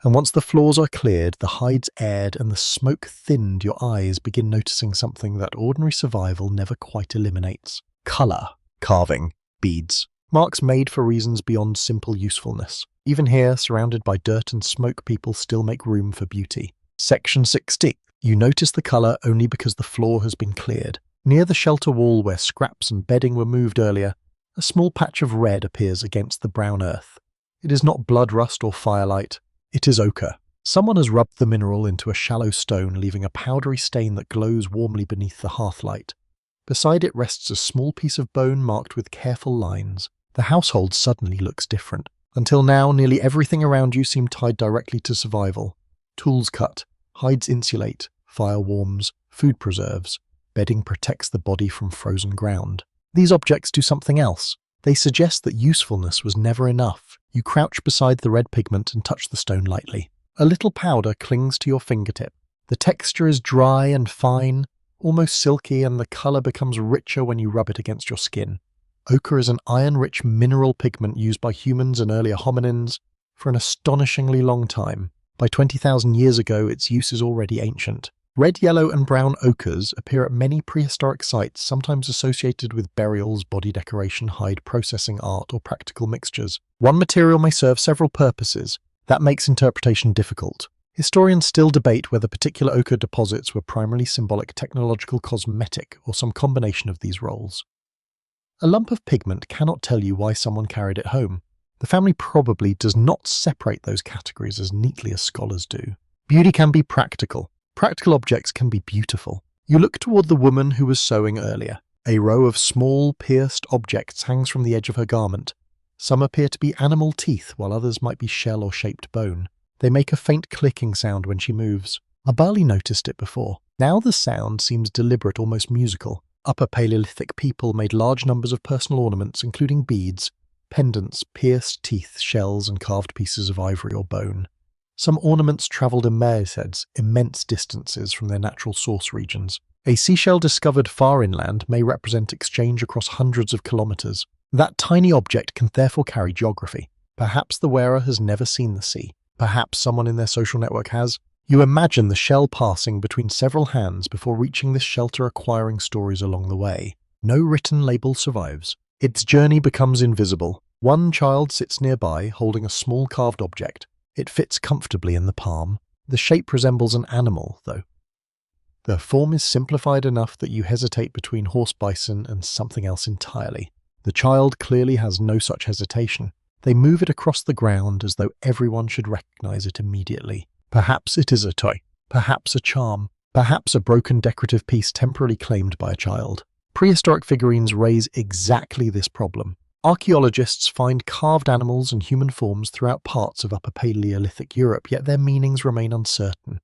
And once the floors are cleared, the hides aired, and the smoke thinned, your eyes begin noticing something that ordinary survival never quite eliminates. Color. Carving. Beads. Marks made for reasons beyond simple usefulness. Even here, surrounded by dirt and smoke, people still make room for beauty. Section 60. You notice the color only because the floor has been cleared. Near the shelter wall where scraps and bedding were moved earlier, a small patch of red appears against the brown earth. It is not blood rust or firelight. It is ochre. Someone has rubbed the mineral into a shallow stone, leaving a powdery stain that glows warmly beneath the hearthlight. Beside it rests a small piece of bone marked with careful lines. The household suddenly looks different. Until now, nearly everything around you seemed tied directly to survival. Tools cut, hides insulate, fire warms, food preserves, bedding protects the body from frozen ground. These objects do something else. They suggest that usefulness was never enough. You crouch beside the red pigment and touch the stone lightly. A little powder clings to your fingertip. The texture is dry and fine, almost silky, and the color becomes richer when you rub it against your skin. Ochre is an iron-rich mineral pigment used by humans and earlier hominins for an astonishingly long time. By 20,000 years ago, its use is already ancient. Red, yellow, and brown ochres appear at many prehistoric sites, sometimes associated with burials, body decoration, hide processing art, or practical mixtures. One material may serve several purposes. That makes interpretation difficult. Historians still debate whether particular ochre deposits were primarily symbolic, technological, cosmetic, or some combination of these roles. A lump of pigment cannot tell you why someone carried it home. The family probably does not separate those categories as neatly as scholars do. Beauty can be practical. Practical objects can be beautiful. You look toward the woman who was sewing earlier. A row of small, pierced objects hangs from the edge of her garment. Some appear to be animal teeth, while others might be shell or shaped bone. They make a faint clicking sound when she moves. I barely noticed it before. Now the sound seems deliberate, almost musical. Upper Paleolithic people made large numbers of personal ornaments, including beads, pendants, pierced teeth, shells, and carved pieces of ivory or bone. Some ornaments travelled immense distances from their natural source regions. A seashell discovered far inland may represent exchange across hundreds of kilometres. That tiny object can therefore carry geography. Perhaps the wearer has never seen the sea. Perhaps someone in their social network has. You imagine the shell passing between several hands before reaching this shelter, acquiring stories along the way. No written label survives. Its journey becomes invisible. One child sits nearby, holding a small carved object. It fits comfortably in the palm. The shape resembles an animal, though. The form is simplified enough that you hesitate between horse bison and something else entirely. The child clearly has no such hesitation. They move it across the ground as though everyone should recognize it immediately. Perhaps it is a toy. Perhaps a charm. Perhaps a broken decorative piece temporarily claimed by a child. Prehistoric figurines raise exactly this problem. Archaeologists find carved animals and human forms throughout parts of Upper Paleolithic Europe, yet their meanings remain uncertain.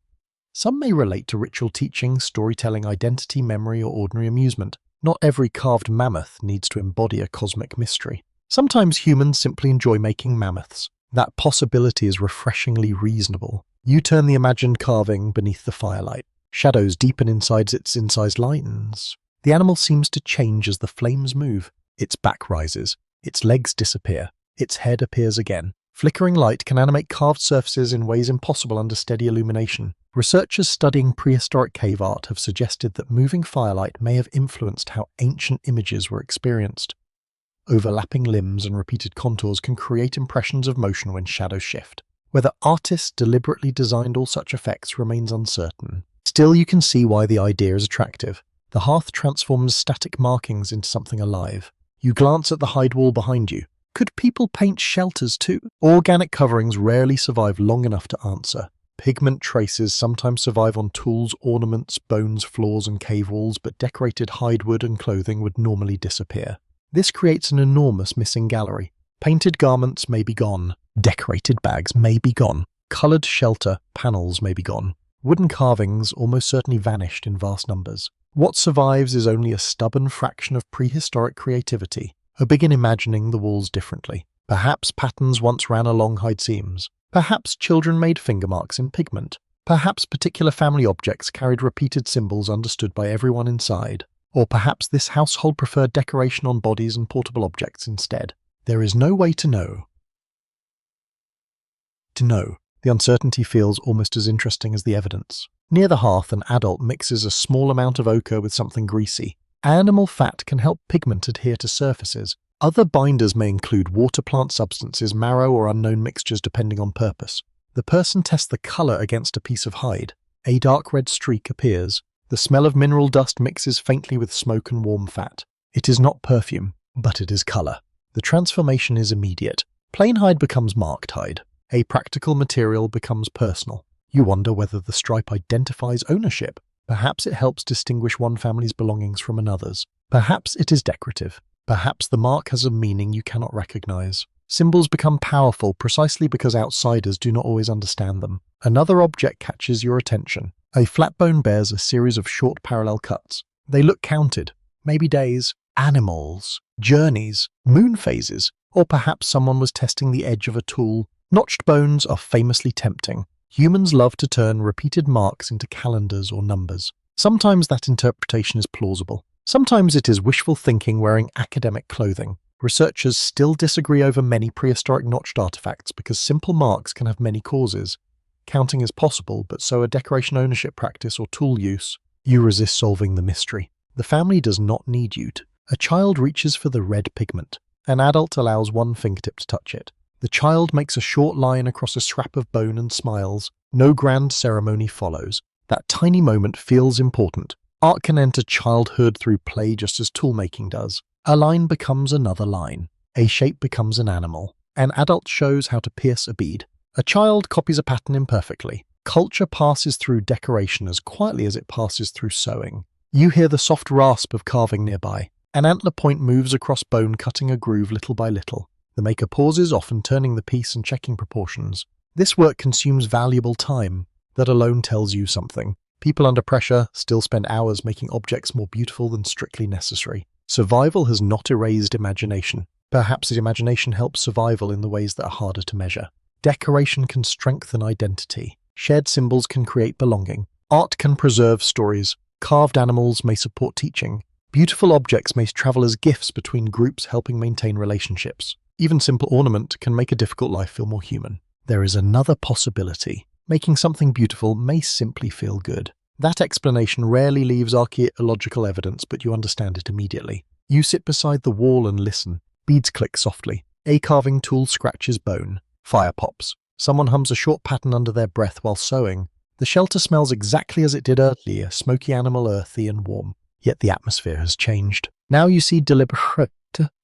Some may relate to ritual teaching, storytelling, identity, memory, or ordinary amusement. Not every carved mammoth needs to embody a cosmic mystery. Sometimes humans simply enjoy making mammoths. That possibility is refreshingly reasonable. You turn the imagined carving beneath the firelight. Shadows deepen inside its incised lines. The animal seems to change as the flames move. Its back rises. Its legs disappear. Its head appears again. Flickering light can animate carved surfaces in ways impossible under steady illumination. Researchers studying prehistoric cave art have suggested that moving firelight may have influenced how ancient images were experienced. Overlapping limbs and repeated contours can create impressions of motion when shadows shift. Whether artists deliberately designed all such effects remains uncertain. Still, you can see why the idea is attractive. The hearth transforms static markings into something alive. You glance at the hide wall behind you. Could people paint shelters too? Organic coverings rarely survive long enough to answer. Pigment traces sometimes survive on tools, ornaments, bones, floors, and cave walls, but decorated hide wood and clothing would normally disappear. This creates an enormous missing gallery. Painted garments may be gone. Decorated bags may be gone. Coloured shelter panels may be gone. Wooden carvings almost certainly vanished in vast numbers. What survives is only a stubborn fraction of prehistoric creativity. I begin imagining the walls differently. Perhaps patterns once ran along hide seams. Perhaps children made finger marks in pigment. Perhaps particular family objects carried repeated symbols understood by everyone inside. Or perhaps this household preferred decoration on bodies and portable objects instead. There is no way to know. The uncertainty feels almost as interesting as the evidence. Near the hearth, an adult mixes a small amount of ochre with something greasy. Animal fat can help pigment adhere to surfaces. Other binders may include water plant substances, marrow, or unknown mixtures depending on purpose. The person tests the color against a piece of hide. A dark red streak appears. The smell of mineral dust mixes faintly with smoke and warm fat. It is not perfume, but it is color. The transformation is immediate. Plain hide becomes marked hide. A practical material becomes personal. You wonder whether the stripe identifies ownership. Perhaps it helps distinguish one family's belongings from another's. Perhaps it is decorative. Perhaps the mark has a meaning you cannot recognize. Symbols become powerful precisely because outsiders do not always understand them. Another object catches your attention. A flat bone bears a series of short parallel cuts. They look counted. Maybe days, animals, journeys, moon phases, or perhaps someone was testing the edge of a tool. Notched bones are famously tempting. Humans love to turn repeated marks into calendars or numbers. Sometimes that interpretation is plausible. Sometimes it is wishful thinking wearing academic clothing. Researchers still disagree over many prehistoric notched artifacts because simple marks can have many causes. Counting is possible, but so are decoration ownership practice or tool use. You resist solving the mystery. The family does not need you to. A child reaches for the red pigment. An adult allows one fingertip to touch it. The child makes a short line across a scrap of bone and smiles. No grand ceremony follows. That tiny moment feels important. Art can enter childhood through play just as toolmaking does. A line becomes another line. A shape becomes an animal. An adult shows how to pierce a bead. A child copies a pattern imperfectly. Culture passes through decoration as quietly as it passes through sewing. You hear the soft rasp of carving nearby. An antler point moves across bone, cutting a groove little by little. The maker pauses, often turning the piece and checking proportions. This work consumes valuable time. That alone tells you something. People under pressure still spend hours making objects more beautiful than strictly necessary. Survival has not erased imagination. Perhaps imagination helps survival in the ways that are harder to measure. Decoration can strengthen identity. Shared symbols can create belonging. Art can preserve stories. Carved animals may support teaching. Beautiful objects may travel as gifts between groups, helping maintain relationships. Even simple ornament can make a difficult life feel more human. There is another possibility. Making something beautiful may simply feel good. That explanation rarely leaves archaeological evidence, but you understand it immediately. You sit beside the wall and listen. Beads click softly. A carving tool scratches bone. Fire pops. Someone hums a short pattern under their breath while sewing. The shelter smells exactly as it did earlier, smoky animal, earthy and warm. Yet the atmosphere has changed. Now you see deliberate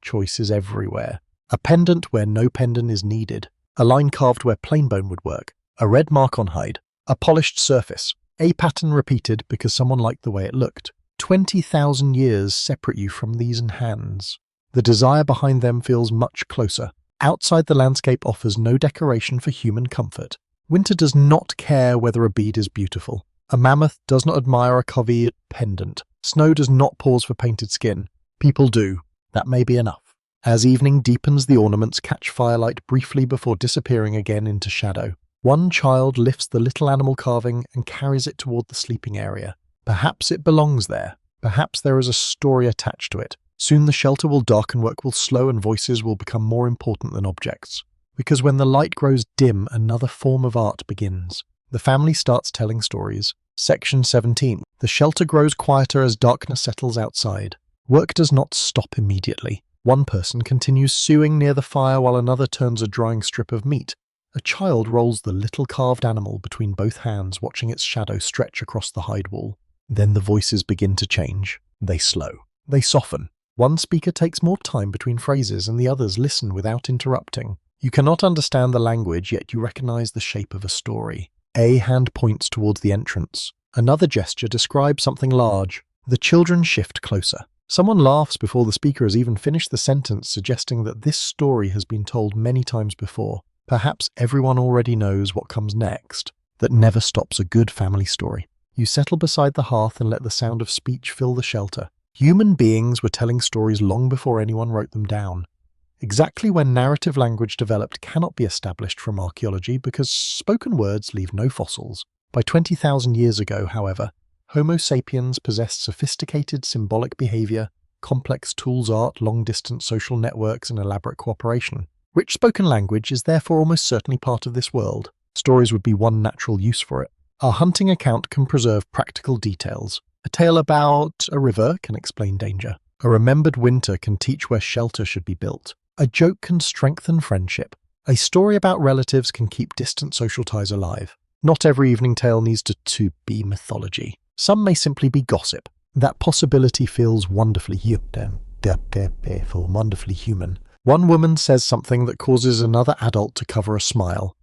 choices everywhere. A pendant where no pendant is needed. A line carved where plain bone would work. A red mark on hide. A polished surface. A pattern repeated because someone liked the way it looked. 20,000 years separate you from these hands. The desire behind them feels much closer. Outside the landscape offers no decoration for human comfort. Winter does not care whether a bead is beautiful. A mammoth does not admire a coveted pendant. Snow does not pause for painted skin. People do. That may be enough. As evening deepens, the ornaments catch firelight briefly before disappearing again into shadow. One child lifts the little animal carving and carries it toward the sleeping area. Perhaps it belongs there. Perhaps there is a story attached to it. Soon the shelter will darken, work will slow, and voices will become more important than objects. Because when the light grows dim, another form of art begins. The family starts telling stories. Section 17. The shelter grows quieter as darkness settles outside. Work does not stop immediately. One person continues sewing near the fire while another turns a drying strip of meat. A child rolls the little carved animal between both hands, watching its shadow stretch across the hide wall. Then the voices begin to change. They slow. They soften. One speaker takes more time between phrases and the others listen without interrupting. You cannot understand the language, yet you recognize the shape of a story. A hand points towards the entrance. Another gesture describes something large. The children shift closer. Someone laughs before the speaker has even finished the sentence, suggesting that this story has been told many times before. Perhaps everyone already knows what comes next. That never stops a good family story. You settle beside the hearth and let the sound of speech fill the shelter. Human beings were telling stories long before anyone wrote them down. Exactly when narrative language developed cannot be established from archaeology because spoken words leave no fossils. By 20,000 years ago, however, Homo sapiens possessed sophisticated symbolic behavior, complex tools, art, long-distance social networks, and elaborate cooperation. Rich spoken language is therefore almost certainly part of this world. Stories would be one natural use for it. Our hunting account can preserve practical details. A tale about a river can explain danger. A remembered winter can teach where shelter should be built. A joke can strengthen friendship. A story about relatives can keep distant social ties alive. Not every evening tale needs to be mythology. Some may simply be gossip. That possibility feels wonderfully human. One woman says something that causes another adult to cover a smile.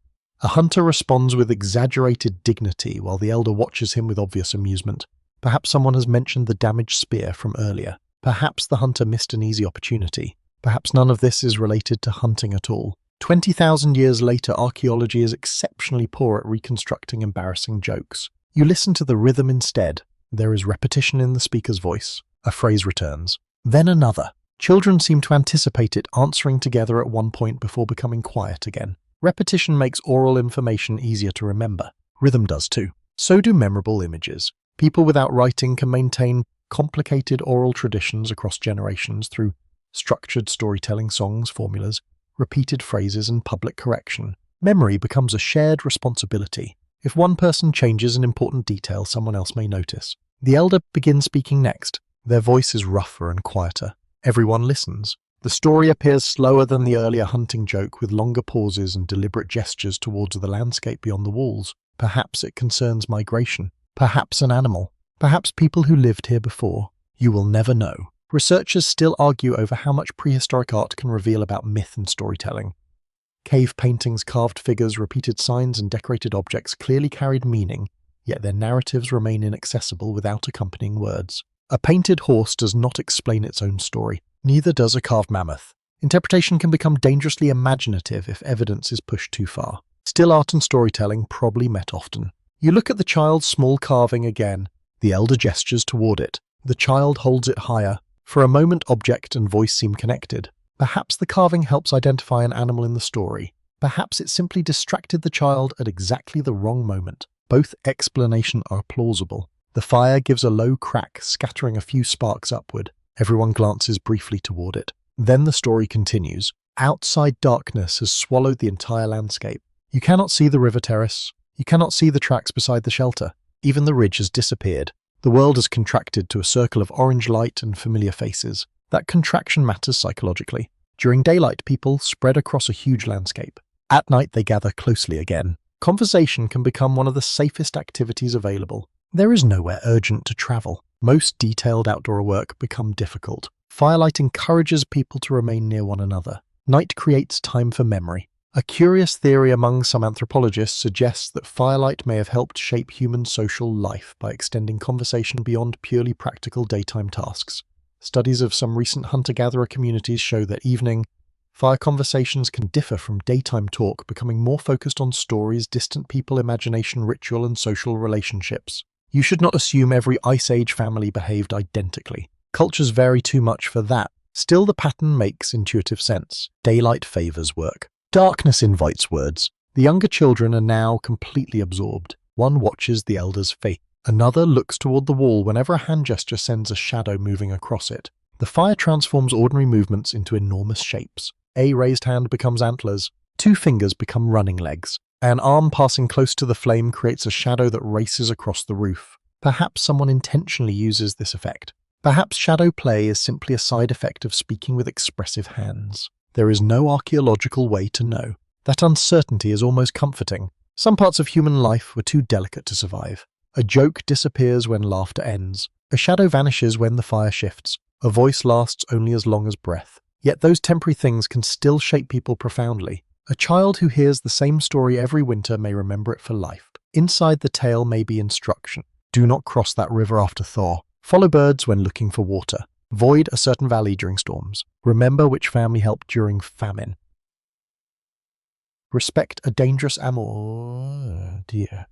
A hunter responds with exaggerated dignity while the elder watches him with obvious amusement. Perhaps someone has mentioned the damaged spear from earlier. Perhaps the hunter missed an easy opportunity. Perhaps none of this is related to hunting at all. 20,000 years later, archaeology is exceptionally poor at reconstructing embarrassing jokes. You listen to the rhythm instead. There is repetition in the speaker's voice. A phrase returns. Then another. Children seem to anticipate it, answering together at one point before becoming quiet again. Repetition makes oral information easier to remember. Rhythm does too. So do memorable images. People without writing can maintain complicated oral traditions across generations through structured storytelling, songs, formulas, repeated phrases, and public correction. Memory becomes a shared responsibility. If one person changes an important detail, someone else may notice. The elder begins speaking next. Their voice is rougher and quieter. Everyone listens. The story appears slower than the earlier hunting joke, with longer pauses and deliberate gestures towards the landscape beyond the walls. Perhaps it concerns migration. Perhaps an animal. Perhaps people who lived here before. You will never know. Researchers still argue over how much prehistoric art can reveal about myth and storytelling. Cave paintings, carved figures, repeated signs, and decorated objects clearly carried meaning, yet their narratives remain inaccessible without accompanying words. A painted horse does not explain its own story, neither does a carved mammoth. Interpretation can become dangerously imaginative if evidence is pushed too far. Still art and storytelling probably met often. You look at the child's small carving again. The elder gestures toward it. The child holds it higher. For a moment, object and voice seem connected. Perhaps the carving helps identify an animal in the story. Perhaps it simply distracted the child at exactly the wrong moment. Both explanations are plausible. The fire gives a low crack, scattering a few sparks upward. Everyone glances briefly toward it. Then the story continues. Outside darkness has swallowed the entire landscape. You cannot see the river terrace. You cannot see the tracks beside the shelter. Even the ridge has disappeared. The world has contracted to a circle of orange light and familiar faces. That contraction matters psychologically. During daylight, people spread across a huge landscape. At night, they gather closely again. Conversation can become one of the safest activities available. There is nowhere urgent to travel. Most detailed outdoor work become difficult. Firelight encourages people to remain near one another. Night creates time for memory. A curious theory among some anthropologists suggests that firelight may have helped shape human social life by extending conversation beyond purely practical daytime tasks. Studies of some recent hunter-gatherer communities show that evening fire conversations can differ from daytime talk, becoming more focused on stories, distant people, imagination, ritual, and social relationships. You should not assume every Ice Age family behaved identically. Cultures vary too much for that. Still, the pattern makes intuitive sense. Daylight favors work. Darkness invites words. The younger children are now completely absorbed. One watches the elder's face. Another looks toward the wall whenever a hand gesture sends a shadow moving across it. The fire transforms ordinary movements into enormous shapes. A raised hand becomes antlers. 2 fingers become running legs. An arm passing close to the flame creates a shadow that races across the roof. Perhaps someone intentionally uses this effect. Perhaps shadow play is simply a side effect of speaking with expressive hands. There is no archaeological way to know. That uncertainty is almost comforting. Some parts of human life were too delicate to survive. A joke disappears when laughter ends. A shadow vanishes when the fire shifts. A voice lasts only as long as breath. Yet those temporary things can still shape people profoundly. A child who hears the same story every winter may remember it for life. Inside the tale may be instruction. Do not cross that river after thaw. Follow birds when looking for water. Avoid a certain valley during storms. Remember which family helped during famine. Respect a dangerous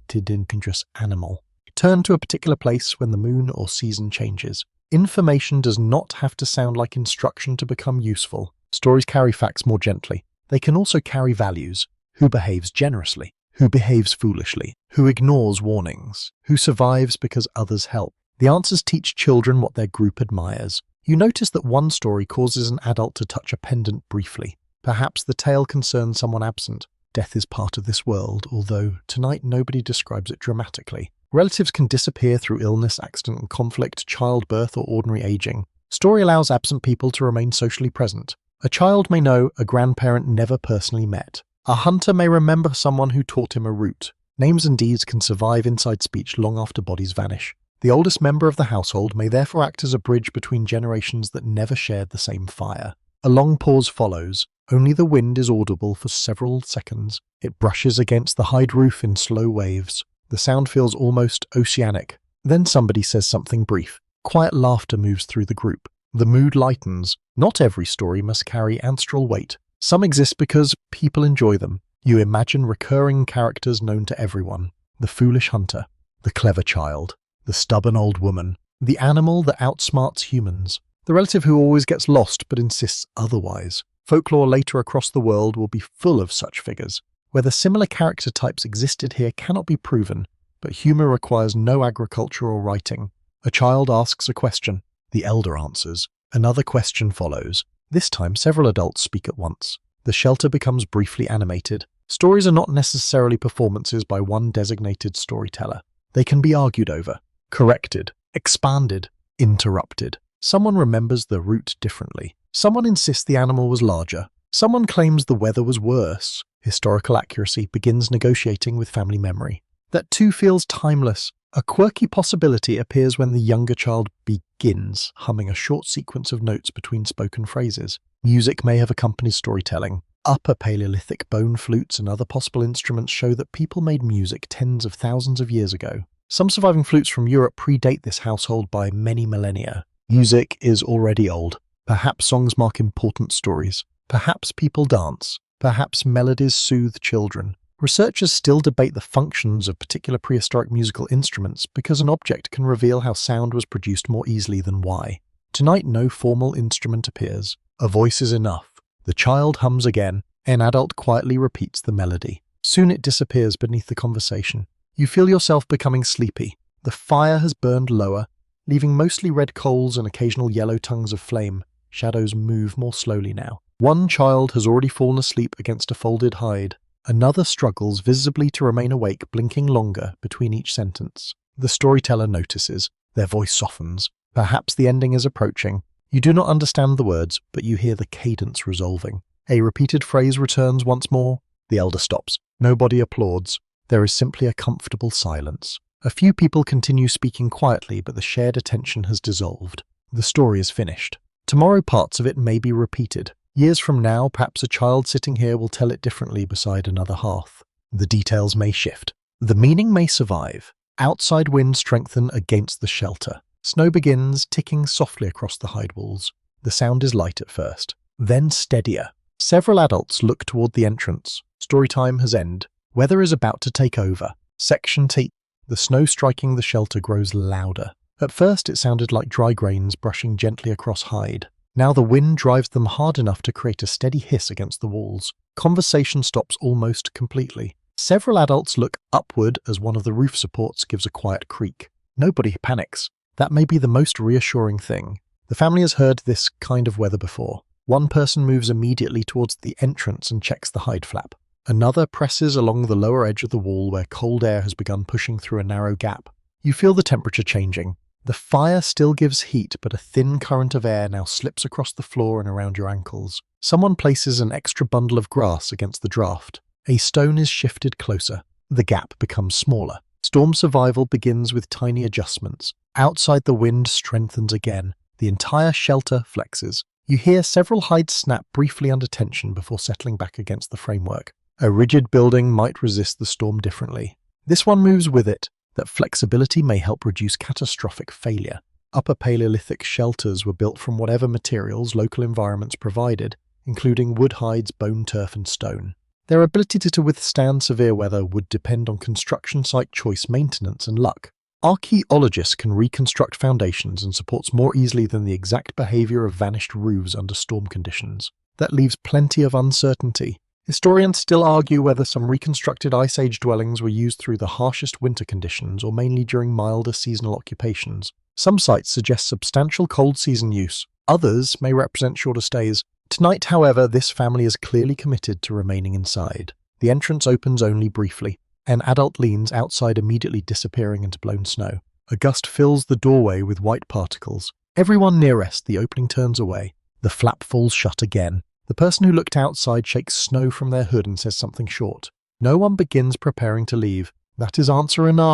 dangerous animal. Turn to a particular place when the moon or season changes. Information does not have to sound like instruction to become useful. Stories carry facts more gently. They can also carry values. Who behaves generously? Who behaves foolishly? Who ignores warnings? Who survives because others help? The answers teach children what their group admires. You notice that one story causes an adult to touch a pendant briefly. Perhaps the tale concerns someone absent. Death is part of this world, although tonight nobody describes it dramatically. Relatives can disappear through illness, accident and conflict, childbirth or ordinary aging. Story allows absent people to remain socially present. A child may know a grandparent never personally met. A hunter may remember someone who taught him a route. Names and deeds can survive inside speech long after bodies vanish. The oldest member of the household may therefore act as a bridge between generations that never shared the same fire. A long pause follows. Only the wind is audible for several seconds. It brushes against the hide roof in slow waves. The sound feels almost oceanic. Then somebody says something brief. Quiet laughter moves through the group. The mood lightens. Not every story must carry ancestral weight. Some exist because people enjoy them. You imagine recurring characters known to everyone. The foolish hunter, the clever child, the stubborn old woman, the animal that outsmarts humans, the relative who always gets lost but insists otherwise. Folklore later across the world will be full of such figures. Whether similar character types existed here cannot be proven, but humor requires no agriculture or writing. A child asks a question. The elder answers. Another question follows. This time several adults speak at once. The shelter becomes briefly animated. Stories are not necessarily performances by one designated storyteller. They can be argued over, corrected, expanded, interrupted. Someone remembers the route differently. Someone insists the animal was larger. Someone claims the weather was worse. Historical accuracy begins negotiating with family memory. That too feels timeless. A quirky possibility appears when the younger child begins humming a short sequence of notes between spoken phrases. Music may have accompanied storytelling. Upper Paleolithic bone flutes and other possible instruments show that people made music tens of thousands of years ago. Some surviving flutes from Europe predate this household by many millennia. Music is already old. Perhaps songs mark important stories. Perhaps people dance. Perhaps melodies soothe children. Researchers still debate the functions of particular prehistoric musical instruments because an object can reveal how sound was produced more easily than why. Tonight, no formal instrument appears. A voice is enough. The child hums again. An adult quietly repeats the melody. Soon it disappears beneath the conversation. You feel yourself becoming sleepy. The fire has burned lower, leaving mostly red coals and occasional yellow tongues of flame. Shadows move more slowly now. One child has already fallen asleep against a folded hide. Another struggles visibly to remain awake, blinking longer between each sentence. The storyteller notices. Their voice softens. Perhaps the ending is approaching. You do not understand the words, but you hear the cadence resolving. A repeated phrase returns once more. The elder stops. Nobody applauds. There is simply a comfortable silence. A few people continue speaking quietly, but the shared attention has dissolved. The story is finished. Tomorrow parts of it may be repeated. Years from now, perhaps a child sitting here will tell it differently beside another hearth. The details may shift. The meaning may survive. Outside winds strengthen against the shelter. Snow begins ticking softly across the hide walls. The sound is light at first, then steadier. Several adults look toward the entrance. Storytime has ended. Weather is about to take over. Section T. The snow striking the shelter grows louder. At first it sounded like dry grains brushing gently across hide. Now the wind drives them hard enough to create a steady hiss against the walls. Conversation stops almost completely. Several adults look upward as one of the roof supports gives a quiet creak. Nobody panics. That may be the most reassuring thing. The family has heard this kind of weather before. One person moves immediately towards the entrance and checks the hide flap. Another presses along the lower edge of the wall where cold air has begun pushing through a narrow gap. You feel the temperature changing. The fire still gives heat, but a thin current of air now slips across the floor and around your ankles. Someone places an extra bundle of grass against the draft. A stone is shifted closer. The gap becomes smaller. Storm survival begins with tiny adjustments. Outside, the wind strengthens again. The entire shelter flexes. You hear several hides snap briefly under tension before settling back against the framework. A rigid building might resist the storm differently. This one moves with it. That flexibility may help reduce catastrophic failure. Upper Paleolithic shelters were built from whatever materials local environments provided, including wood, hides, bone, turf, and stone. Their ability to withstand severe weather would depend on construction site choice, maintenance, and luck. Archaeologists can reconstruct foundations and supports more easily than the exact behavior of vanished roofs under storm conditions. That leaves plenty of uncertainty. Historians still argue whether some reconstructed Ice Age dwellings were used through the harshest winter conditions or mainly during milder seasonal occupations. Some sites suggest substantial cold season use. Others may represent shorter stays. Tonight, however, this family is clearly committed to remaining inside. The entrance opens only briefly. An adult leans outside, immediately disappearing into blown snow. A gust fills the doorway with white particles. Everyone nearest the opening turns away. The flap falls shut again. The person who looked outside shakes snow from their hood and says something short. No one begins preparing to leave. That is answer enough.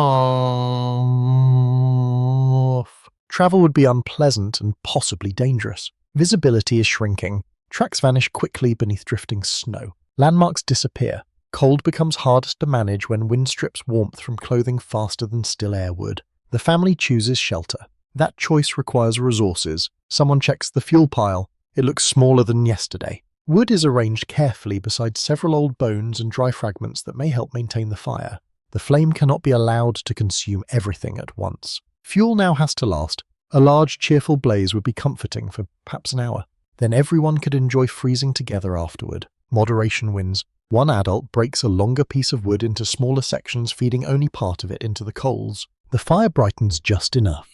Travel would be unpleasant and possibly dangerous. Visibility is shrinking. Tracks vanish quickly beneath drifting snow. Landmarks disappear. Cold becomes hardest to manage when wind strips warmth from clothing faster than still air would. The family chooses shelter. That choice requires resources. Someone checks the fuel pile. It looks smaller than yesterday. Wood is arranged carefully beside several old bones and dry fragments that may help maintain the fire. The flame cannot be allowed to consume everything at once. Fuel now has to last. A large, cheerful blaze would be comforting for perhaps an hour. Then everyone could enjoy freezing together afterward. Moderation wins. One adult breaks a longer piece of wood into smaller sections, feeding only part of it into the coals. The fire brightens just enough.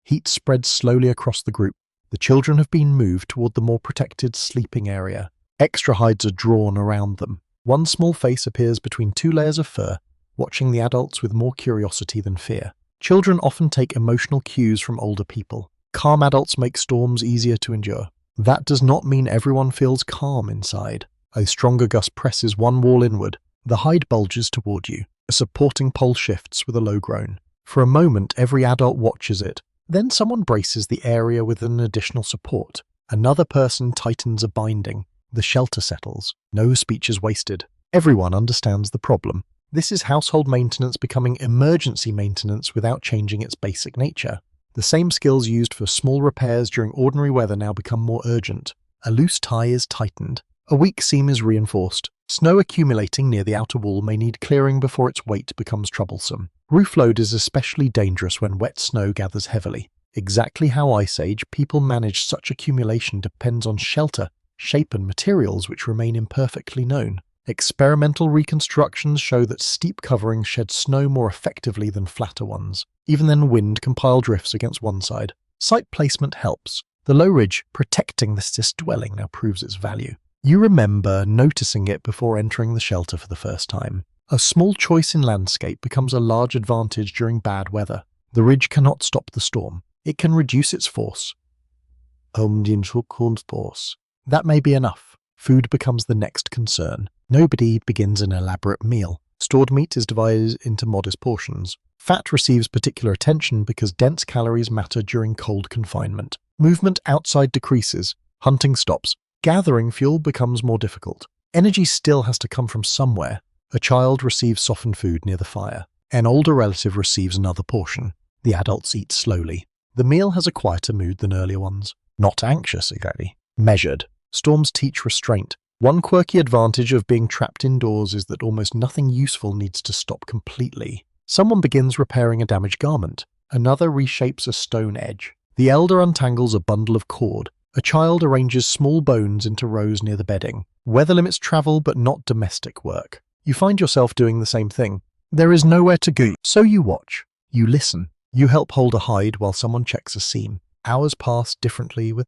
Heat spreads slowly across the group. The children have been moved toward the more protected sleeping area. Extra hides are drawn around them. One small face appears between two layers of fur, watching the adults with more curiosity than fear. Children often take emotional cues from older people. Calm adults make storms easier to endure. That does not mean everyone feels calm inside. A stronger gust presses one wall inward. The hide bulges toward you. A supporting pole shifts with a low groan. For a moment, every adult watches it. Then someone braces the area with an additional support. Another person tightens a binding. The shelter settles. No speech is wasted. Everyone understands the problem. This is household maintenance becoming emergency maintenance without changing its basic nature. The same skills used for small repairs during ordinary weather now become more urgent. A loose tie is tightened. A weak seam is reinforced. Snow accumulating near the outer wall may need clearing before its weight becomes troublesome. Roof load is especially dangerous when wet snow gathers heavily. Exactly how Ice Age people manage such accumulation depends on shelter, shape and materials which remain imperfectly known. Experimental reconstructions show that steep coverings shed snow more effectively than flatter ones. Even then, wind can pile drifts against one side. Site placement helps. The low ridge protecting the cis dwelling now proves its value. You remember noticing it before entering the shelter for the first time. A small choice in landscape becomes a large advantage during bad weather. The ridge cannot stop the storm. It can reduce its force. That may be enough. Food becomes the next concern. Nobody begins an elaborate meal. Stored meat is divided into modest portions. Fat receives particular attention because dense calories matter during cold confinement. Movement outside decreases. Hunting stops. Gathering fuel becomes more difficult. Energy still has to come from somewhere. A child receives softened food near the fire. An older relative receives another portion. The adults eat slowly. The meal has a quieter mood than earlier ones. Not anxious, exactly. Measured. Storms teach restraint. One quirky advantage of being trapped indoors is that almost nothing useful needs to stop completely. Someone begins repairing a damaged garment. Another reshapes a stone edge. The elder untangles a bundle of cord. A child arranges small bones into rows near the bedding. Weather limits travel, but not domestic work. You find yourself doing the same thing. There is nowhere to go, so you watch. You listen. You help hold a hide while someone checks a seam. Hours pass differently with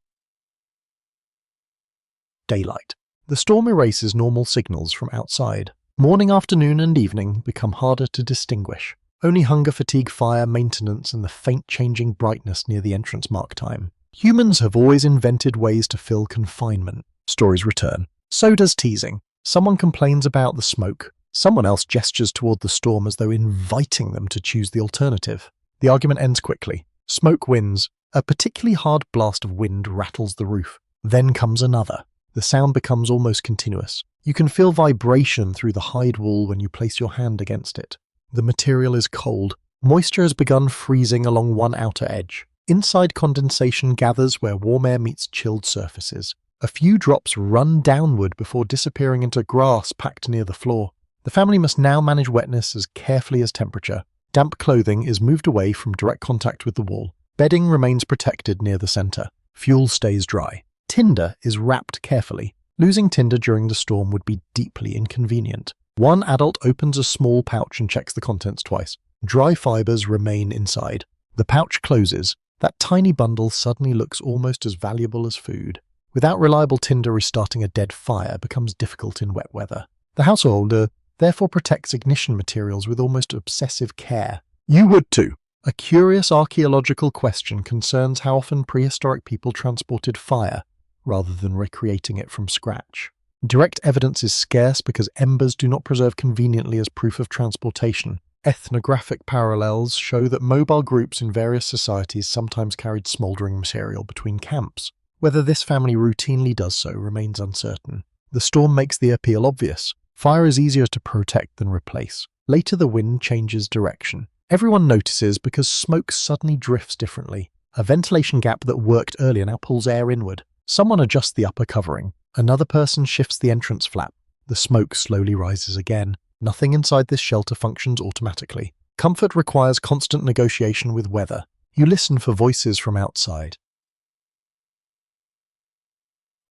daylight. The storm erases normal signals from outside. Morning, afternoon, and evening become harder to distinguish. Only hunger, fatigue, fire, maintenance, and the faint changing brightness near the entrance mark time. Humans have always invented ways to fill confinement. Stories return. So does teasing. Someone complains about the smoke. Someone else gestures toward the storm as though inviting them to choose the alternative. The argument ends quickly. Smoke wins. A particularly hard blast of wind rattles the roof. Then comes another. The sound becomes almost continuous. You can feel vibration through the hide wall when you place your hand against it. The material is cold. Moisture has begun freezing along one outer edge. Inside, condensation gathers where warm air meets chilled surfaces. A few drops run downward before disappearing into grass packed near the floor. The family must now manage wetness as carefully as temperature. Damp clothing is moved away from direct contact with the wall. Bedding remains protected near the center. Fuel stays dry. Tinder is wrapped carefully. Losing tinder during the storm would be deeply inconvenient. One adult opens a small pouch and checks the contents twice. Dry fibers remain inside. The pouch closes. That tiny bundle suddenly looks almost as valuable as food. Without reliable tinder, restarting a dead fire becomes difficult in wet weather. The householder therefore protects ignition materials with almost obsessive care. You would too. A curious archaeological question concerns how often prehistoric people transported fire, rather than recreating it from scratch. Direct evidence is scarce because embers do not preserve conveniently as proof of transportation. Ethnographic parallels show that mobile groups in various societies sometimes carried smouldering material between camps. Whether this family routinely does so remains uncertain. The storm makes the appeal obvious. Fire is easier to protect than replace. Later, the wind changes direction. Everyone notices because smoke suddenly drifts differently. A ventilation gap that worked earlier now pulls air inward. Someone adjusts the upper covering. Another person shifts the entrance flap. The smoke slowly rises again. Nothing inside this shelter functions automatically. Comfort requires constant negotiation with weather. You listen for voices from outside.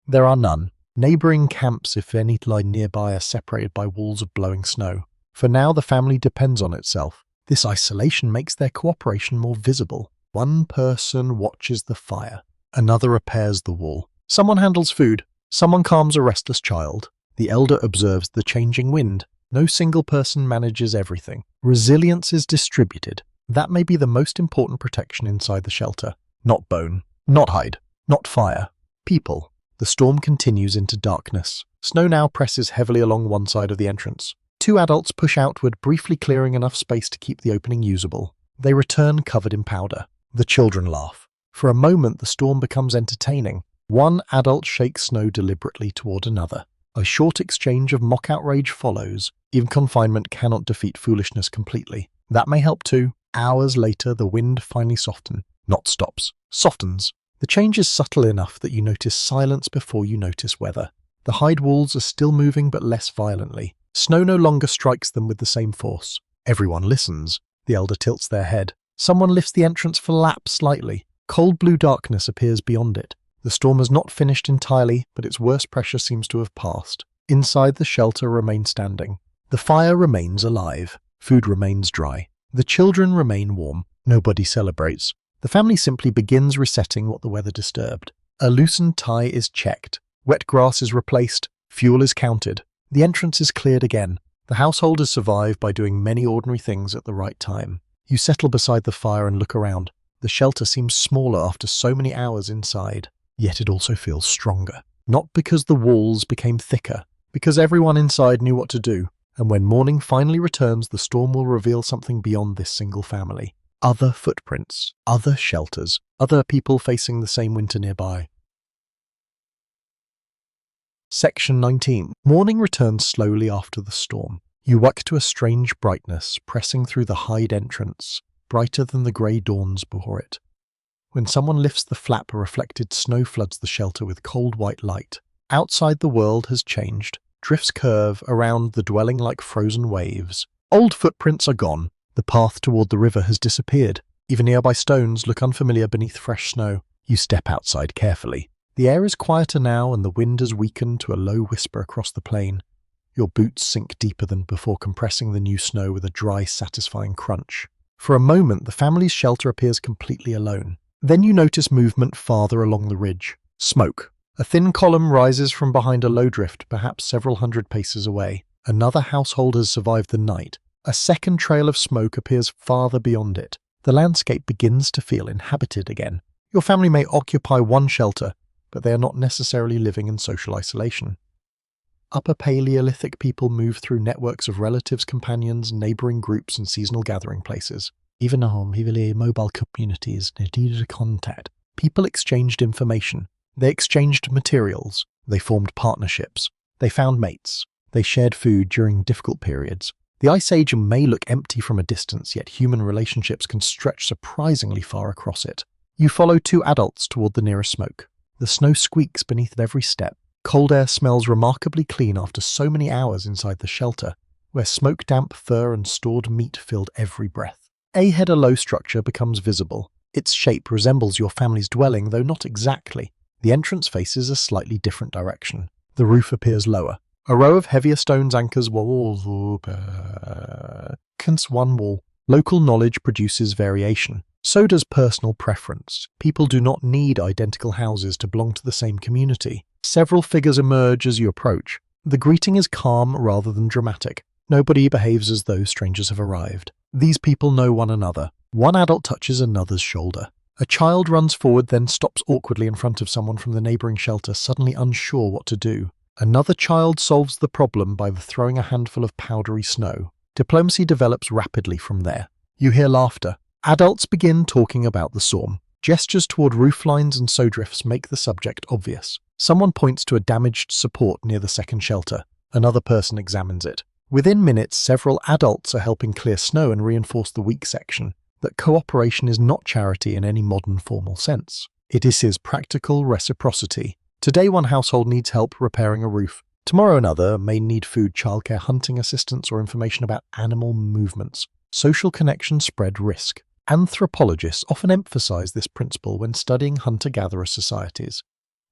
There are none. Neighboring camps, if any, lie nearby, are separated by walls of blowing snow. For now, the family depends on itself. This isolation makes their cooperation more visible. One person watches the fire. Another repairs the wall. Someone handles food. Someone calms a restless child. The elder observes the changing wind. No single person manages everything. Resilience is distributed. That may be the most important protection inside the shelter. Not bone. Not hide. Not fire. People. The storm continues into darkness. Snow now presses heavily along one side of the entrance. Two adults push outward, briefly clearing enough space to keep the opening usable. They return covered in powder. The children laugh. For a moment, the storm becomes entertaining. One adult shakes snow deliberately toward another. A short exchange of mock outrage follows. Even confinement cannot defeat foolishness completely. That may help too. Hours later, the wind finally softens. Not stops. Softens. The change is subtle enough that you notice silence before you notice weather. The hide walls are still moving but less violently. Snow no longer strikes them with the same force. Everyone listens. The elder tilts their head. Someone lifts the entrance flap slightly. Cold blue darkness appears beyond it. The storm has not finished entirely, but its worst pressure seems to have passed. Inside, the shelter remains standing. The fire remains alive. Food remains dry. The children remain warm. Nobody celebrates. The family simply begins resetting what the weather disturbed. A loosened tie is checked. Wet grass is replaced. Fuel is counted. The entrance is cleared again. The household has survived by doing many ordinary things at the right time. You settle beside the fire and look around. The shelter seems smaller after so many hours inside. Yet it also feels stronger. Not because the walls became thicker, because everyone inside knew what to do. And when morning finally returns, the storm will reveal something beyond this single family. Other footprints, other shelters, other people facing the same winter nearby. Section 19. Morning returns slowly after the storm. You wake to a strange brightness pressing through the hide entrance, brighter than the grey dawns before it. When someone lifts the flap, a reflected snow floods the shelter with cold white light. Outside, the world has changed. Drifts curve around the dwelling like frozen waves. Old footprints are gone. The path toward the river has disappeared. Even nearby stones look unfamiliar beneath fresh snow. You step outside carefully. The air is quieter now and the wind has weakened to a low whisper across the plain. Your boots sink deeper than before, compressing the new snow with a dry, satisfying crunch. For a moment, the family's shelter appears completely alone. Then you notice movement farther along the ridge. Smoke. A thin column rises from behind a low drift, perhaps several hundred paces away. Another household has survived the night. A second trail of smoke appears farther beyond it. The landscape begins to feel inhabited again. Your family may occupy one shelter, but they are not necessarily living in social isolation. Upper Paleolithic people move through networks of relatives, companions, neighbouring groups and seasonal gathering places. Even home, heavily mobile communities needed contact. People exchanged information. They exchanged materials. They formed partnerships. They found mates. They shared food during difficult periods. The Ice Age may look empty from a distance, yet human relationships can stretch surprisingly far across it. You follow two adults toward the nearest smoke. The snow squeaks beneath at every step. Cold air smells remarkably clean after so many hours inside the shelter, where smoke-damp fur and stored meat filled every breath. A header low structure becomes visible. Its shape resembles your family's dwelling, though not exactly. The entrance faces a slightly different direction. The roof appears lower. A row of heavier stones anchors walls against one wall. Local knowledge produces variation. So does personal preference. People do not need identical houses to belong to the same community. Several figures emerge as you approach. The greeting is calm rather than dramatic. Nobody behaves as though strangers have arrived. These people know one another. One adult touches another's shoulder. A child runs forward, then stops awkwardly in front of someone from the neighbouring shelter, suddenly unsure what to do. Another child solves the problem by throwing a handful of powdery snow. Diplomacy develops rapidly from there. You hear laughter. Adults begin talking about the storm. Gestures toward roof lines and snowdrifts make the subject obvious. Someone points to a damaged support near the second shelter. Another person examines it. Within minutes, several adults are helping clear snow and reinforce the weak section. That cooperation is not charity in any modern formal sense. It is practical reciprocity. Today one household needs help repairing a roof. Tomorrow another may need food, childcare, hunting assistance, or information about animal movements. Social connections spread risk. Anthropologists often emphasize this principle when studying hunter-gatherer societies.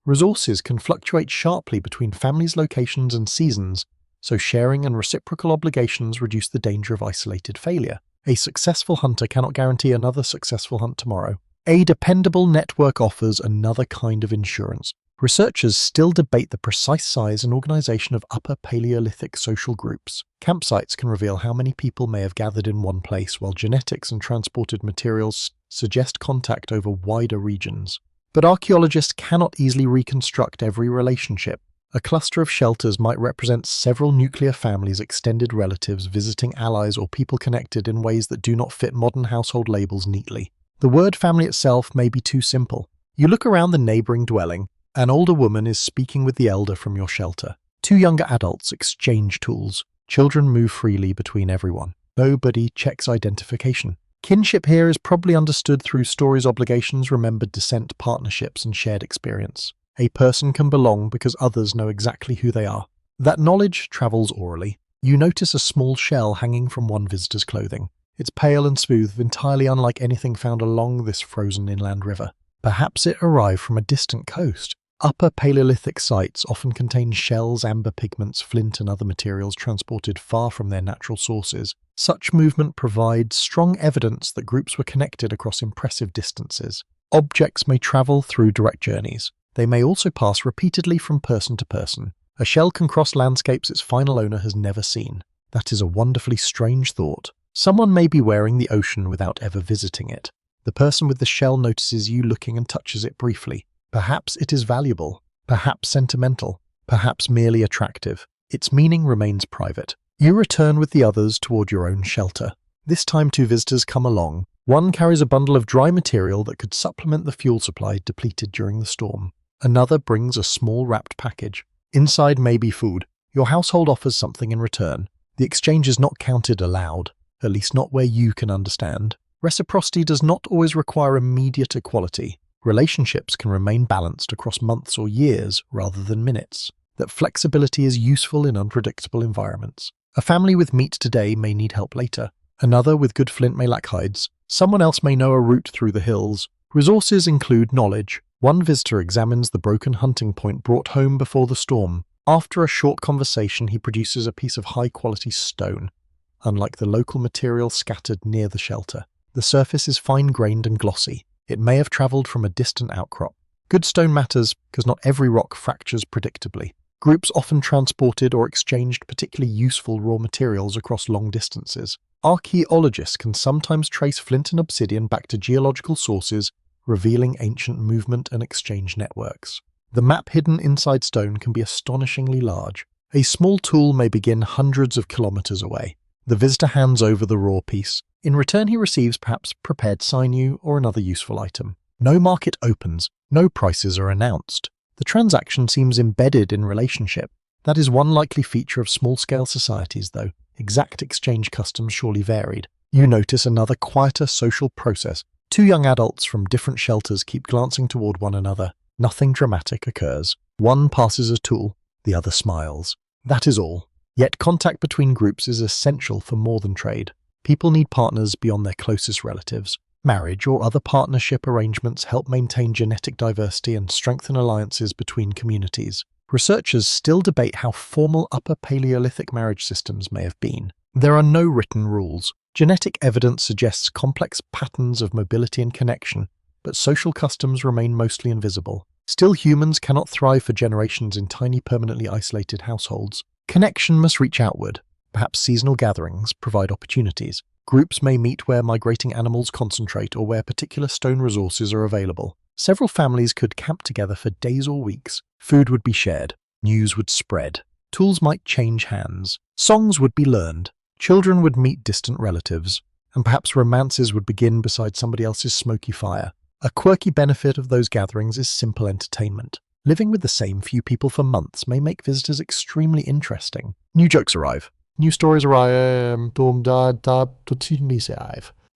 Resources can fluctuate sharply between families, locations, and seasons, so sharing and reciprocal obligations reduce the danger of isolated failure. A successful hunter cannot guarantee another successful hunt tomorrow. A dependable network offers another kind of insurance. Researchers still debate the precise size and organization of Upper Paleolithic social groups. Campsites can reveal how many people may have gathered in one place, while genetics and transported materials suggest contact over wider regions. But archaeologists cannot easily reconstruct every relationship. A cluster of shelters might represent several nuclear families, extended relatives, visiting allies, or people connected in ways that do not fit modern household labels neatly. The word family itself may be too simple. You look around the neighboring dwelling. An older woman is speaking with the elder from your shelter. Two younger adults exchange tools. Children move freely between everyone. Nobody checks identification. Kinship here is probably understood through stories, obligations, remembered descent, partnerships, and shared experience. A person can belong because others know exactly who they are. That knowledge travels orally. You notice a small shell hanging from one visitor's clothing. It's pale and smooth, entirely unlike anything found along this frozen inland river. Perhaps it arrived from a distant coast. Upper Paleolithic sites often contain shells, amber pigments, flint, and other materials transported far from their natural sources. Such movement provides strong evidence that groups were connected across impressive distances. Objects may travel through direct journeys. They may also pass repeatedly from person to person. A shell can cross landscapes its final owner has never seen. That is a wonderfully strange thought. Someone may be wearing the ocean without ever visiting it. The person with the shell notices you looking and touches it briefly. Perhaps it is valuable, perhaps sentimental, perhaps merely attractive. Its meaning remains private. You return with the others toward your own shelter. This time two visitors come along. One carries a bundle of dry material that could supplement the fuel supply depleted during the storm. Another brings a small wrapped package. Inside may be food. Your household offers something in return. The exchange is not counted aloud, at least not where you can understand. Reciprocity does not always require immediate equality. Relationships can remain balanced across months or years rather than minutes. That flexibility is useful in unpredictable environments. A family with meat today may need help later. Another with good flint may lack hides. Someone else may know a route through the hills. Resources include knowledge. One visitor examines the broken hunting point brought home before the storm. After a short conversation, he produces a piece of high-quality stone, unlike the local material scattered near the shelter. The surface is fine-grained and glossy. It may have traveled from a distant outcrop. Good stone matters because not every rock fractures predictably. Groups often transported or exchanged particularly useful raw materials across long distances. Archaeologists can sometimes trace flint and obsidian back to geological sources, revealing ancient movement and exchange networks. The map hidden inside stone can be astonishingly large. A small tool may begin hundreds of kilometers away. The visitor hands over the raw piece. In return, he receives perhaps prepared sinew or another useful item. No market opens. No prices are announced. The transaction seems embedded in relationship. That is one likely feature of small-scale societies, though. Exact exchange customs surely varied. You notice another quieter social process. Two young adults from different shelters keep glancing toward one another. Nothing dramatic occurs. One passes a tool. The other smiles. That is all. Yet contact between groups is essential for more than trade. People need partners beyond their closest relatives. Marriage or other partnership arrangements help maintain genetic diversity and strengthen alliances between communities. Researchers still debate how formal Upper Paleolithic marriage systems may have been. There are no written rules. Genetic evidence suggests complex patterns of mobility and connection, but social customs remain mostly invisible. Still, humans cannot thrive for generations in tiny, permanently isolated households. Connection must reach outward. Perhaps seasonal gatherings provide opportunities. Groups may meet where migrating animals concentrate or where particular stone resources are available. Several families could camp together for days or weeks. Food would be shared. News would spread. Tools might change hands. Songs would be learned. Children would meet distant relatives. And perhaps romances would begin beside somebody else's smoky fire. A quirky benefit of those gatherings is simple entertainment. Living with the same few people for months may make visitors extremely interesting. New jokes arrive. New stories arrive.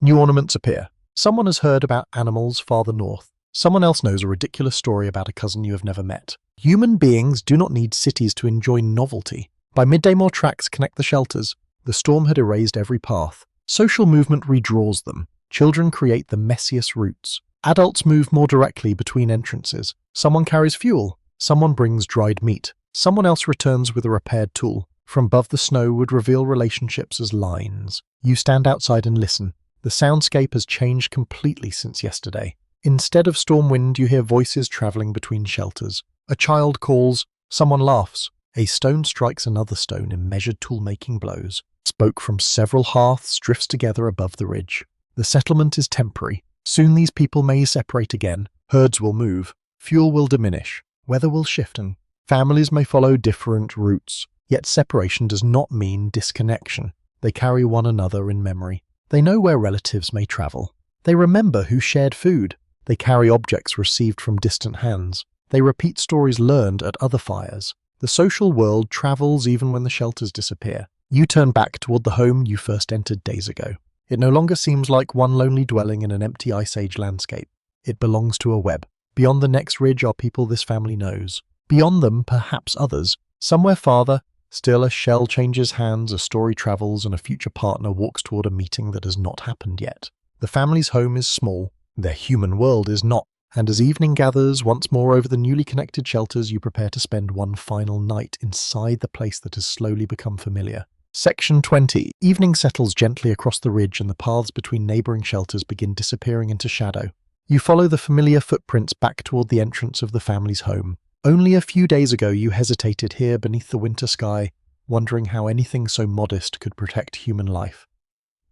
New ornaments appear. Someone has heard about animals farther north. Someone else knows a ridiculous story about a cousin you have never met. Human beings do not need cities to enjoy novelty. By midday, more tracks connect the shelters. The storm had erased every path. Social movement redraws them. Children create the messiest routes. Adults move more directly between entrances. Someone carries fuel. Someone brings dried meat. Someone else returns with a repaired tool. From above, the snow would reveal relationships as lines. You stand outside and listen. The soundscape has changed completely since yesterday. Instead of storm wind, you hear voices traveling between shelters. A child calls. Someone laughs. A stone strikes another stone in measured tool-making blows. Smoke from several hearths drifts together above the ridge. The settlement is temporary. Soon these people may separate again. Herds will move. Fuel will diminish. Weather will shift and Families may follow different routes, yet separation does not mean disconnection. They carry one another in memory. They know where relatives may travel. They remember who shared food. They carry objects received from distant hands. They repeat stories learned at other fires. The social world travels even when the shelters disappear. You turn back toward the home you first entered days ago. It no longer seems like one lonely dwelling in an empty Ice Age landscape. It belongs to a web. Beyond the next ridge are people this family knows. Beyond them, perhaps others. Somewhere farther, still a shell changes hands, a story travels, and a future partner walks toward a meeting that has not happened yet. The family's home is small. Their human world is not. And as evening gathers once more over the newly connected shelters, you prepare to spend one final night inside the place that has slowly become familiar. Section 20. Evening settles gently across the ridge and the paths between neighbouring shelters begin disappearing into shadow. You follow the familiar footprints back toward the entrance of the family's home. Only a few days ago you hesitated here beneath the winter sky, wondering how anything so modest could protect human life.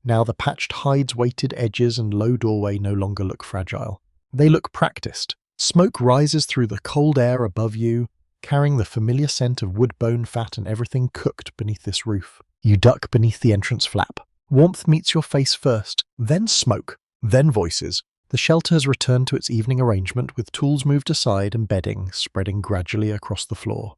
Now the patched hides, weighted edges and low doorway no longer look fragile. They look practiced. Smoke rises through the cold air above you, carrying the familiar scent of wood, bone, fat and everything cooked beneath this roof. You duck beneath the entrance flap. Warmth meets your face first, then smoke, then voices. The shelter has returned to its evening arrangement with tools moved aside and bedding spreading gradually across the floor.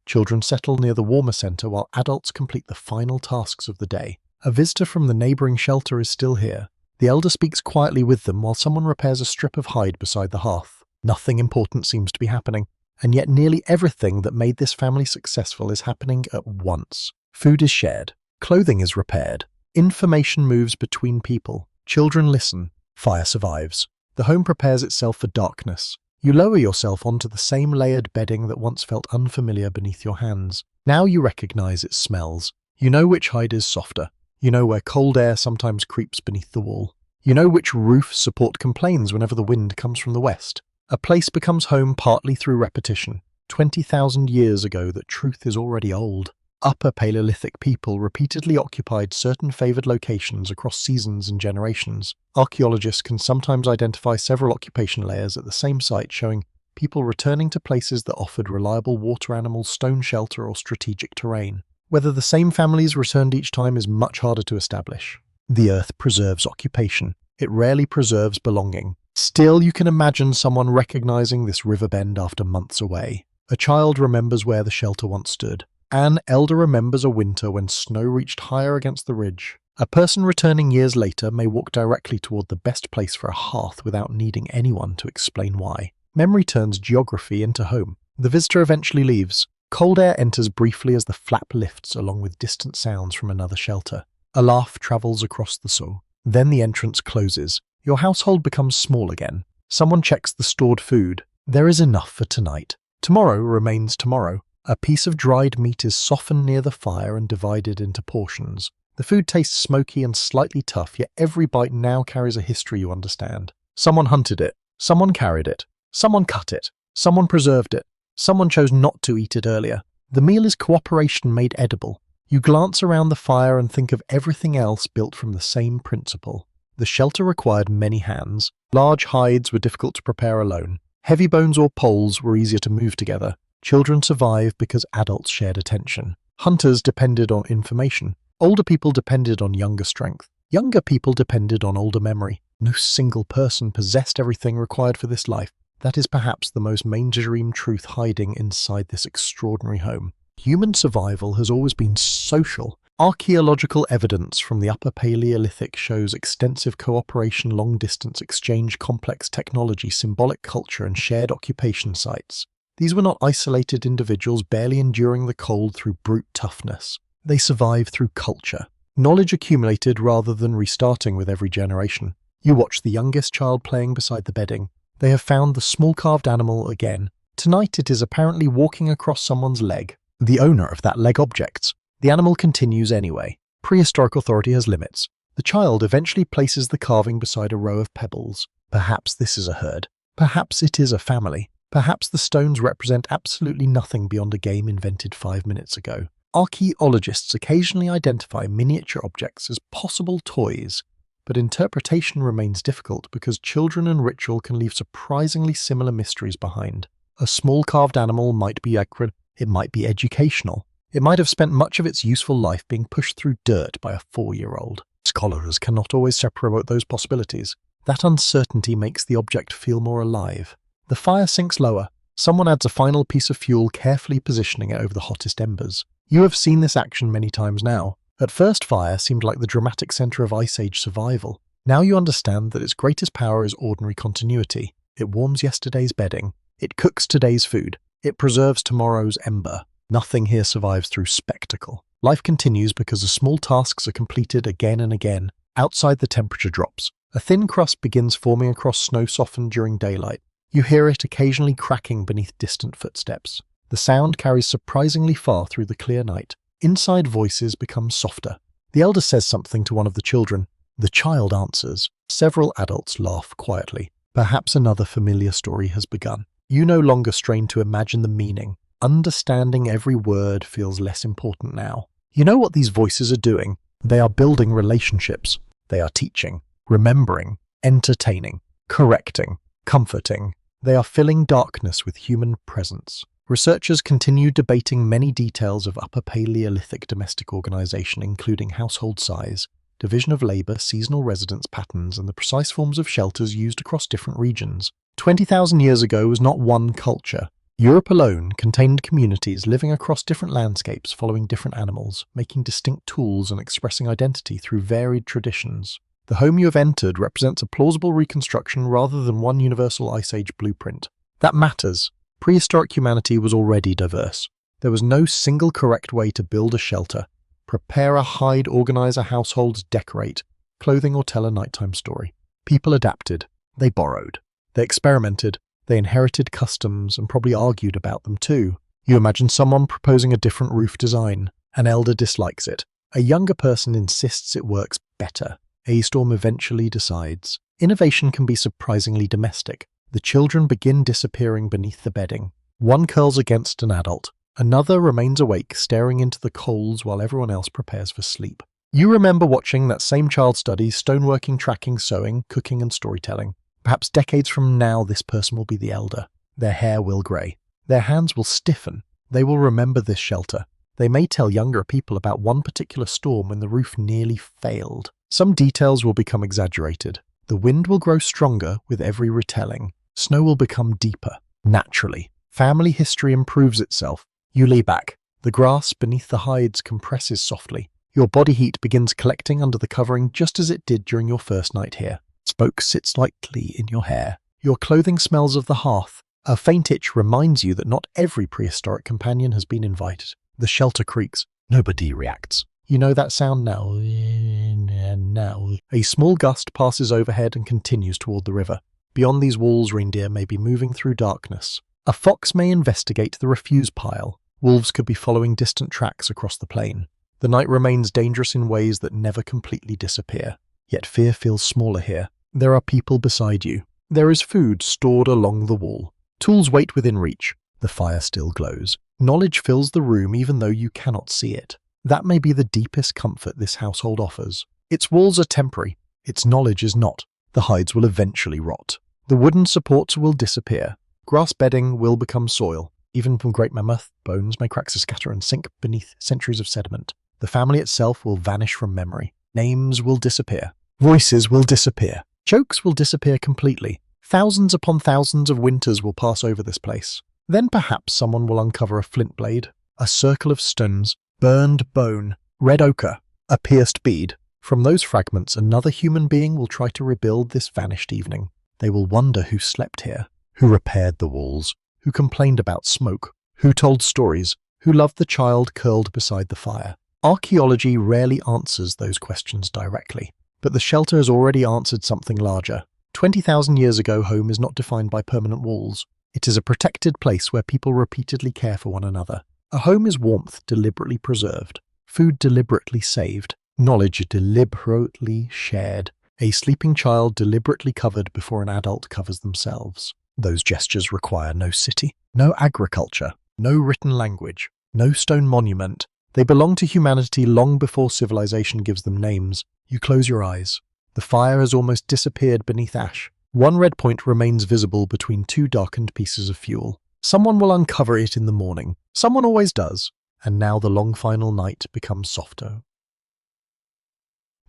Children settle near the warmer center while adults complete the final tasks of the day. A visitor from the neighboring shelter is still here. The elder speaks quietly with them while someone repairs a strip of hide beside the hearth. Nothing important seems to be happening, and yet nearly everything that made this family successful is happening at once. Food is shared. Clothing is repaired. Information moves between people. Children listen. Fire survives. The home prepares itself for darkness. You lower yourself onto the same layered bedding that once felt unfamiliar beneath your hands. Now you recognize its smells. You know which hide is softer. You know where cold air sometimes creeps beneath the wall. You know which roof support complains whenever the wind comes from the west. A place becomes home partly through repetition. 20,000 years ago, that truth is already old. Upper Paleolithic people repeatedly occupied certain favored locations across seasons and generations. Archaeologists can sometimes identify several occupation layers at the same site, showing people returning to places that offered reliable water animals, stone shelter, or strategic terrain. Whether the same families returned each time is much harder to establish. The earth preserves occupation. It rarely preserves belonging. Still, you can imagine someone recognizing this river bend after months away. A child remembers where the shelter once stood. An elder remembers a winter when snow reached higher against the ridge. A person returning years later may walk directly toward the best place for a hearth without needing anyone to explain why. Memory turns geography into home. The visitor eventually leaves. Cold air enters briefly as the flap lifts along with distant sounds from another shelter. A laugh travels across the soul. Then the entrance closes. Your household becomes small again. Someone checks the stored food. There is enough for tonight. Tomorrow remains tomorrow. A piece of dried meat is softened near the fire and divided into portions. The food tastes smoky and slightly tough, yet every bite now carries a history you understand. Someone hunted it. Someone carried it. Someone cut it. Someone preserved it. Someone chose not to eat it earlier. The meal is cooperation made edible. You glance around the fire and think of everything else built from the same principle. The shelter required many hands. Large hides were difficult to prepare alone. Heavy bones or poles were easier to move together. Children survived because adults shared attention. Hunters depended on information. Older people depended on younger strength. Younger people depended on older memory. No single person possessed everything required for this life. That is perhaps the most mainstream truth hiding inside this extraordinary home. Human survival has always been social. Archaeological evidence from the Upper Paleolithic shows extensive cooperation, long-distance exchange, complex technology, symbolic culture, and shared occupation sites. These were not isolated individuals barely enduring the cold through brute toughness. They survived through culture. Knowledge accumulated rather than restarting with every generation. You watch the youngest child playing beside the bedding. They have found the small carved animal again. Tonight it is apparently walking across someone's leg. The owner of that leg objects. The animal continues anyway. Prehistoric authority has limits. The child eventually places the carving beside a row of pebbles. Perhaps this is a herd. Perhaps it is a family. Perhaps the stones represent absolutely nothing beyond a game invented 5 minutes ago. Archaeologists occasionally identify miniature objects as possible toys, but interpretation remains difficult because children and ritual can leave surprisingly similar mysteries behind. A small carved animal might be it might be educational. It might have spent much of its useful life being pushed through dirt by a 4-year-old. Scholars cannot always separate those possibilities. That uncertainty makes the object feel more alive. The fire sinks lower. Someone adds a final piece of fuel, carefully positioning it over the hottest embers. You have seen this action many times now. At first, fire seemed like the dramatic center of Ice Age survival. Now you understand that its greatest power is ordinary continuity. It warms yesterday's bedding. It cooks today's food. It preserves tomorrow's ember. Nothing here survives through spectacle. Life continues because the small tasks are completed again and again. Outside, the temperature drops. A thin crust begins forming across snow softened during daylight. You hear it occasionally cracking beneath distant footsteps. The sound carries surprisingly far through the clear night. Inside, voices become softer. The elder says something to one of the children. The child answers. Several adults laugh quietly. Perhaps another familiar story has begun. You no longer strain to imagine the meaning. Understanding every word feels less important now. You know what these voices are doing. They are building relationships. They are teaching, remembering, entertaining, correcting, comforting. They are filling darkness with human presence. Researchers continue debating many details of Upper Paleolithic domestic organization, including household size, division of labor, seasonal residence patterns, and the precise forms of shelters used across different regions. 20,000 years ago was not one culture. Europe alone contained communities living across different landscapes, following different animals, making distinct tools and expressing identity through varied traditions. The home you have entered represents a plausible reconstruction rather than one universal Ice Age blueprint. That matters. Prehistoric humanity was already diverse. There was no single correct way to build a shelter, prepare a hide, organize a household, decorate, clothing, or tell a nighttime story. People adapted. They borrowed. They experimented. They inherited customs and probably argued about them too. You imagine someone proposing a different roof design. An elder dislikes it. A younger person insists it works better. A storm eventually decides. Innovation can be surprisingly domestic. The children begin disappearing beneath the bedding. One curls against an adult. Another remains awake, staring into the coals while everyone else prepares for sleep. You remember watching that same child study stoneworking, tracking, sewing, cooking, and storytelling. Perhaps decades from now, this person will be the elder. Their hair will grey. Their hands will stiffen. They will remember this shelter. They may tell younger people about one particular storm when the roof nearly failed. Some details will become exaggerated. The wind will grow stronger with every retelling. Snow will become deeper, naturally. Family history improves itself. You lay back. The grass beneath the hides compresses softly. Your body heat begins collecting under the covering just as it did during your first night here. Smoke sits lightly in your hair. Your clothing smells of the hearth. A faint itch reminds you that not every prehistoric companion has been invited. The shelter creaks. Nobody reacts. You know that sound now. And now. A small gust passes overhead and continues toward the river. Beyond these walls, reindeer may be moving through darkness. A fox may investigate the refuse pile. Wolves could be following distant tracks across the plain. The night remains dangerous in ways that never completely disappear. Yet fear feels smaller here. There are people beside you. There is food stored along the wall. Tools wait within reach. The fire still glows. Knowledge fills the room even though you cannot see it. That may be the deepest comfort this household offers. Its walls are temporary. Its knowledge is not. The hides will eventually rot. The wooden supports will disappear. Grass bedding will become soil. Even from great mammoth, bones may crack to scatter and sink beneath centuries of sediment. The family itself will vanish from memory. Names will disappear. Voices will disappear. Jokes will disappear completely. Thousands upon thousands of winters will pass over this place. Then perhaps someone will uncover a flint blade, a circle of stones, burned bone, red ochre, a pierced bead. From those fragments, another human being will try to rebuild this vanished evening. They will wonder who slept here, who repaired the walls, who complained about smoke, who told stories, who loved the child curled beside the fire. Archaeology rarely answers those questions directly, but the shelter has already answered something larger. 20,000 years ago, home is not defined by permanent walls. It is a protected place where people repeatedly care for one another. A home is warmth deliberately preserved, food deliberately saved, knowledge deliberately shared, a sleeping child deliberately covered before an adult covers themselves. Those gestures require no city, no agriculture, no written language, no stone monument. They belong to humanity long before civilization gives them names. You close your eyes. The fire has almost disappeared beneath ash. One red point remains visible between two darkened pieces of fuel. Someone will uncover it in the morning. Someone always does. And now the long final night becomes softer.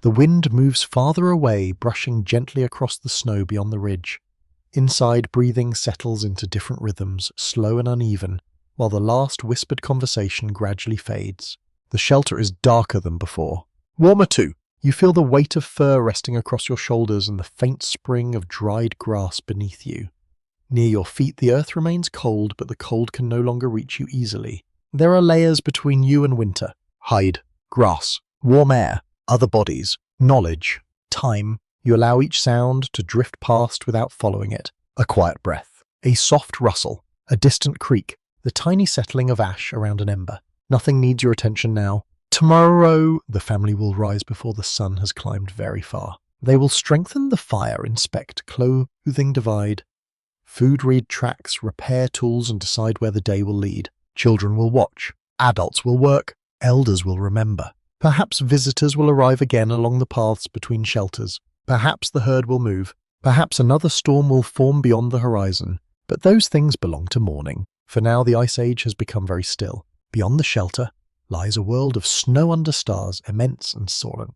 The wind moves farther away, brushing gently across the snow beyond the ridge. Inside, breathing settles into different rhythms, slow and uneven, while the last whispered conversation gradually fades. The shelter is darker than before. Warmer too. You feel the weight of fur resting across your shoulders and the faint spring of dried grass beneath you. Near your feet, the earth remains cold, but the cold can no longer reach you easily. There are layers between you and winter. Hide, grass, warm air, other bodies, knowledge, time. You allow each sound to drift past without following it. A quiet breath, a soft rustle, a distant creak, the tiny settling of ash around an ember. Nothing needs your attention now. Tomorrow, the family will rise before the sun has climbed very far. They will strengthen the fire, inspect clothing, divide food, read tracks, repair tools, and decide where the day will lead. Children will watch. Adults will work. Elders will remember. Perhaps visitors will arrive again along the paths between shelters. Perhaps the herd will move. Perhaps another storm will form beyond the horizon. But those things belong to morning. For now, the ice age has become very still. Beyond the shelter lies a world of snow under stars, immense and solemn,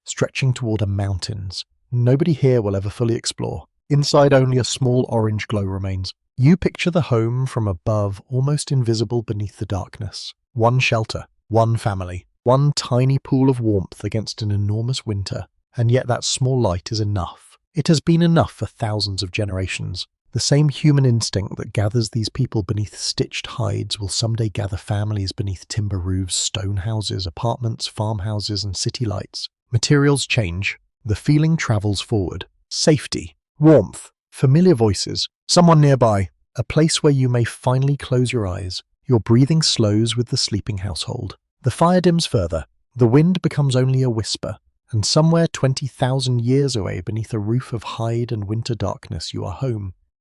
stretching toward mountains. Nobody here will ever fully explore. Inside, only a small orange glow remains. You picture the home from above, almost invisible beneath the darkness. One shelter, one family, one tiny pool of warmth against an enormous winter. And yet that small light is enough. It has been enough for thousands of generations. The same human instinct that gathers these people beneath stitched hides will someday gather families beneath timber roofs, stone houses, apartments, farmhouses, and city lights. Materials change. The feeling travels forward. Safety, warmth, familiar voices, someone nearby, a place where you may finally close your eyes. Your breathing slows with the sleeping household. The fire dims further. The wind becomes only a whisper. And somewhere 20,000 years away, beneath a roof of hide and winter darkness, you are home.